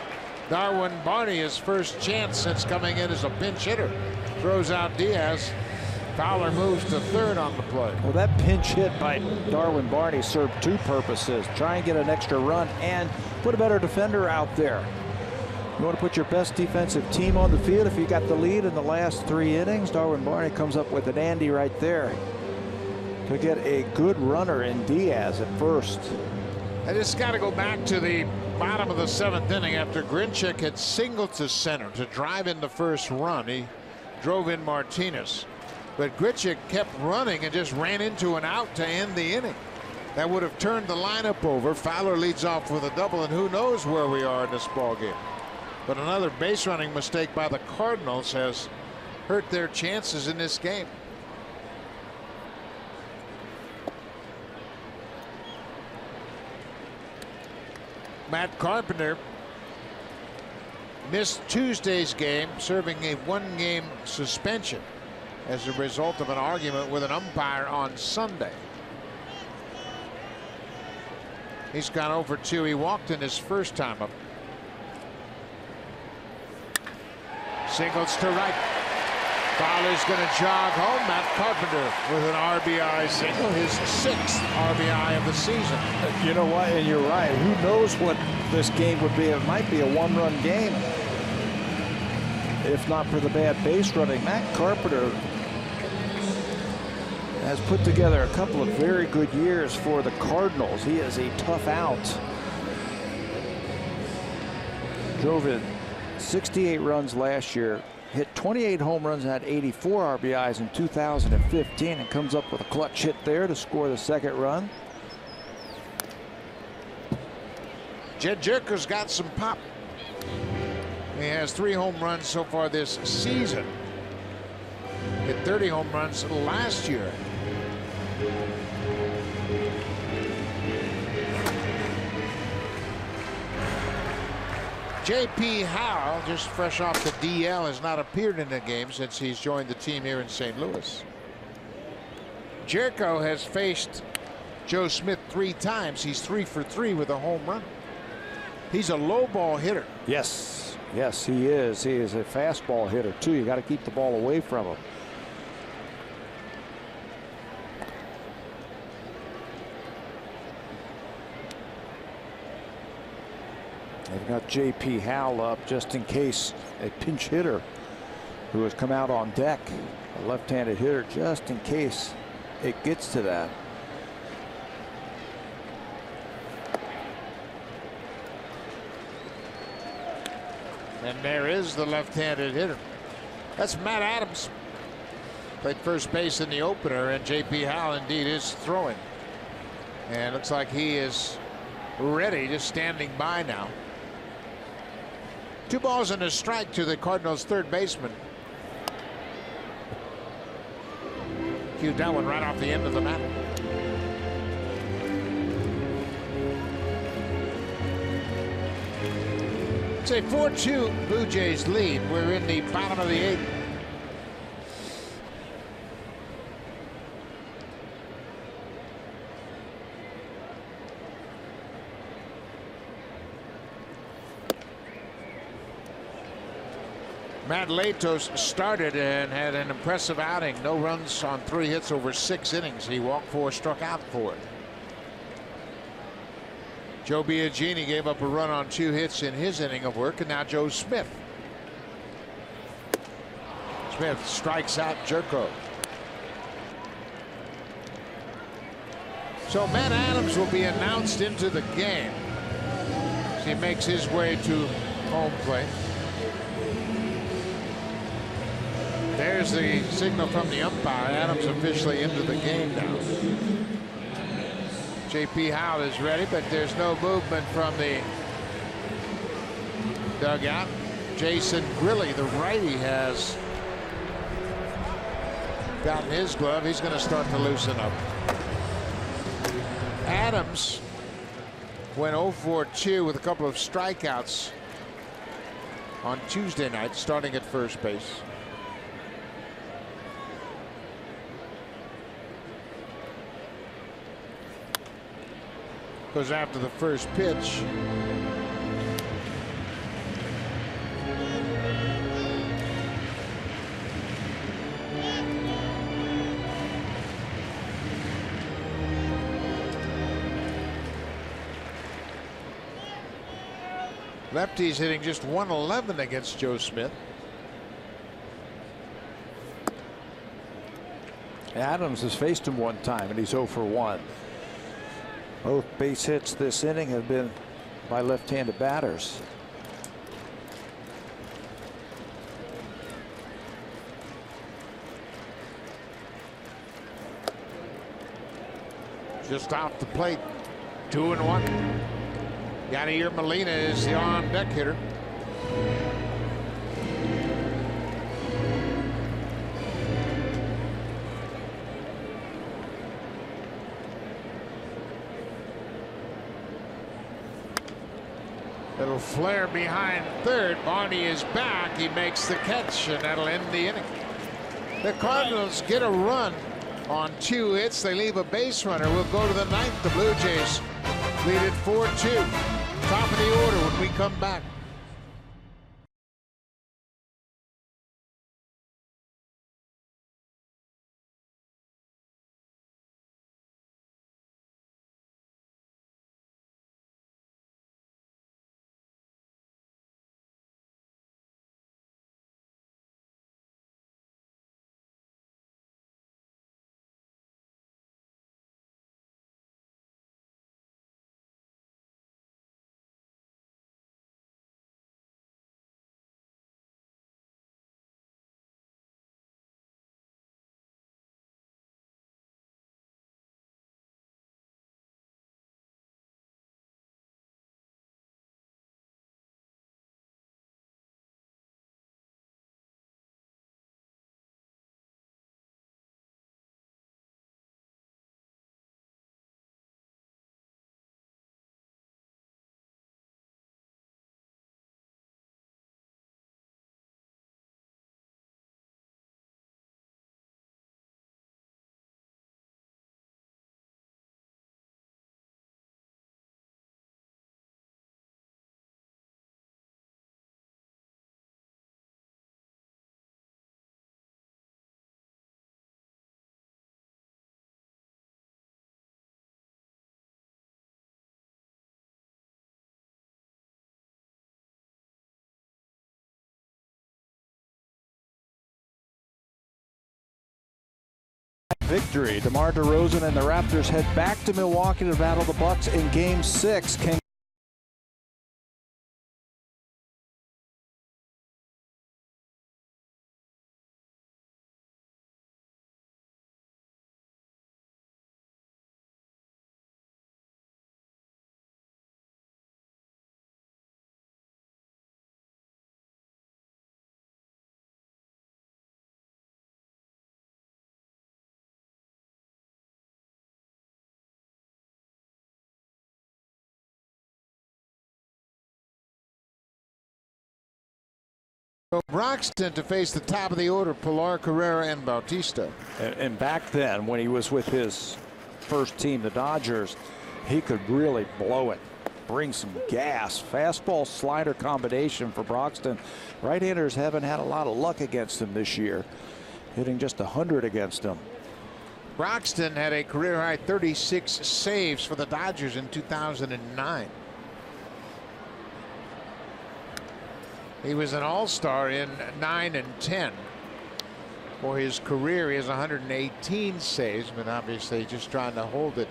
Darwin Barney, his first chance since coming in as a pinch hitter, throws out Diaz. Fowler moves to 3rd on the play. Well, that pinch hit by Darwin Barney served 2 purposes. Try and get an extra run and put a better defender out there. You want to put your best defensive team on the field. If you got the lead in the last 3 innings, Darwin Barney comes up with an Andy right there to get a good runner in Diaz at first. I just got to go back to the bottom of the 7th inning after Grichuk had singled to center to drive in the first run. He drove in Martinez, but Grichuk kept running and just ran into an out to end the inning. That would have turned the lineup over. Fowler leads off with a double, and who knows where we are in this ball game. But another base running mistake by the Cardinals has hurt their chances in this game. Matt Carpenter missed Tuesday's game, serving a 1-game suspension as a result of an argument with an umpire on Sunday. He's gone over 2. He walked in his first time up. Singles to right. Fowler's going to jog home. Matt Carpenter with an RBI single, his 6th RBI of the season. You know what? And you're right. Who knows what this game would be? It might be a 1-run game if not for the bad base running. Matt Carpenter has put together a couple of very good years for the Cardinals. He is a tough out. Drove in 68 runs last year, hit 28 home runs and had 84 RBIs in 2015, and comes up with a clutch hit there to score the 2nd run. Jed Jerko's got some pop. He has 3 home runs so far this season. Hit 30 home runs last year. J.P. Howell, just fresh off the DL, has not appeared in the game since he's joined the team here in St. Louis. Jerko has faced Joe Smith 3 times. He's 3 for 3 with a home run. He's a low ball hitter. Yes, yes, he is. He is a fastball hitter too. You got to keep the ball away from him. They've got J.P. Howell up just in case a pinch hitter who has come out on deck, a left-handed hitter, just in case it gets to that. And there is the left-handed hitter. That's Matt Adams. Played first base in the opener, and J.P. Howell indeed is throwing. And looks like he is ready, just standing by now. 2 balls and a strike to the Cardinals' third baseman. Cued that one right off the end of the mat. It's a 4-2 Blue Jays lead. We're in the bottom of the 8th. Matt Latos started and had an impressive outing. No runs on 3 hits over 6 innings. He walked 4, struck out 4. Joe Biagini gave up a run on 2 hits in his inning of work, and now Joe Smith. Smith strikes out Jerko. So Matt Adams will be announced into the game as he makes his way to home plate. There's the signal from the umpire. Adams officially into the game now. J.P. Howell is ready, but there's no movement from the dugout. Jason Grilli, the righty, has gotten his glove. He's going to start to loosen up. Adams went 0 for 2 with a couple of strikeouts on Tuesday night, starting at first base. Goes after the first pitch. Lefty's hitting just 111 against Joe Smith. Adams has faced him 1 time, and he's 0 for 1. Both base hits this inning have been by left-handed batters. Just off the plate. 2-1. Yadier Molina is the on-deck hitter. Little flare behind third. Barney is back. He makes the catch, and that'll end the inning. The Cardinals get a run on 2 hits. They leave a base runner. We'll go to the 9th. The Blue Jays lead it 4-2. Top of the order when we come back. victory. DeMar DeRozan and the Raptors head back to Milwaukee to battle the Bucks in Game 6. So Broxton to face the top of the order, Pilar, Carrera, and Bautista. And back then, when he was with his first team, the Dodgers, he could really blow it, bring some gas. Fastball slider combination for Broxton. Right-handers haven't had a lot of luck against him this year, hitting just 100 against him. Broxton had a career-high 36 saves for the Dodgers in 2009. He was an all-star in 9 and 10. For his career, he has 118 saves, but obviously just trying to hold it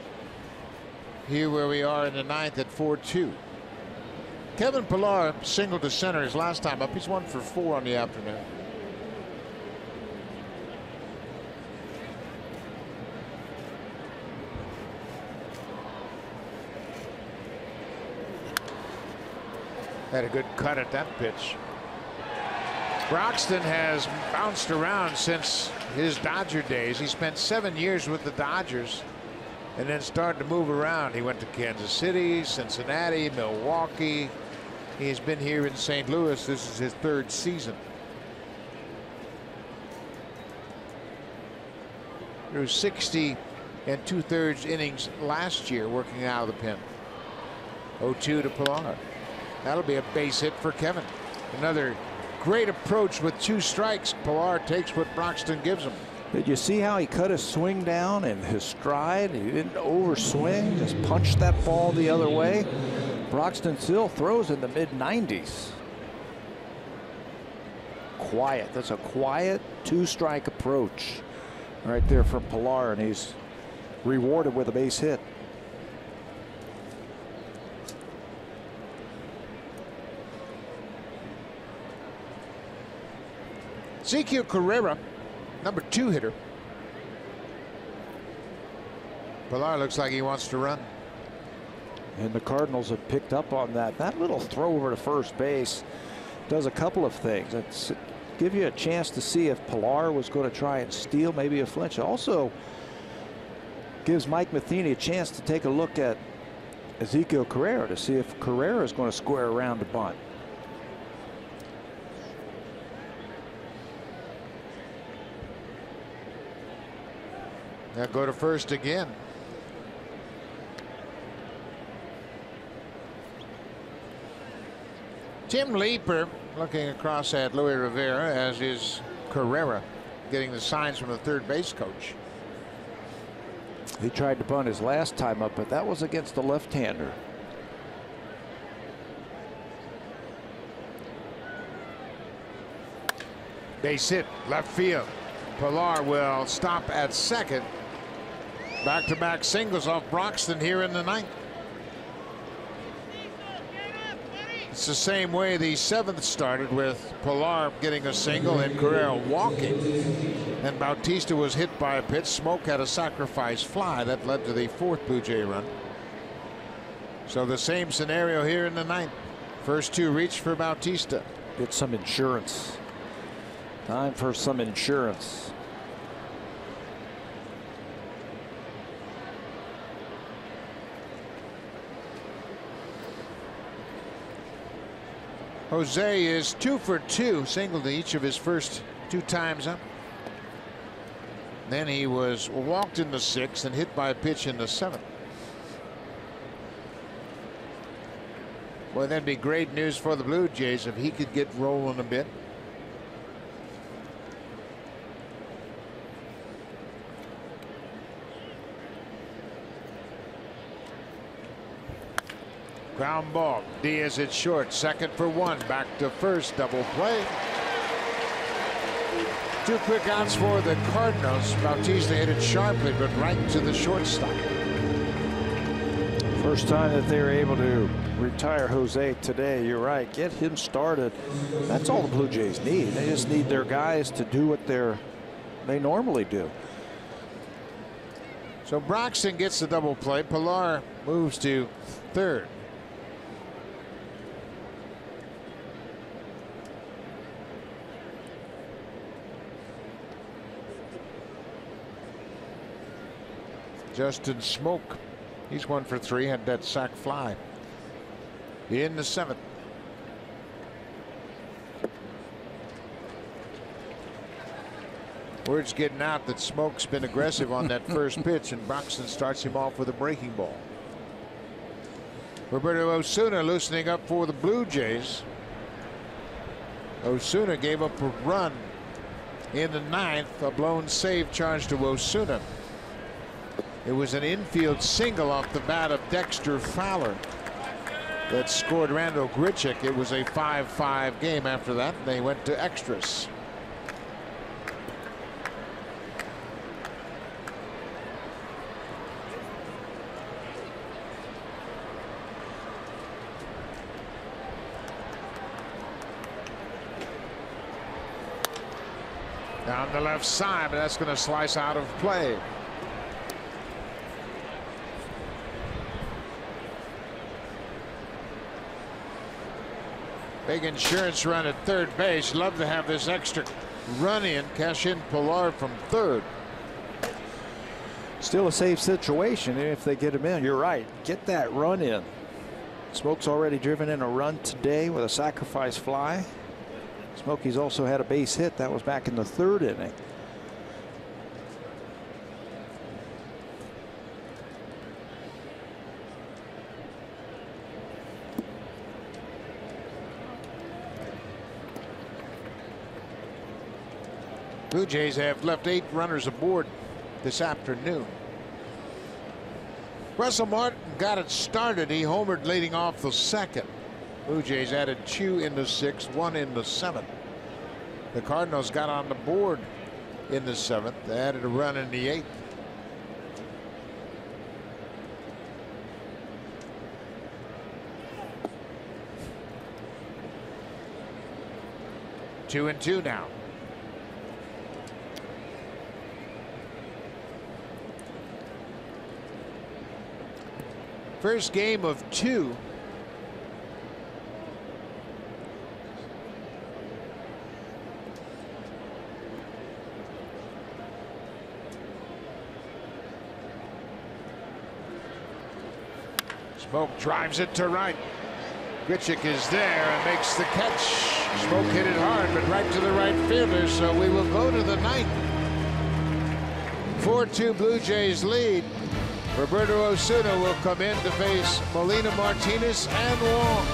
here where we are in the 9th at 4-2. Kevin Pilar singled to center his last time up. He's 1 for 4 on the afternoon. Had a good cut at that pitch. Broxton has bounced around since his Dodger days. He spent 7 years with the Dodgers and then started to move around. He went to Kansas City, Cincinnati, Milwaukee. He's been here in St. Louis. This is his 3rd season. Threw 60 2/3 innings last year working out of the pen. 0-2 to Pilar. That'll be a base hit for Kevin. Another great approach with 2 strikes. Pilar takes what Broxton gives him. Did you see how he cut his swing down and his stride? He didn't overswing, just punched that ball the other way. Broxton still throws in the mid-90s. Quiet. That's a quiet 2-strike approach right there from Pilar, and he's rewarded with a base hit. Ezequiel Carrera, number 2 hitter. Pilar looks like he wants to run. And the Cardinals have picked up on that. That little throw over to first base does a couple of things. It's give you a chance to see if Pilar was going to try and steal maybe a flinch. Also gives Mike Matheny a chance to take a look at Ezequiel Carrera to see if Carrera is going to square around to bunt. They'll go to first again. Tim Leeper looking across at Luis Rivera, as is Carrera, getting the signs from the third base coach. He tried to bunt his last time up, but that was against the left-hander. Base hit, left field. Pilar will stop at second. Back-to-back singles off Broxton here in the 9th. It's the same way the 7th started, with Pilar getting a single and Carrera walking. And Bautista was hit by a pitch. Smoke had a sacrifice fly that led to the 4th Blue Jay run. So the same scenario here in the 9th. First 2 reach for Bautista. Get some insurance. Time for some insurance. Jose is 2 for 2, singled to each of his first 2 times up. Then he was walked in the 6th and hit by a pitch in the 7th. Boy, that'd be great news for the Blue Jays if he could get rolling a bit. Ground ball. Diaz at short. 2nd for 1. Back to first. Double play. 2 quick outs for the Cardinals. Bautista hit it sharply, but right to the shortstop. First time that they were able to retire Jose today. You're right. Get him started. That's all the Blue Jays need. They just need their guys to do what they normally do. So Broxton gets the double play. Pilar moves to third. Justin Smoke, he's 1 for 3, had that sac fly in the 7th. Word's getting out that Smoke's been aggressive on that first pitch, and Broxton starts him off with a breaking ball. Roberto Osuna loosening up for the Blue Jays. Osuna gave up a run in the 9th, a blown save charged to Osuna. It was an infield single off the bat of Dexter Fowler that scored Randall Grichuk. It was a 5-5 game after that. They went to extras. Down the left side, but that's going to slice out of play. Big insurance run at third base. Love to have this extra run in. Cash in Pilar from third. Still a safe situation if they get him in. You're right. Get that run in. Smoke's already driven in a run today with a sacrifice fly. Smokey's also had a base hit. That was back in the 3rd inning. Blue Jays have left 8 runners aboard this afternoon. Russell Martin got it started. He homered leading off the 2nd. Blue Jays added 2 in the 6th, 1 in the 7th. The Cardinals got on the board in the 7th. They added a run in the 8th. Two and 2 now. First game of 2. Smoke drives it to right. Grichuk is there and makes the catch. Smoke hit it hard, but right to the right fielder, so we will go to the 9th. 4-2 Blue Jays lead. Roberto Osuna will come in to face Molina, Martinez, and Wong.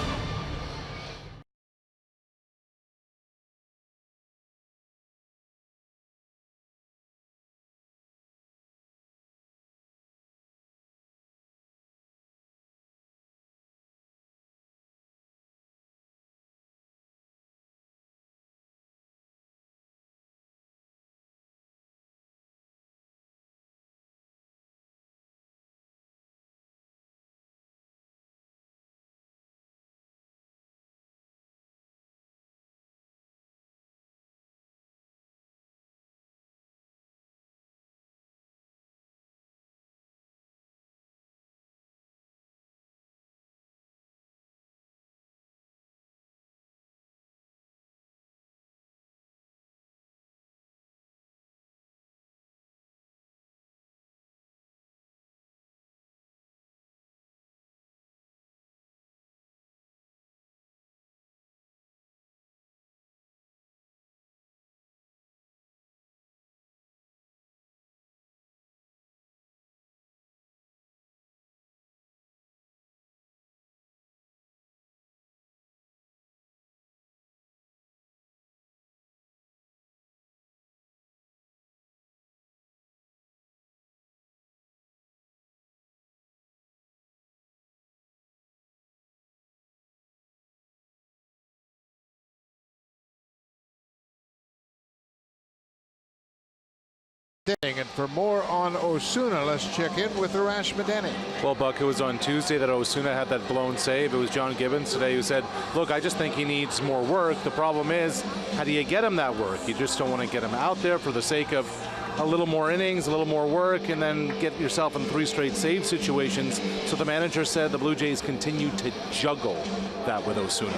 inning. And for more on Osuna, let's check in with Arash Madeni. Well, Buck, it was on Tuesday that Osuna had that blown save. It was John Gibbons today who said, look, I just think he needs more work. The problem is, how do you get him that work? You just don't want to get him out there for the sake of a little more innings, a little more work, and then get yourself in 3 straight save situations. So the manager said the Blue Jays continue to juggle that with Osuna.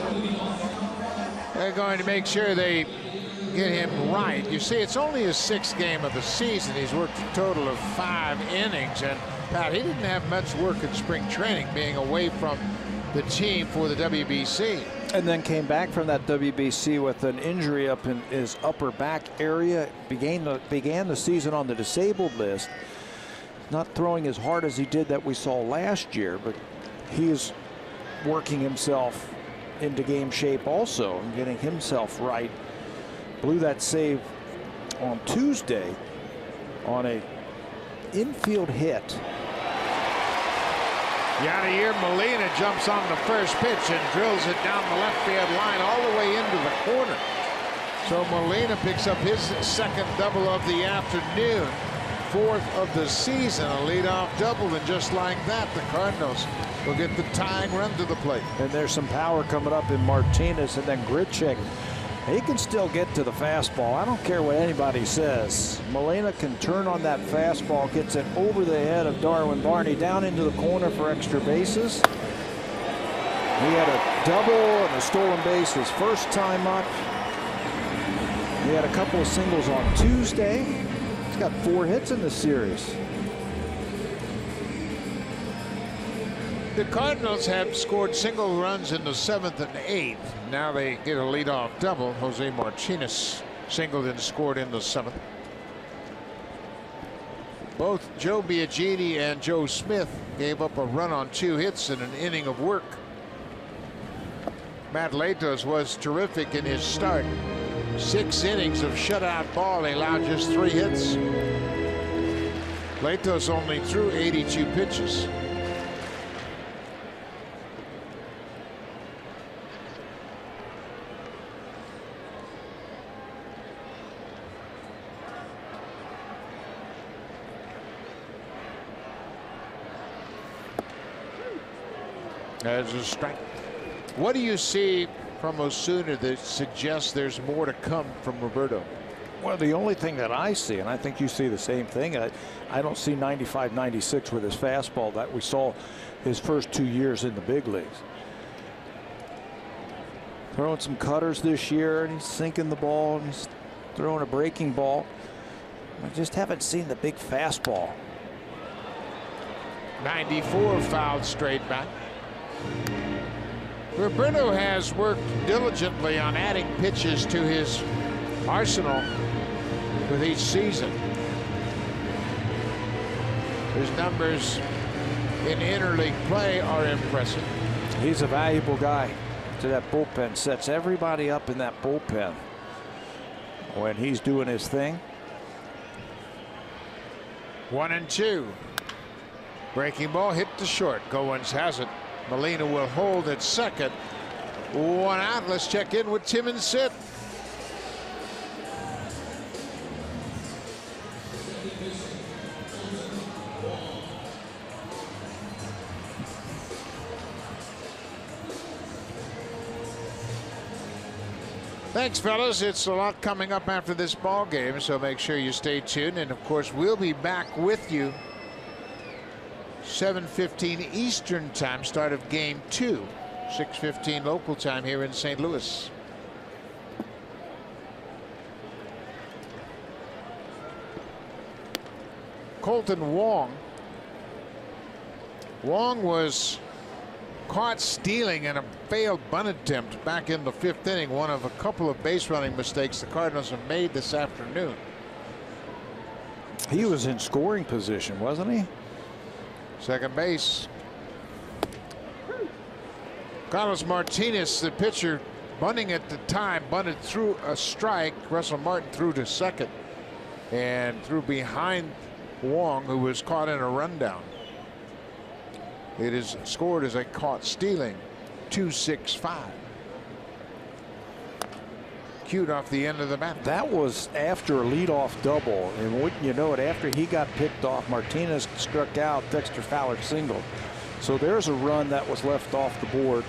They're going to make sure they get him right. You see, it's only his 6th game of the season. He's worked a total of 5 innings, and Pat, he didn't have much work in spring training, being away from the team for the WBC. And then came back from that WBC with an injury up in his upper back area. Began the season on the disabled list. Not throwing as hard as he did that we saw last year, but he is working himself into game shape also and getting himself right. Blew that save on Tuesday on a infield hit. Yadier Molina jumps on the first pitch and drills it down the left field line all the way into the corner. So Molina picks up his 2nd double of the afternoon, 4th of the season, a leadoff double, and just like that, the Cardinals will get the tying run to the plate. And there's some power coming up in Martinez, and then Grichuk. He can still get to the fastball. I don't care what anybody says. Molina can turn on that fastball, gets it over the head of Darwin Barney down into the corner for extra bases. He had a double and a stolen base his first time up. He had a couple of singles on Tuesday. He's got 4 hits in the series. The Cardinals have scored single runs in the 7th and 8th. Now they get a leadoff double. Jose Martinez singled and scored in the 7th. Both Joe Biagini and Joe Smith gave up a run on 2 hits in an inning of work. Matt Latos was terrific in his start. 6 innings of shutout ball. He allowed just 3 hits. Latos only threw 82 pitches. As a strike. What do you see from Osuna that suggests there's more to come from Roberto? Well, the only thing that I see, and I think you see the same thing, I don't see 95, 96 with his fastball that we saw his first 2 years in the big leagues. Throwing some cutters this year, and he's sinking the ball, and he's throwing a breaking ball. I just haven't seen the big fastball. 94 fouled straight back. Roberto has worked diligently on adding pitches to his arsenal with each season. His numbers in interleague play are impressive. He's a valuable guy to that bullpen. Sets everybody up in that bullpen when he's doing his thing. 1-2. Breaking ball hit to short. Goins has it. Molina will hold at second. 1 out. Let's check in with Tim and Sid. Thanks, fellas. It's a lot coming up after this ball game, so make sure you stay tuned. And of course, we'll be back with you 7:15 Eastern time, start of game 2, 6:15 local time here in St. Louis. Colton Wong. Wong was caught stealing in a failed bunt attempt back in the 5th inning, one of a couple of base running mistakes the Cardinals have made this afternoon. He was in scoring position, wasn't he? Second base. Carlos Martinez, the pitcher, bunting at the time, bunted through a strike. Russell Martin threw to second and threw behind Wong, who was caught in a rundown. It is scored as a caught stealing. 2-6-5. cute off the end of the bat. That was after a leadoff double, and wouldn't you know it, after he got picked off, Martinez struck out, Dexter Fowler singled. So there's a run that was left off the board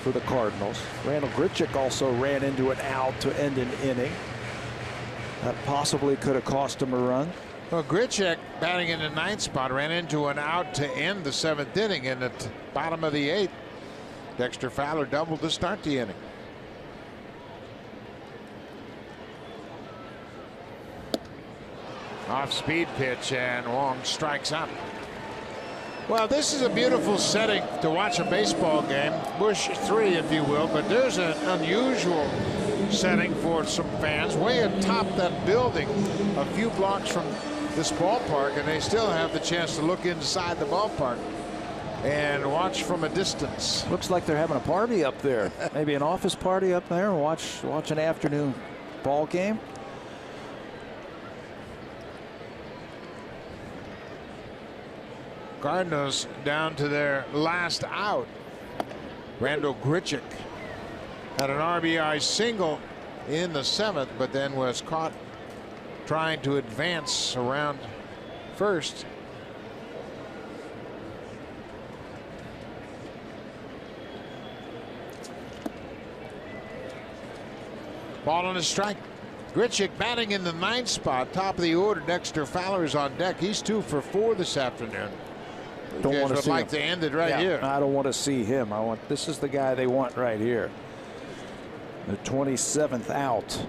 for the Cardinals. Randall Grichuk also ran into an out to end an inning. That possibly could have cost him a run. Well, Grichuk, batting in the 9th spot, ran into an out to end the 7th inning in the bottom of the 8th. Dexter Fowler doubled to start the inning. Off-speed pitch, and Wong strikes out. Well, this is a beautiful setting to watch a baseball game. Busch 3, if you will, but there's an unusual setting for some fans way atop that building a few blocks from this ballpark, and they still have the chance to look inside the ballpark and watch from a distance. Looks like they're having a party up there. Maybe an office party up there, and watch an afternoon ball game. Cardinals down to their last out. Randall Grichuk had an RBI single in the 7th, but then was caught trying to advance around first. Ball on a strike. Grichuk batting in the 9th spot, top of the order. Dexter Fowler's on deck. He's 2 for 4 this afternoon. Don't want to see like him. to end it right here. I don't want to see him. This is the guy they want right here. The 27th out.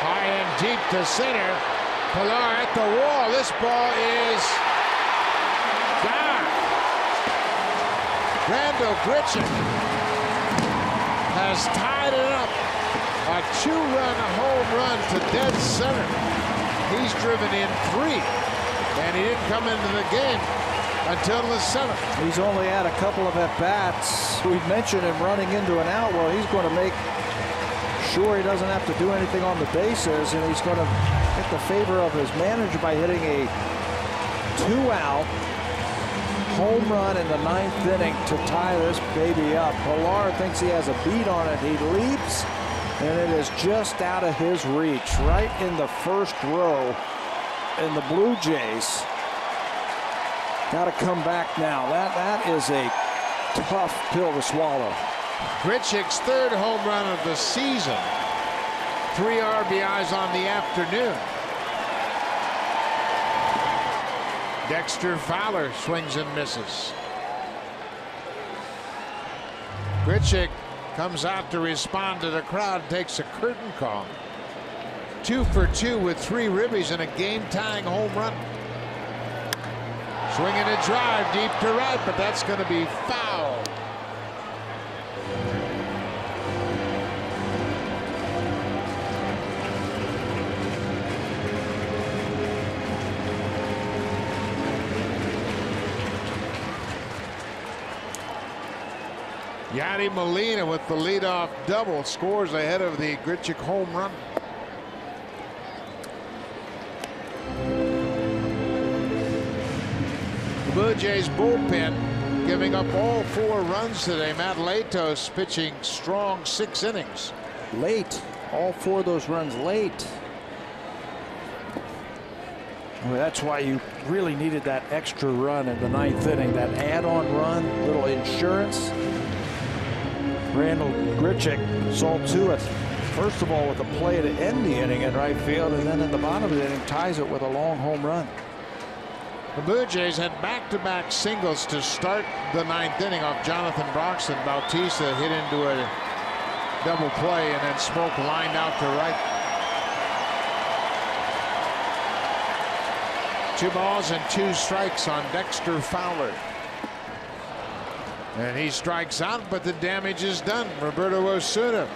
High and deep to center. Pilar at the wall. This ball is gone. Randall Grichuk has tied it up. A 2-run home run to dead center. He's driven in 3, and he didn't come into the game until the 7th. He's only had a couple of at-bats. We mentioned him running into an out. Well, he's going to make sure he doesn't have to do anything on the bases, and he's going to get the favor of his manager by hitting a 2-out home run in the 9th inning to tie this baby up. Pilar thinks he has a beat on it. He leaps, and it is just out of his reach, right in the first row. And the Blue Jays got to come back now. That is a tough pill to swallow. Grichuk's 3rd home run of the season. 3 RBIs on the afternoon. Dexter Fowler swings and misses. Grichuk comes out to respond to the crowd, takes a curtain call. 2 for 2 with 3 ribbies and a game-tying home run. Swinging a drive deep to right, but that's going to be foul. Yadi Molina with the leadoff double scores ahead of the Grichuk home run. The Blue Jays bullpen giving up all 4 runs today. Matt Latos pitching strong 6 innings. Late. All 4 of those runs late. Well, that's why you really needed that extra run in the 9th inning. That add-on run, little insurance. Randall Grichuk saw to it, first of all, with a play to end the inning in right field, and then in the bottom of the inning ties it with a long home run. The Blue Jays had back-to-back singles to start the 9th inning off Jonathan Broxton. Bautista hit into a double play, and then Smoke lined out to right. 2 balls and 2 strikes on Dexter Fowler. And he strikes out, but the damage is done. Roberto Osuna,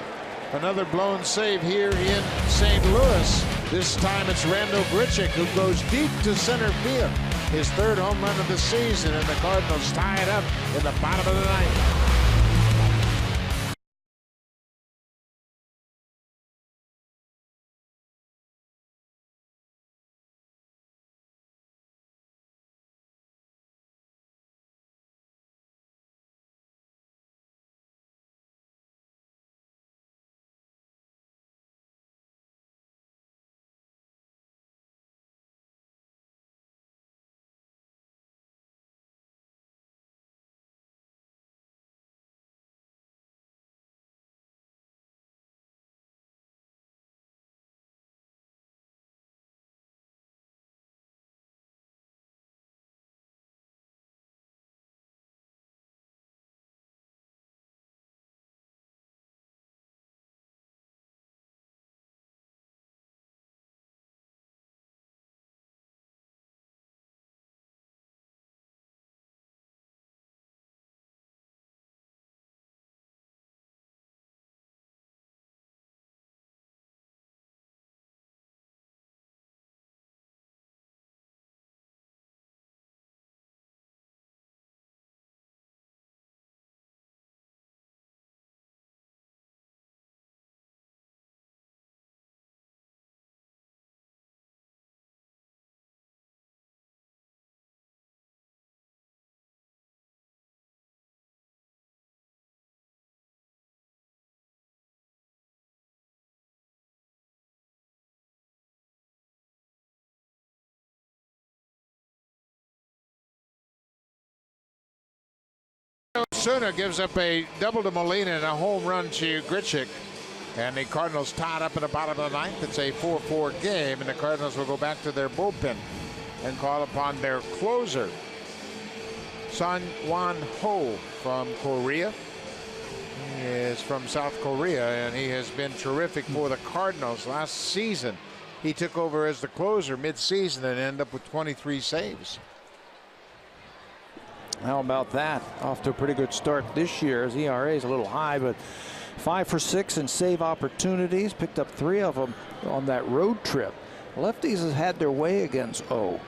another blown save here in St. Louis. This time it's Randall Grichuk who goes deep to center field. His 3rd home run of the season, and the Cardinals tie it up in the bottom of the 9th. Osuna gives up a double to Molina and a home run to Grichuk. And the Cardinals tied up in the bottom of the ninth. It's a 4-4 game, and the Cardinals will go back to their bullpen and call upon their closer, Son Wan Ho from Korea. He is from South Korea, and he has been terrific for the Cardinals. Last season, he took over as the closer mid-season and ended up with 23 saves. How about that? Off to a pretty good start this year. His ERA is a little high, but 5 for 6 in save opportunities. Picked up 3 of them on that road trip. Lefties has had their way against O.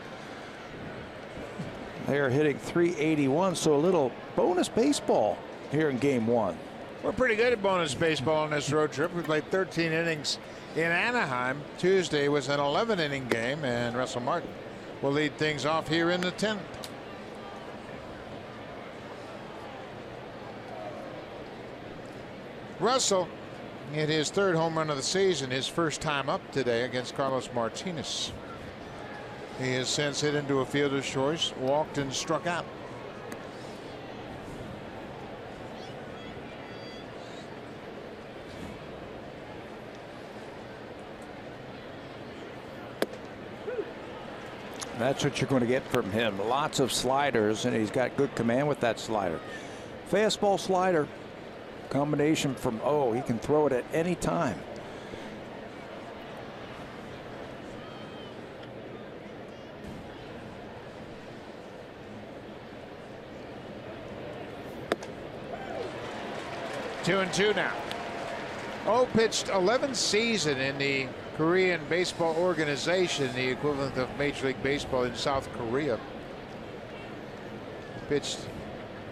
They are hitting .381, so a little bonus baseball here in game 1. We're pretty good at bonus baseball on this road trip. We played 13 innings in Anaheim. Tuesday was an 11-inning game, and Russell Martin will lead things off here in the 10th. Russell hit his 3rd home run of the season, his first time up today against Carlos Martinez. He has since hit into a fielder's choice, walked and struck out. That's what you're going to get from him. Lots of sliders, and he's got good command with that slider. Fastball slider combination from O. He can throw it at any time. Two and two now. O pitched 11th season in the Korean Baseball Organization, the equivalent of Major League Baseball in South Korea. Pitched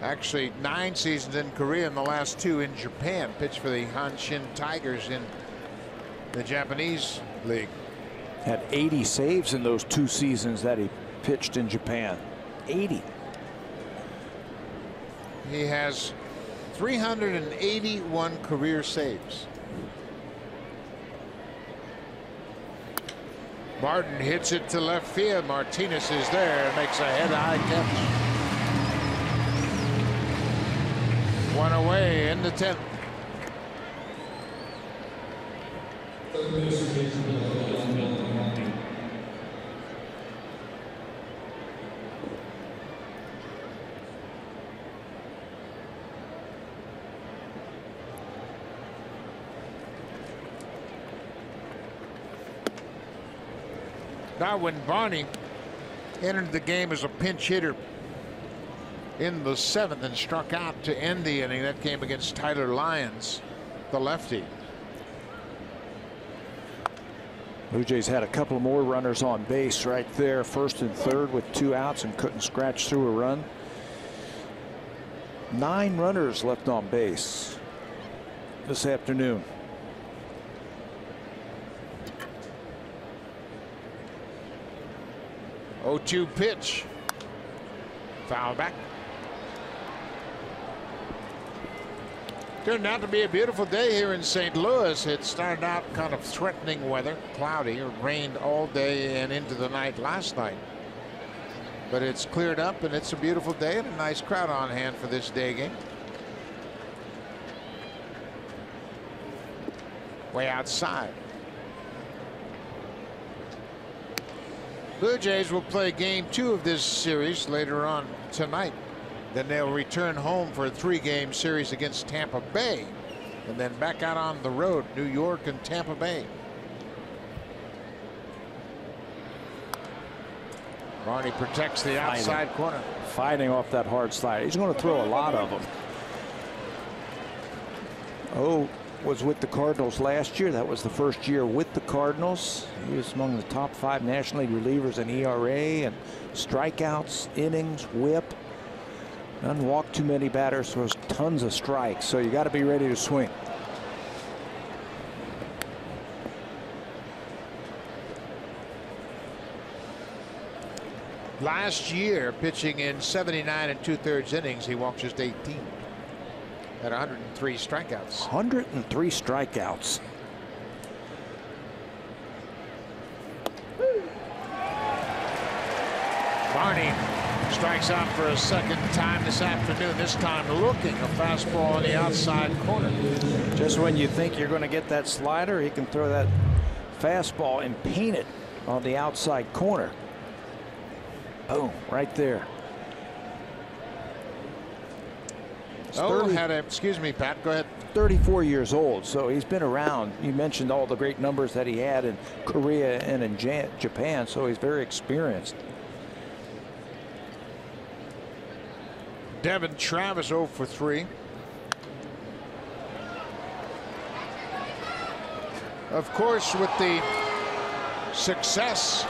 actually 9 seasons in Korea and the last 2 in Japan. Pitched for the Hanshin Tigers in the Japanese league. Had 80 saves in those 2 seasons that he pitched in Japan. 80. He has 381 career saves. Martin hits it to left field. Martinez is there and makes a head-high catch. 1 away in the 10th. Now, when Barney entered the game as a pinch hitter in the 7th and struck out to end the inning, that came against Tyler Lyons, the lefty. Blue Jays had a couple more runners on base right there, 1st and 3rd with 2 outs, and couldn't scratch through a run. 9 runners left on base this afternoon. Oh, 2 pitch. Foul back. Turned out to be a beautiful day here in St. Louis. It started out kind of threatening weather, cloudy. It rained all day and into the night last night. But it's cleared up, and it's a beautiful day and a nice crowd on hand for this day game. Way outside. Blue Jays will play game 2 of this series later on tonight. Then they'll return home for a 3-game series against Tampa Bay, and then back out on the road, New York and Tampa Bay. Barney protects the outside corner. Fighting off that hard slide. He's going to throw a lot of them. Oh, was with the Cardinals last year. That was the first year with the Cardinals. He was among the top 5 National League relievers in ERA and strikeouts, innings, whip. Doesn't walk too many batters, so there's tons of strikes. So you got to be ready to swing. Last year, pitching in 79 2/3 innings, he walked just 18. At 103 strikeouts. 103 strikeouts. Barney Strikes out for a second time this afternoon, this time looking a fastball on the outside corner. Just when you think you're going to get that slider, he can throw that fastball and paint it on the outside corner. Boom, right there. Excuse me, Pat, go ahead. 34 years old, so he's been around. You mentioned all the great numbers that he had in Korea and in Japan, so he's very experienced. Devin Travis 0 for 3. Of course, with the success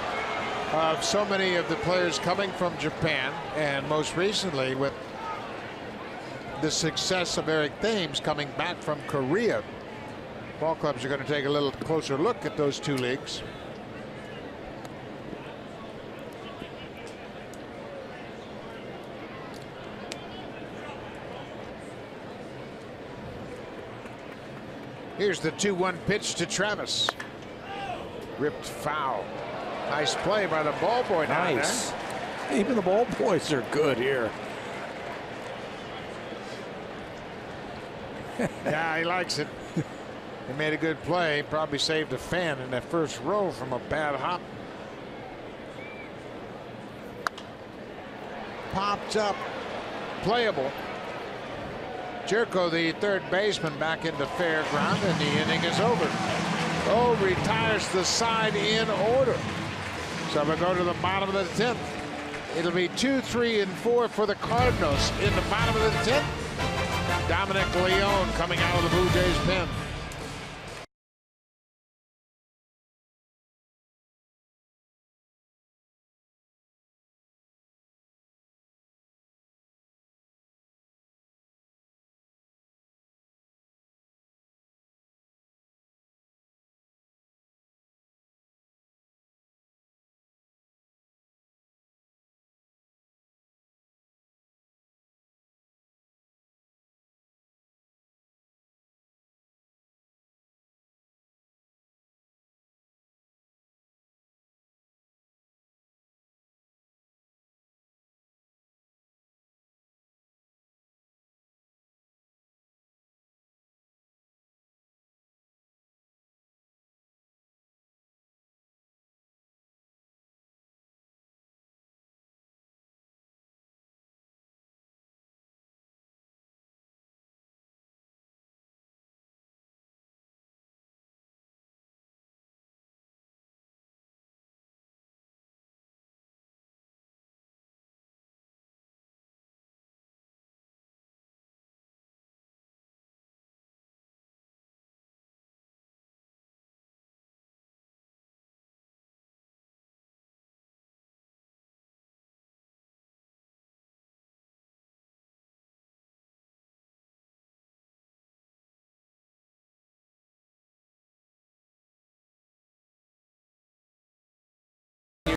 of so many of the players coming from Japan, and most recently with the success of Eric Thames coming back from Korea, ball clubs are going to take a little closer look at those two leagues. Here's the 2-1 pitch to Travis. Ripped foul. Nice play by the ball boy down nice. There. Even the ball boys are good here. Yeah, he likes it. He made a good play. Probably saved a fan in that first row from a bad hop. Popped up. Playable. Jerko, the third baseman, back into fair ground, and the inning is over. Oh, retires the side in order. So we'll go to the bottom of the 10th. It'll be 2, 3, and 4 for the Cardinals in the bottom of the 10th. Dominic Leone coming out of the Blue Jays pen.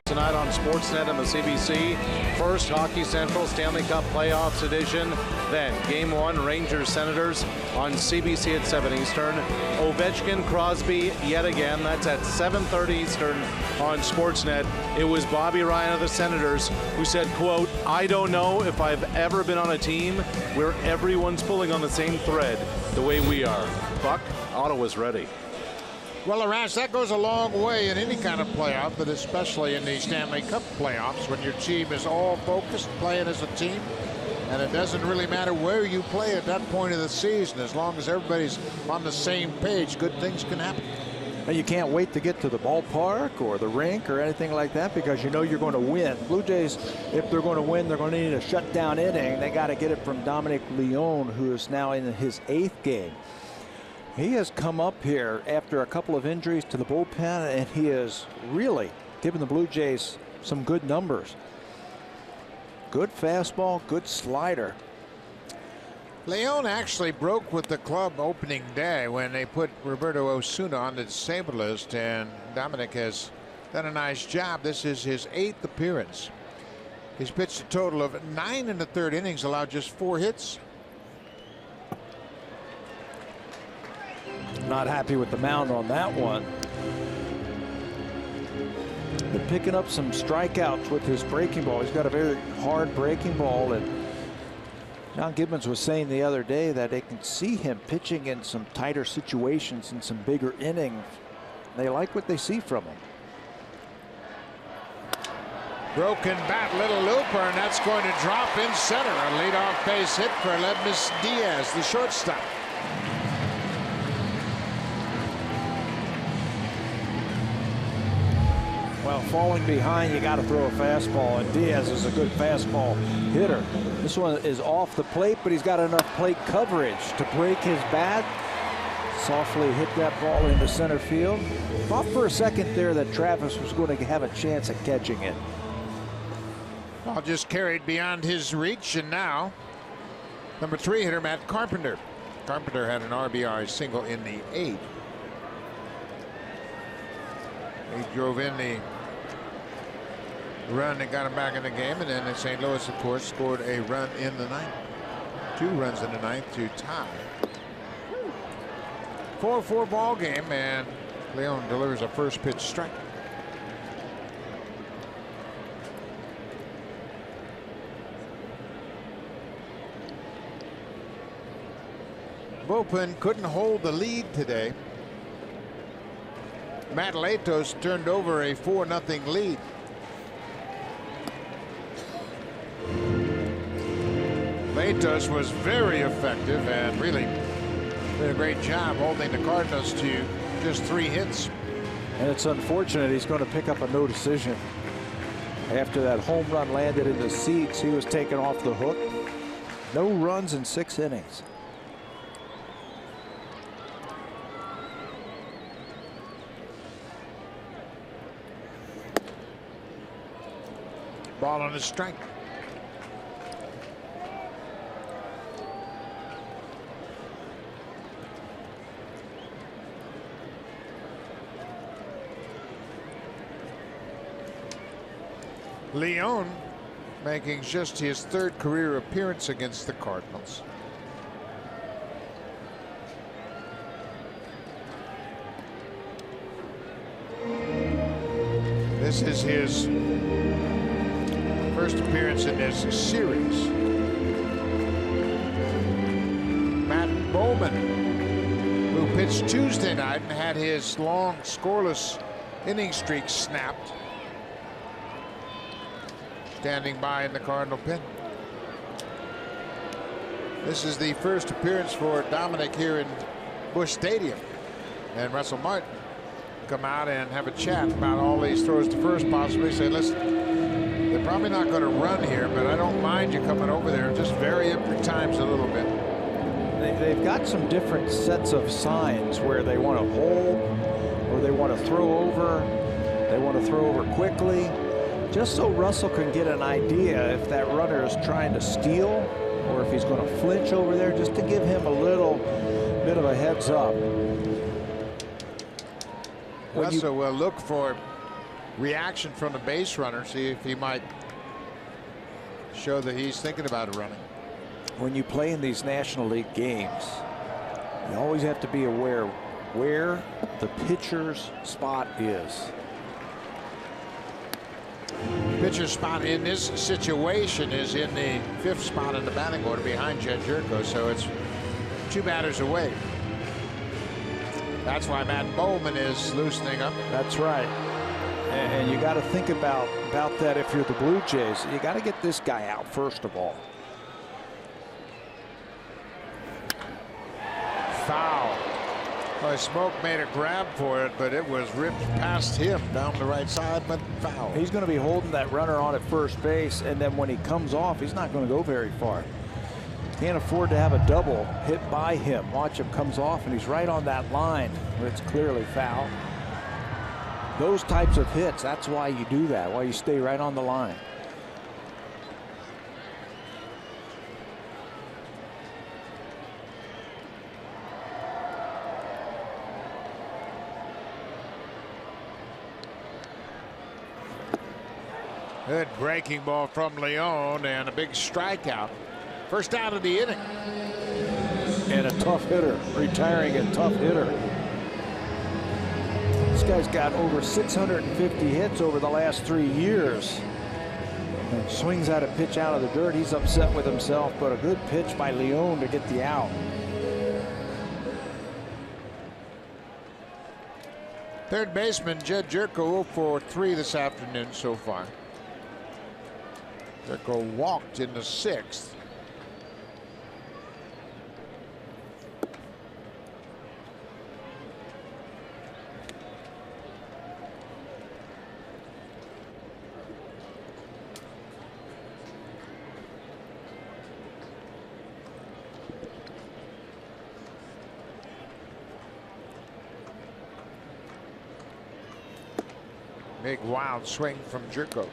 Tonight on Sportsnet and the CBC. First, Hockey Central Stanley Cup Playoffs edition. Then, Game 1, Rangers-Senators on CBC at 7 Eastern. Ovechkin, Crosby, yet again. That's at 7:30 Eastern on Sportsnet. It was Bobby Ryan of the Senators who said, quote, "I don't know if I've ever been on a team where everyone's pulling on the same thread the way we are." Buck, Ottawa's ready. Well, Arash, that goes a long way in any kind of playoff, but especially in the Stanley Cup playoffs when your team is all focused, playing as a team, and it doesn't really matter where you play at that point of the season. As long as everybody's on the same page, good things can happen. And you can't wait to get to the ballpark or the rink or anything like that because you know you're going to win. Blue Jays, if they're going to win, they're going to need a shutdown inning. They got to get it from Dominic Leone, who is now in his 8th game. He has come up here after a couple of injuries to the bullpen, and he has really given the Blue Jays some good numbers. Good fastball, good slider. Leone actually broke with the club opening day when they put Roberto Osuna on the disabled list, and Dominic has done a nice job. This is his 8th appearance. He's pitched a total of 9 in the 3rd innings, allowed just 4 hits. Not happy with the mound on that one. been picking up some strikeouts with his breaking ball. He's got a very hard breaking ball, and John Gibbons was saying the other day that they can see him pitching in some tighter situations and some bigger innings. They like what they see from him. Broken bat, little looper, and that's going to drop in center. A leadoff base hit for Ledmus Diaz, the shortstop. Well, falling behind, you got to throw a fastball, and Diaz is a good fastball hitter. This one is off the plate, but he's got enough plate coverage to break his bat. Softly hit that ball into center field. Thought for a second there that Travis was going to have a chance at catching it. Ball just carried beyond his reach, and now number 3 hitter Matt Carpenter. Carpenter had an RBI single in the 8th. He drove in the run that got him back in the game, and then in St. Louis, of course, scored a run in the 9th. 2 runs in the 9th to tie. 4-4 ball game, and Leon delivers a first pitch strike. Bullpen couldn't hold the lead today. Matt Latos turned over a 4-0 lead. Latos was very effective and really did a great job holding the Cardinals to just 3 hits. And it's unfortunate he's going to pick up a no decision. After that home run landed in the seats, he was taken off the hook. No runs in 6 innings. Ball on the strike. Leon making just his 3rd career appearance against the Cardinals. This is his first appearance in this series. Matt Bowman, who pitched Tuesday night and had his long scoreless inning streak snapped, standing by in the Cardinal pen. This is the first appearance for Dominic here in Busch Stadium, and Russell Martin come out and have a chat about all these throws to first. Possibly say, listen, they're probably not going to run here, but I don't mind you coming over there. Just vary up the times a little bit. They've got some different sets of signs where they want to hold, or they want to throw over, they want to throw over quickly, just so Russell can get an idea if that runner is trying to steal or if he's going to flinch over there, just to give him a little bit of a heads up. Russell will look for reaction from the base runner, see if he might show that he's thinking about running. When you play in these National League games, you always have to be aware where the pitcher's spot is. Pitcher's spot in this situation is in the 5th spot in the batting order behind Jed Jerko, so it's 2 batters away. That's why Matt Bowman is loosening up. That's right. And you got to think about that if you're the Blue Jays. You got to get this guy out first of all. Foul. Well, Smoke made a grab for it, but it was ripped past him down the right side, but foul. He's going to be holding that runner on at first base, and then when he comes off, he's not going to go very far. Can't afford to have a double hit by him. Watch him comes off, and he's right on that line where it's clearly foul. Those types of hits, that's why you do that, why you stay right on the line. Good breaking ball from Leon and a big strikeout. First out of the inning. And a tough hitter, retiring a tough hitter. It's guy's got over 650 hits over the last 3 years. And swings out a pitch out of the dirt. He's upset with himself, but a good pitch by Leone to get the out. Third baseman Jed Jerko 0 for 3 this afternoon so far. Jerko walked in the 6th. Big wild swing from Jerko.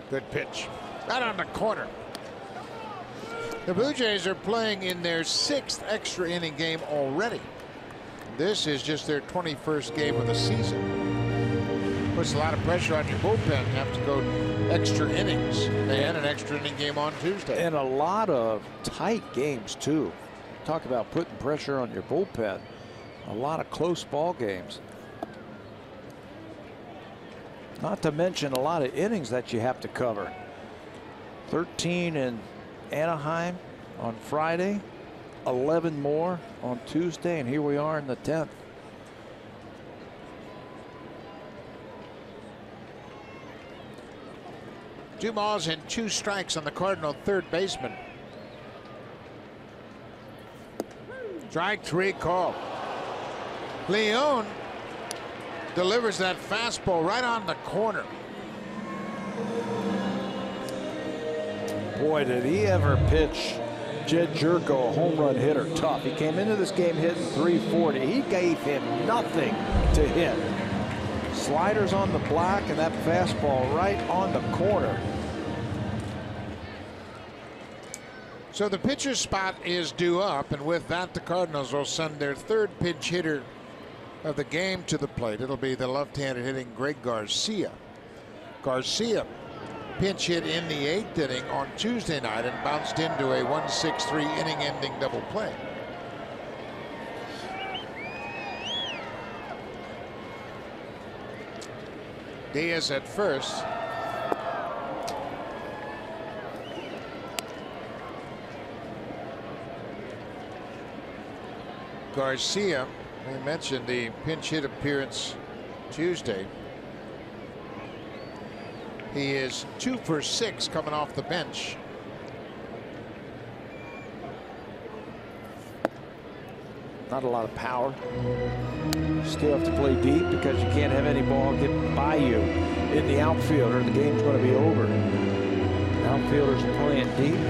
Good pitch. Right on the corner. The Blue Jays are playing in their 6th extra inning game already. This is just their 21st game of the season. Puts a lot of pressure on your bullpen. Have to go extra innings. They had an extra inning game on Tuesday. And a lot of tight games, too. Talk about putting pressure on your bullpen. A lot of close ball games. Not to mention a lot of innings that you have to cover. 13 in Anaheim on Friday, 11 more on Tuesday, and here we are in the 10th. Two balls and 2 strikes on the Cardinal third baseman. Strike 3 call. Leone delivers that fastball right on the corner. Boy, did he ever pitch Jed Jerko, a home run hitter, tough. He came into this game hitting .340. He gave him nothing to hit. Sliders on the block and that fastball right on the corner. So the pitcher's spot is due up, and with that, the Cardinals will send their 3rd pinch hitter of the game to the plate. It'll be the left-handed hitting Greg Garcia. Garcia pinch hit in the 8th inning on Tuesday night and bounced into a 1-6-3 inning-ending double play. Diaz at first. Garcia, we mentioned the pinch hit appearance Tuesday. He is 2 for 6 coming off the bench. Not a lot of power. Still have to play deep because you can't have any ball get by you in the outfield or the game's going to be over. The outfielders are playing deep.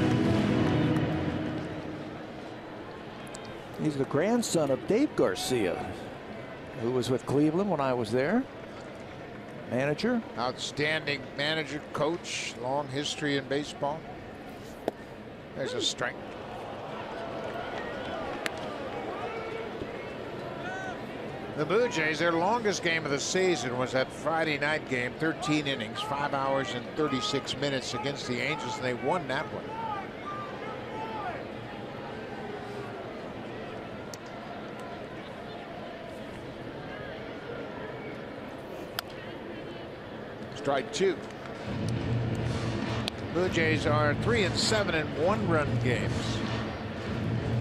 He's the grandson of Dave Garcia, who was with Cleveland when I was there. Manager. Outstanding manager, coach, long history in baseball. There's a strike. The Blue Jays, their longest game of the season was that Friday night game, 13 innings, 5 hours and 36 minutes against the Angels, and they won that one. Strike 2. Blue Jays are 3-7 in 1-run games.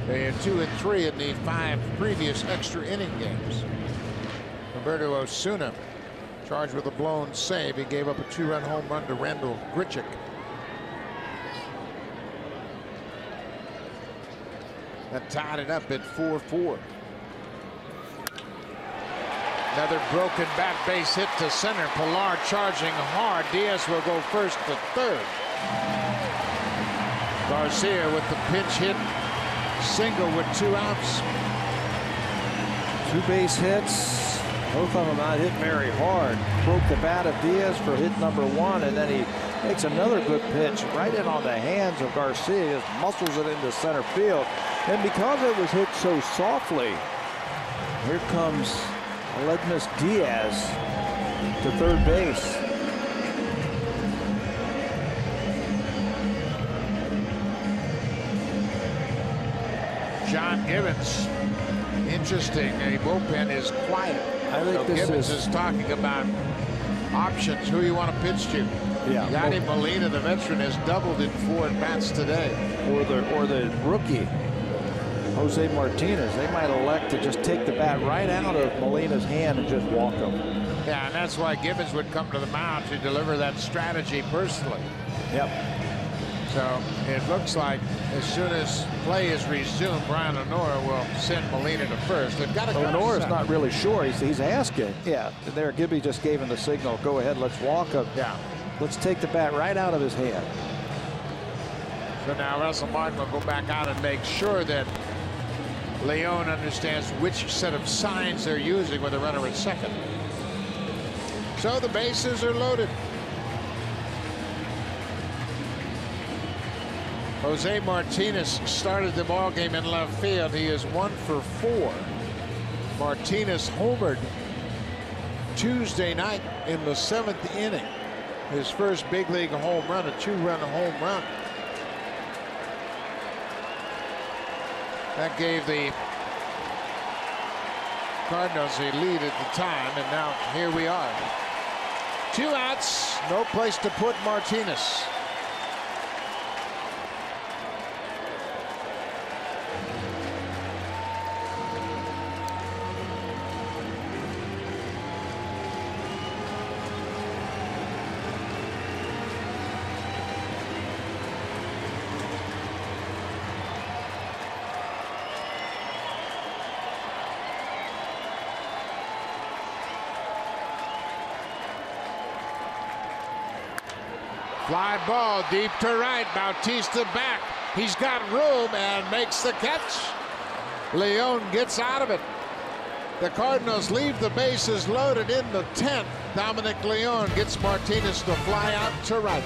They are 2-3 in the 5 previous extra inning games. Roberto Osuna charged with a blown save. He gave up a 2-run home run to Randall Grichuk. That tied it up at 4-4. Another broken bat base hit to center. Pilar charging hard. Diaz will go first to third. Garcia with the pinch hit single with 2 outs. 2 base hits. Both of them not hit very hard. Broke the bat of Diaz for hit number 1, and then he makes another good pitch right in on the hands of Garcia. Just muscles it into center field. And because it was hit so softly, here comes Aledmus Diaz to third base. John Gibbons. Interesting. The bullpen is quiet. I think Gibbons is talking about options, who you want to pitch to. Yeah. Yadier Molina, the veteran, has doubled in 4 at-bats today. Or the rookie, Jose Martinez. They might elect to just take the bat right out of Molina's hand and just walk him. Yeah, and that's why Gibbons would come to the mound to deliver that strategy personally. Yep. So it looks like as soon as play is resumed, Brian Honora will send Molina to first. They've got to go. Honora's not really sure. He's asking. Yeah, there Gibby just gave him the signal. Go ahead, let's walk him. Yeah. Let's take the bat right out of his hand. So now Russell Martin will go back out and make sure that Leon understands which set of signs they're using with a runner at second. So the bases are loaded. Jose Martinez started the ball game in left field. He is 1 for 4. Martinez homered Tuesday night in the 7th inning. His first big league home run, a 2-run home run. That gave the Cardinals a lead at the time, and now here we are. 2 outs, no place to put Martinez. Fly ball deep to right. Bautista back. He's got room and makes the catch. Leon gets out of it. The Cardinals leave the bases loaded in the 10th. Dominic Leon gets Martinez to fly out to right.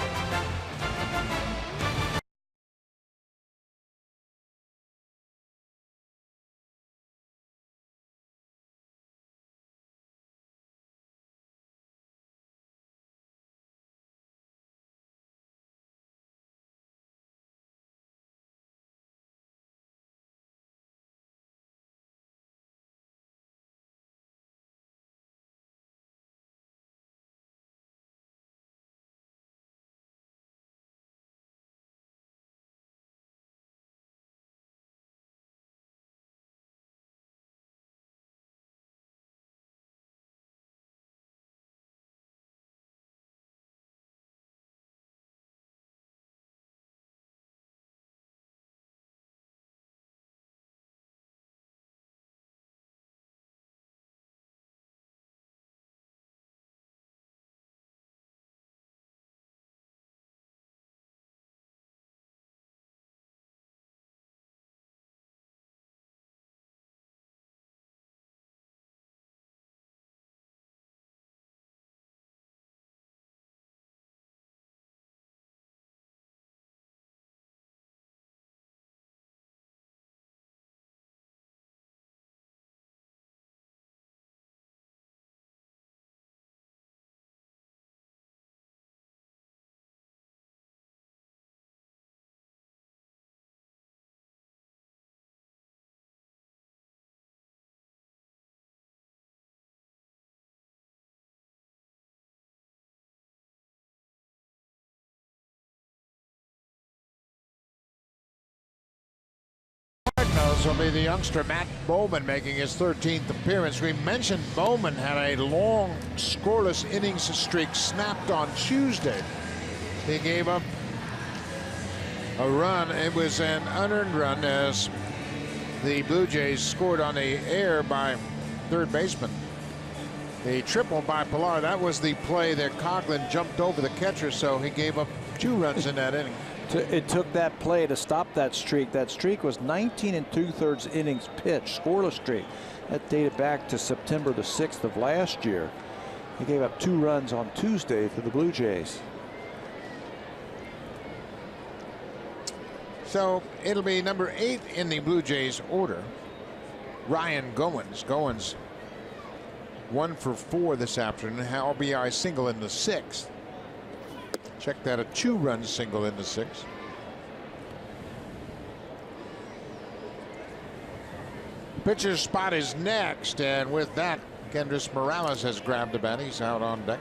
Cardinals will be the youngster Matt Bowman making his 13th appearance. We mentioned Bowman had a long scoreless innings streak snapped on Tuesday. He gave up a run. It was an unearned run as the Blue Jays scored on the air by third baseman. The triple by Pilar, that was the play that Coughlin jumped over the catcher, so he gave up 2 runs in that inning. It took that play to stop that streak. That streak was 19 2/3 innings pitched, scoreless streak. That dated back to September the 6th of last year. He gave up 2 runs on Tuesday to the Blue Jays. So it'll be number 8 in the Blue Jays order. Ryan Goins. Goins 1 for 4 this afternoon. RBI single in the 6th. Check that, a 2-run single in the 6th. Pitcher's spot is next, and with that, Kendrys Morales has grabbed the bat. He's out on deck.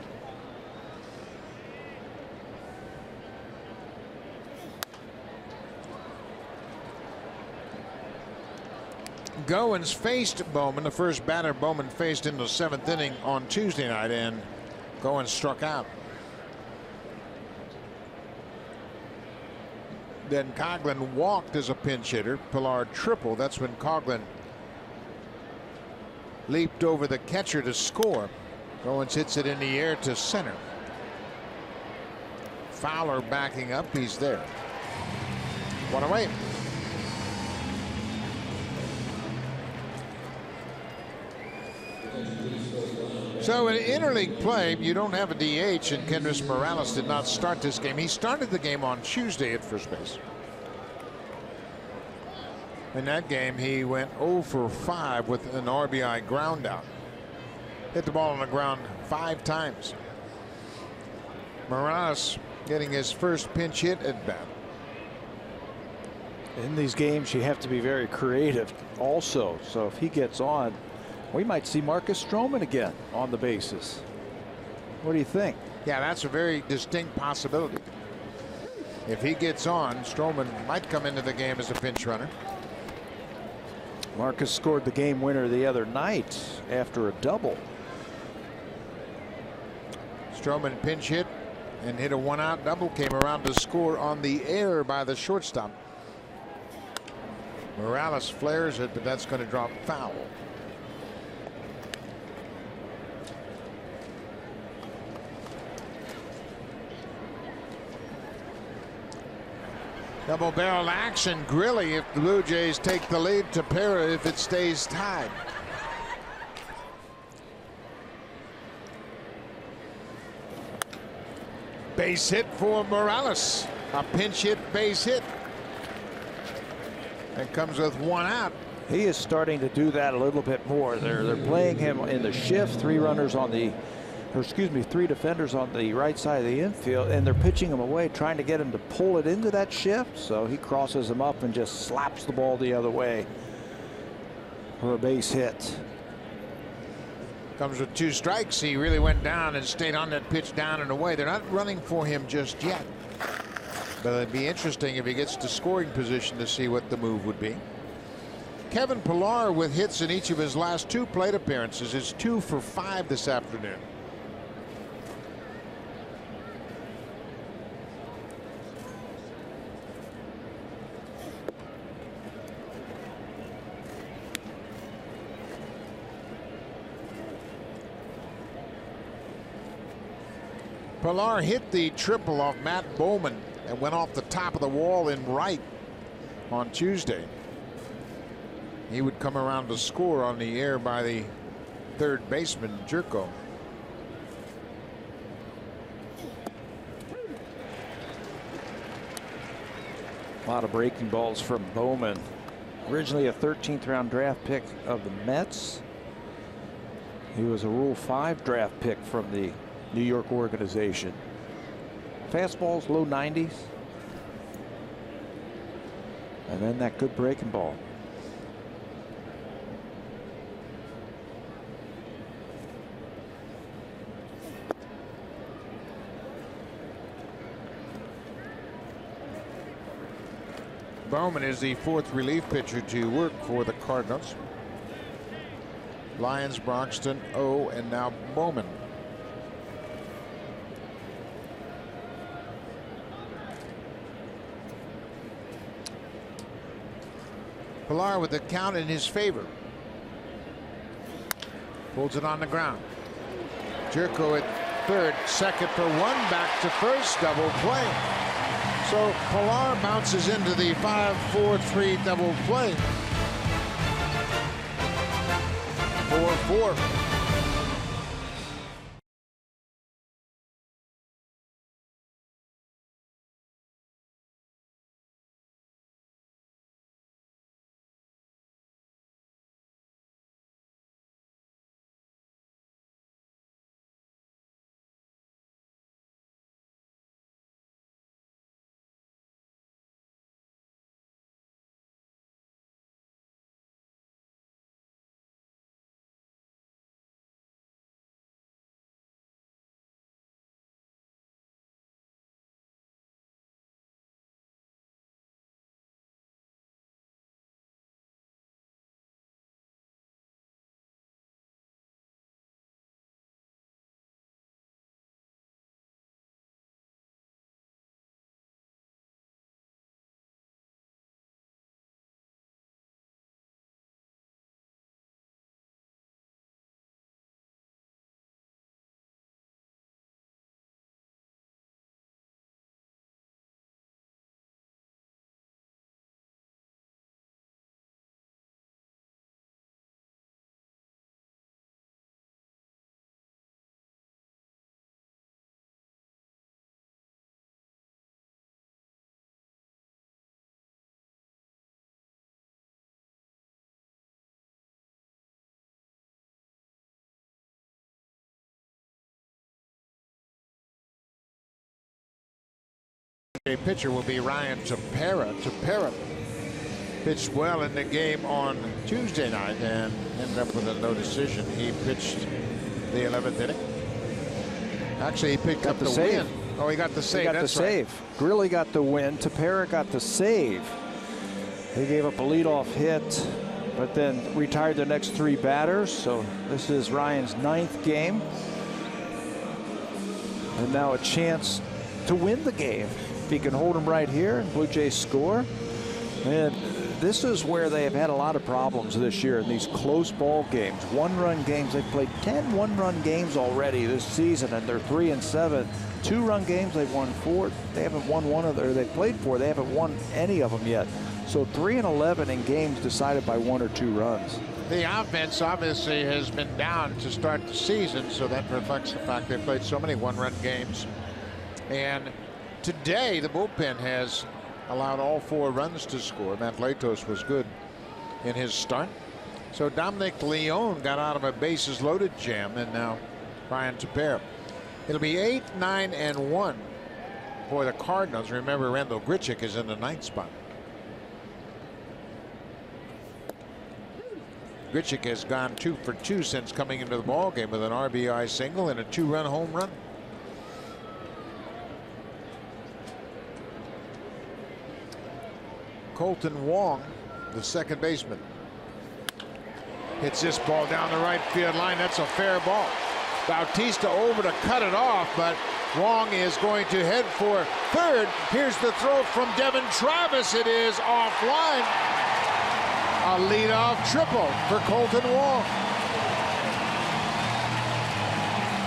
Goins faced Bowman, the first batter Bowman faced in the 7th inning on Tuesday night, and Goins struck out. Then Coghlan walked as a pinch hitter. Pilar tripled. That's when Coghlan leaped over the catcher to score. Goins hits it in the air to center. Fowler backing up. He's there. 1 away. So in interleague play, you don't have a DH, and Kendrys Morales did not start this game. He started the game on Tuesday at first base. In that game, he went 0 for 5 with an RBI ground out. Hit the ball on the ground 5 times. Morales getting his first pinch hit at bat. In these games, you have to be very creative also. So if he gets on, we might see Marcus Stroman again on the bases. What do you think? Yeah, that's a very distinct possibility. If he gets on, Stroman might come into the game as a pinch runner. Marcus scored the game winner the other night after a double. Stroman pinch hit and hit a 1-out double, came around to score on the air by the shortstop. Morales flares it, but that's going to drop foul. Double barrel action. Grilly if the Blue Jays take the lead. Tepera if it stays tied. Base hit for Morales. A pinch hit base hit. And comes with 1 out. He is starting to do that a little bit more. They're playing him in the shift, 3 runners on the, or excuse me, 3 defenders on the right side of the infield, and they're pitching him away, trying to get him to pull it into that shift. So he crosses him up and just slaps the ball the other way for a base hit. Comes with 2 strikes. He really went down and stayed on that pitch down and away. They're not running for him just yet. But it'd be interesting if he gets to scoring position to see what the move would be. Kevin Pillar with hits in each of his last 2 plate appearances is 2 for 5 this afternoon. Pillar hit the triple off Matt Bowman and went off the top of the wall in right on Tuesday. He would come around to score on the air by the 3rd baseman, Jerko. A lot of breaking balls from Bowman. Originally a 13th round draft pick of the Mets. He was a Rule 5 draft pick from the New York organization. Fastballs low 90s. And then that good breaking ball. Bowman is the 4th relief pitcher to work for the Cardinals. Lyons, Broxton, O, and now Bowman. Pillar with the count in his favor. Pulls it on the ground. Jerko at 3rd, 2nd for 1, back to 1st, double play. So Pillar bounces into the 5-4-3 double play. 4-4. A pitcher will be Ryan Tepera. Tepera pitched well in the game on Tuesday night and ended up with a no decision. He pitched the 11th inning. Actually, he picked up the win. Oh, he got the save. He got the save. Grilli got the win. Tepera got the save. He gave up a leadoff hit, but then retired the next 3 batters. So this is Ryan's 9th game. And now a chance to win the game. If he can hold him right here and Blue Jays score. And this is where they have had a lot of problems this year in these close ball games. 1-run games. They've played 10 one-run games already this season, and they're 3-7. 2-run games, they've won 4. They haven't won one of them, or they've played 4. They haven't won any of them yet. So 3-11 in games decided by 1 or 2 runs. The offense obviously has been down to start the season, so that reflects the fact they played so many 1-run games. And today, the bullpen has allowed all 4 runs to score. Matt Latos was good in his start. So Dominic Leone got out of a bases loaded jam, and now Ryan Tepera. It'll be 8, 9, and 1 for the Cardinals. Remember, Randall Grichuk is in the 9th spot. Grichuk has gone 2 for 2 since coming into the ball game with an RBI single and a 2-run home run. Colton Wong, the second baseman, hits this ball down the right field line. That's a fair ball. Bautista over to cut it off, but Wong is going to head for third. Here's the throw from Devin Travis. It is offline. A leadoff triple for Colton Wong.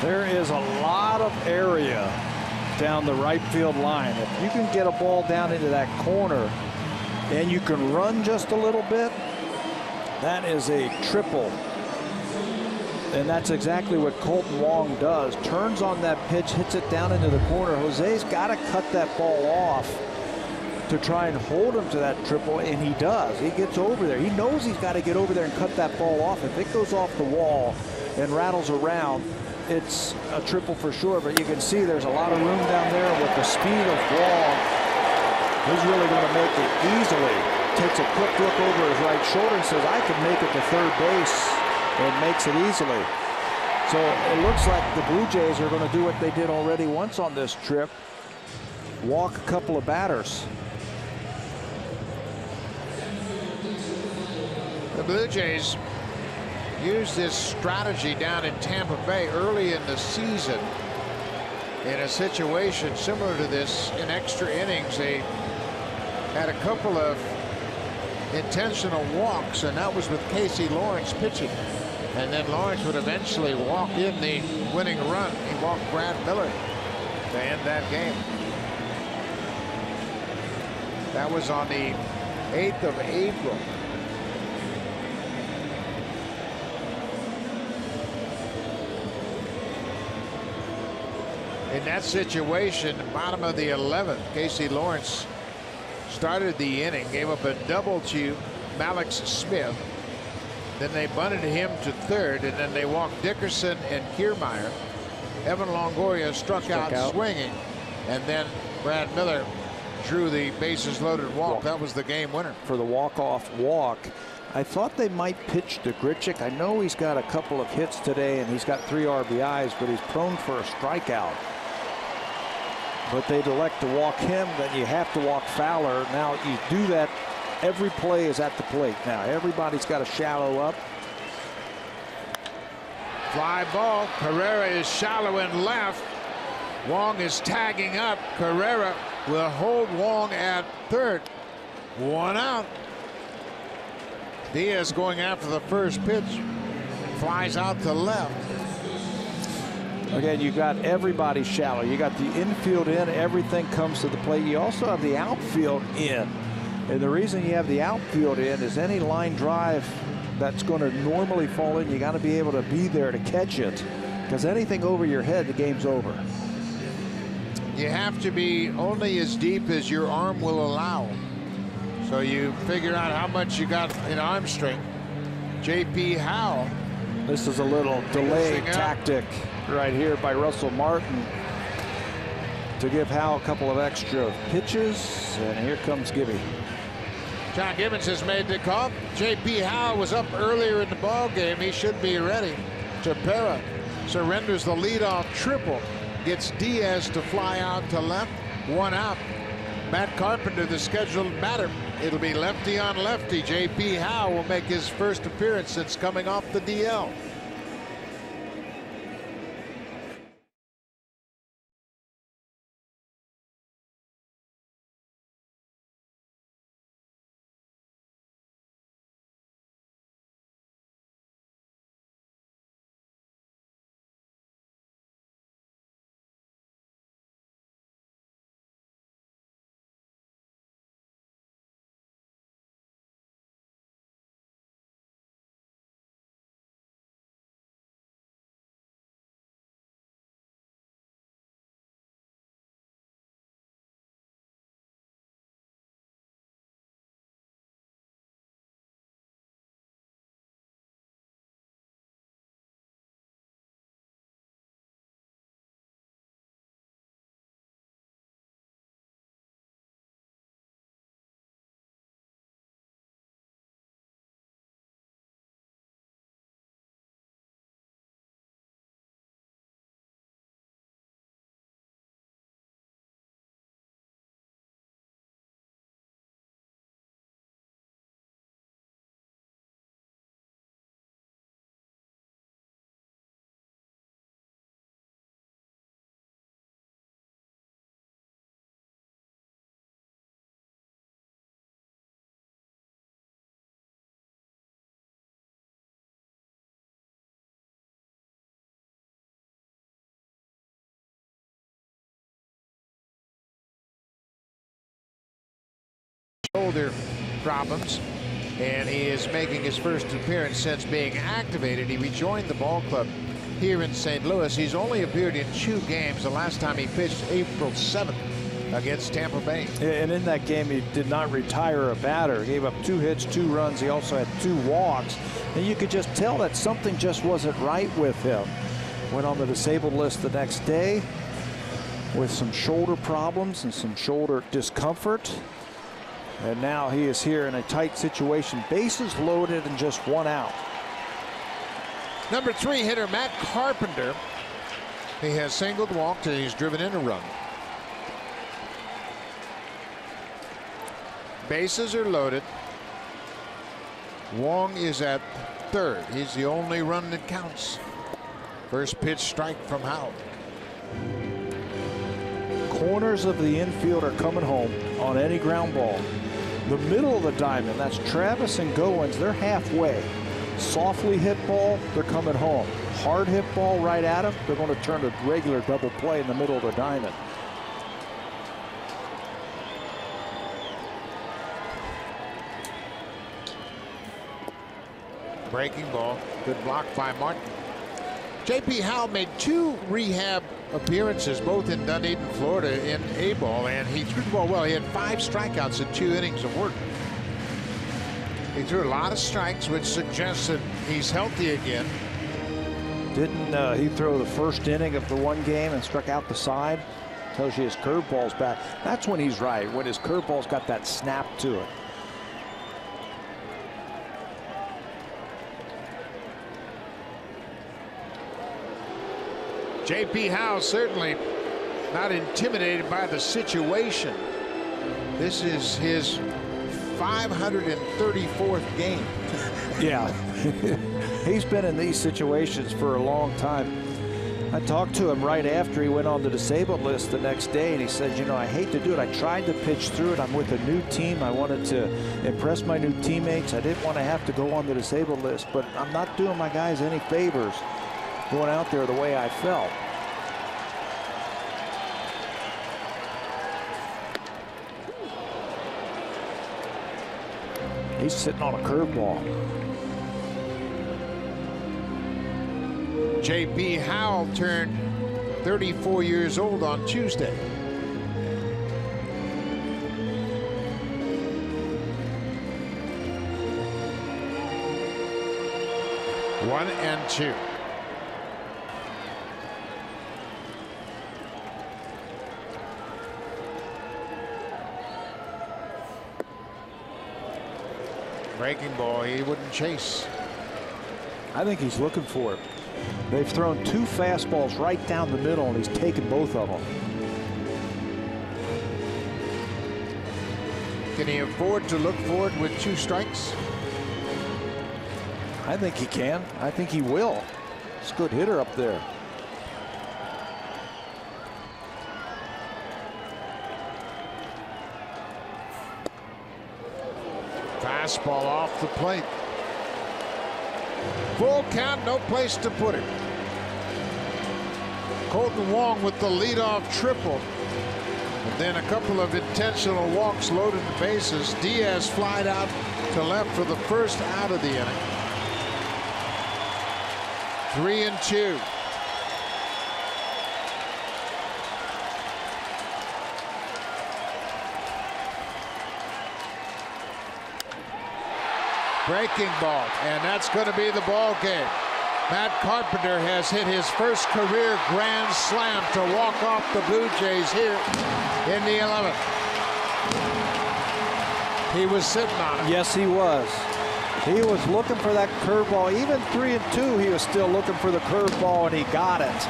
There is a lot of area down the right field line. If you can get a ball down into that corner and you can run just a little bit, that is a triple. And that's exactly what Colton Wong does. Turns on that pitch, hits it down into the corner. Jose's got to cut that ball off to try and hold him to that triple, and he does. He gets over there. He knows he's got to get over there and cut that ball off. If it goes off the wall and rattles around, it's a triple for sure. But you can see there's a lot of room down there with the speed of Wong. He's really going to make it easily. Takes a quick look over his right shoulder and says, I can make it to third base, and makes it easily. So it looks like the Blue Jays are going to do what they did already once on this trip. Walk a couple of batters. The Blue Jays used this strategy down in Tampa Bay early in the season in a situation similar to this. In extra innings, they had a couple of intentional walks, and that was with Casey Lawrence pitching. And then Lawrence would eventually walk in the winning run. He walked Brad Miller to end that game. That was on the 8th of April. In that situation, bottom of the 11th, Casey Lawrence started the inning, gave up a double to Mallex Smith. Then they bunted him to third, and then they walked Dickerson and Kiermaier. Evan Longoria struck out swinging, and then Brad Miller drew the bases loaded walk. That was the game winner. For the walk-off walk. I thought they might pitch to Grichuk. I know he's got a couple of hits today, and he's got 3 RBIs, but he's prone for a strikeout. But they'd elect to walk him, then you have to walk Fowler. Now you do that. Every play is at the plate now. Everybody's got to shallow up. Fly ball. Carrera is shallow and left. Wong is tagging up. Carrera will hold Wong at third. 1 out. Diaz going after the first pitch. Flies out to left. Again, you got everybody shallow. You got the infield in. Everything comes to the plate. You also have the outfield in. And the reason you have the outfield in is any line drive that's going to normally fall in, you got to be able to be there to catch it. Because anything over your head, the game's over. You have to be only as deep as your arm will allow. So you figure out how much you got in arm strength. J.P. Howell. This is a little delayed tactic right here by Russell Martin. to give Howe a couple of extra pitches, and here comes Gibby. John Gibbons has made the call. J.P. Howe was up earlier in the ball game. He should be ready. Tepera surrenders the leadoff triple. Gets Diaz to fly out to left. 1 out. Matt Carpenter, the scheduled batter. It'll be lefty on lefty. J.P. Howe will make his first appearance since coming off the DL. Shoulder problems, and he is making his first appearance since being activated. He rejoined the ball club here in St. Louis. He's only appeared in 2 games. The last time he pitched April 7th against Tampa Bay. And in that game, he did not retire a batter. He gave up 2 hits, 2 runs. He also had 2 walks, and you could just tell that something just wasn't right with him. Went on the disabled list the next day with some shoulder problems and some shoulder discomfort. And now he is here in a tight situation. Bases loaded and just 1 out. Number 3 hitter Matt Carpenter. He has singled, walked, and he's driven in a run. Bases are loaded. Wong is at third. He's the only run that counts. First pitch strike from Howe. Corners of the infield are coming home on any ground ball. The middle of the diamond, that's Travis and Goins, they're halfway. Softly hit ball, they're coming home. Hard hit ball right at them, they're going to turn to regular double play in the middle of the diamond. Breaking ball, good block by Martin. J.P. Howe made 2 rehab appearances, both in Dunedin, Florida, in A-ball, and he threw the ball well. He had 5 strikeouts in 2 innings of work. He threw a lot of strikes, which suggests that he's healthy again. Didn't he throw the first inning of the 1 game and struck out the side? Tells you his curveball's back. That's when he's right, when his curveball's got that snap to it. J.P. Howe certainly not intimidated by the situation. This is his 534th game. Yeah, he's been in these situations for a long time. I talked to him right after he went on the disabled list the next day, and he said, you know, I hate to do it. I tried to pitch through it. I'm with a new team. I wanted to impress my new teammates. I didn't want to have to go on the disabled list, but I'm not doing my guys any favors going out there the way I felt. He's sitting on a curveball. J.P. Howe turned 34 years old on Tuesday. One and two. Breaking ball, he wouldn't chase. I think he's looking for it. They've thrown 2 fastballs right down the middle, and he's taken both of them. Can he afford to look for it with 2 strikes? I think he can. I think he will. He's a good hitter up there. Fastball off the plate. Full count, no place to put it. Colton Wong with the leadoff triple. And then a couple of intentional walks, loaded the bases. Diaz flied out to left for the first out of the inning. 3-2. Breaking ball, and that's going to be the ball game. Matt Carpenter has hit his first career grand slam to walk off the Blue Jays here in the 11th. He was sitting on it. Yes, he was. He was looking for that curveball. Even 3-2, he was still looking for the curveball, and he got it.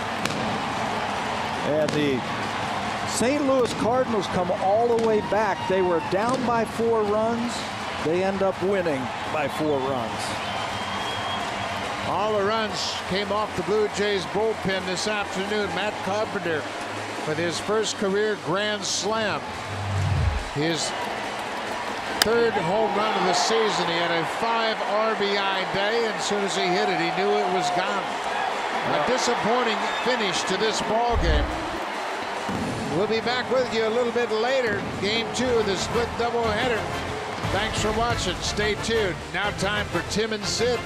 And the St. Louis Cardinals come all the way back. They were down by 4 runs. They end up winning by 4 runs. All the runs came off the Blue Jays bullpen this afternoon. Matt Carpenter with his first career grand slam. His 3rd home run of the season. He had a 5 RBI day, and as soon as he hit it, he knew it was gone. A disappointing finish to this ball game. We'll be back with you a little bit later. Game 2 of the split doubleheader. Thanks for watching. Stay tuned. Now time for Tim and Sid.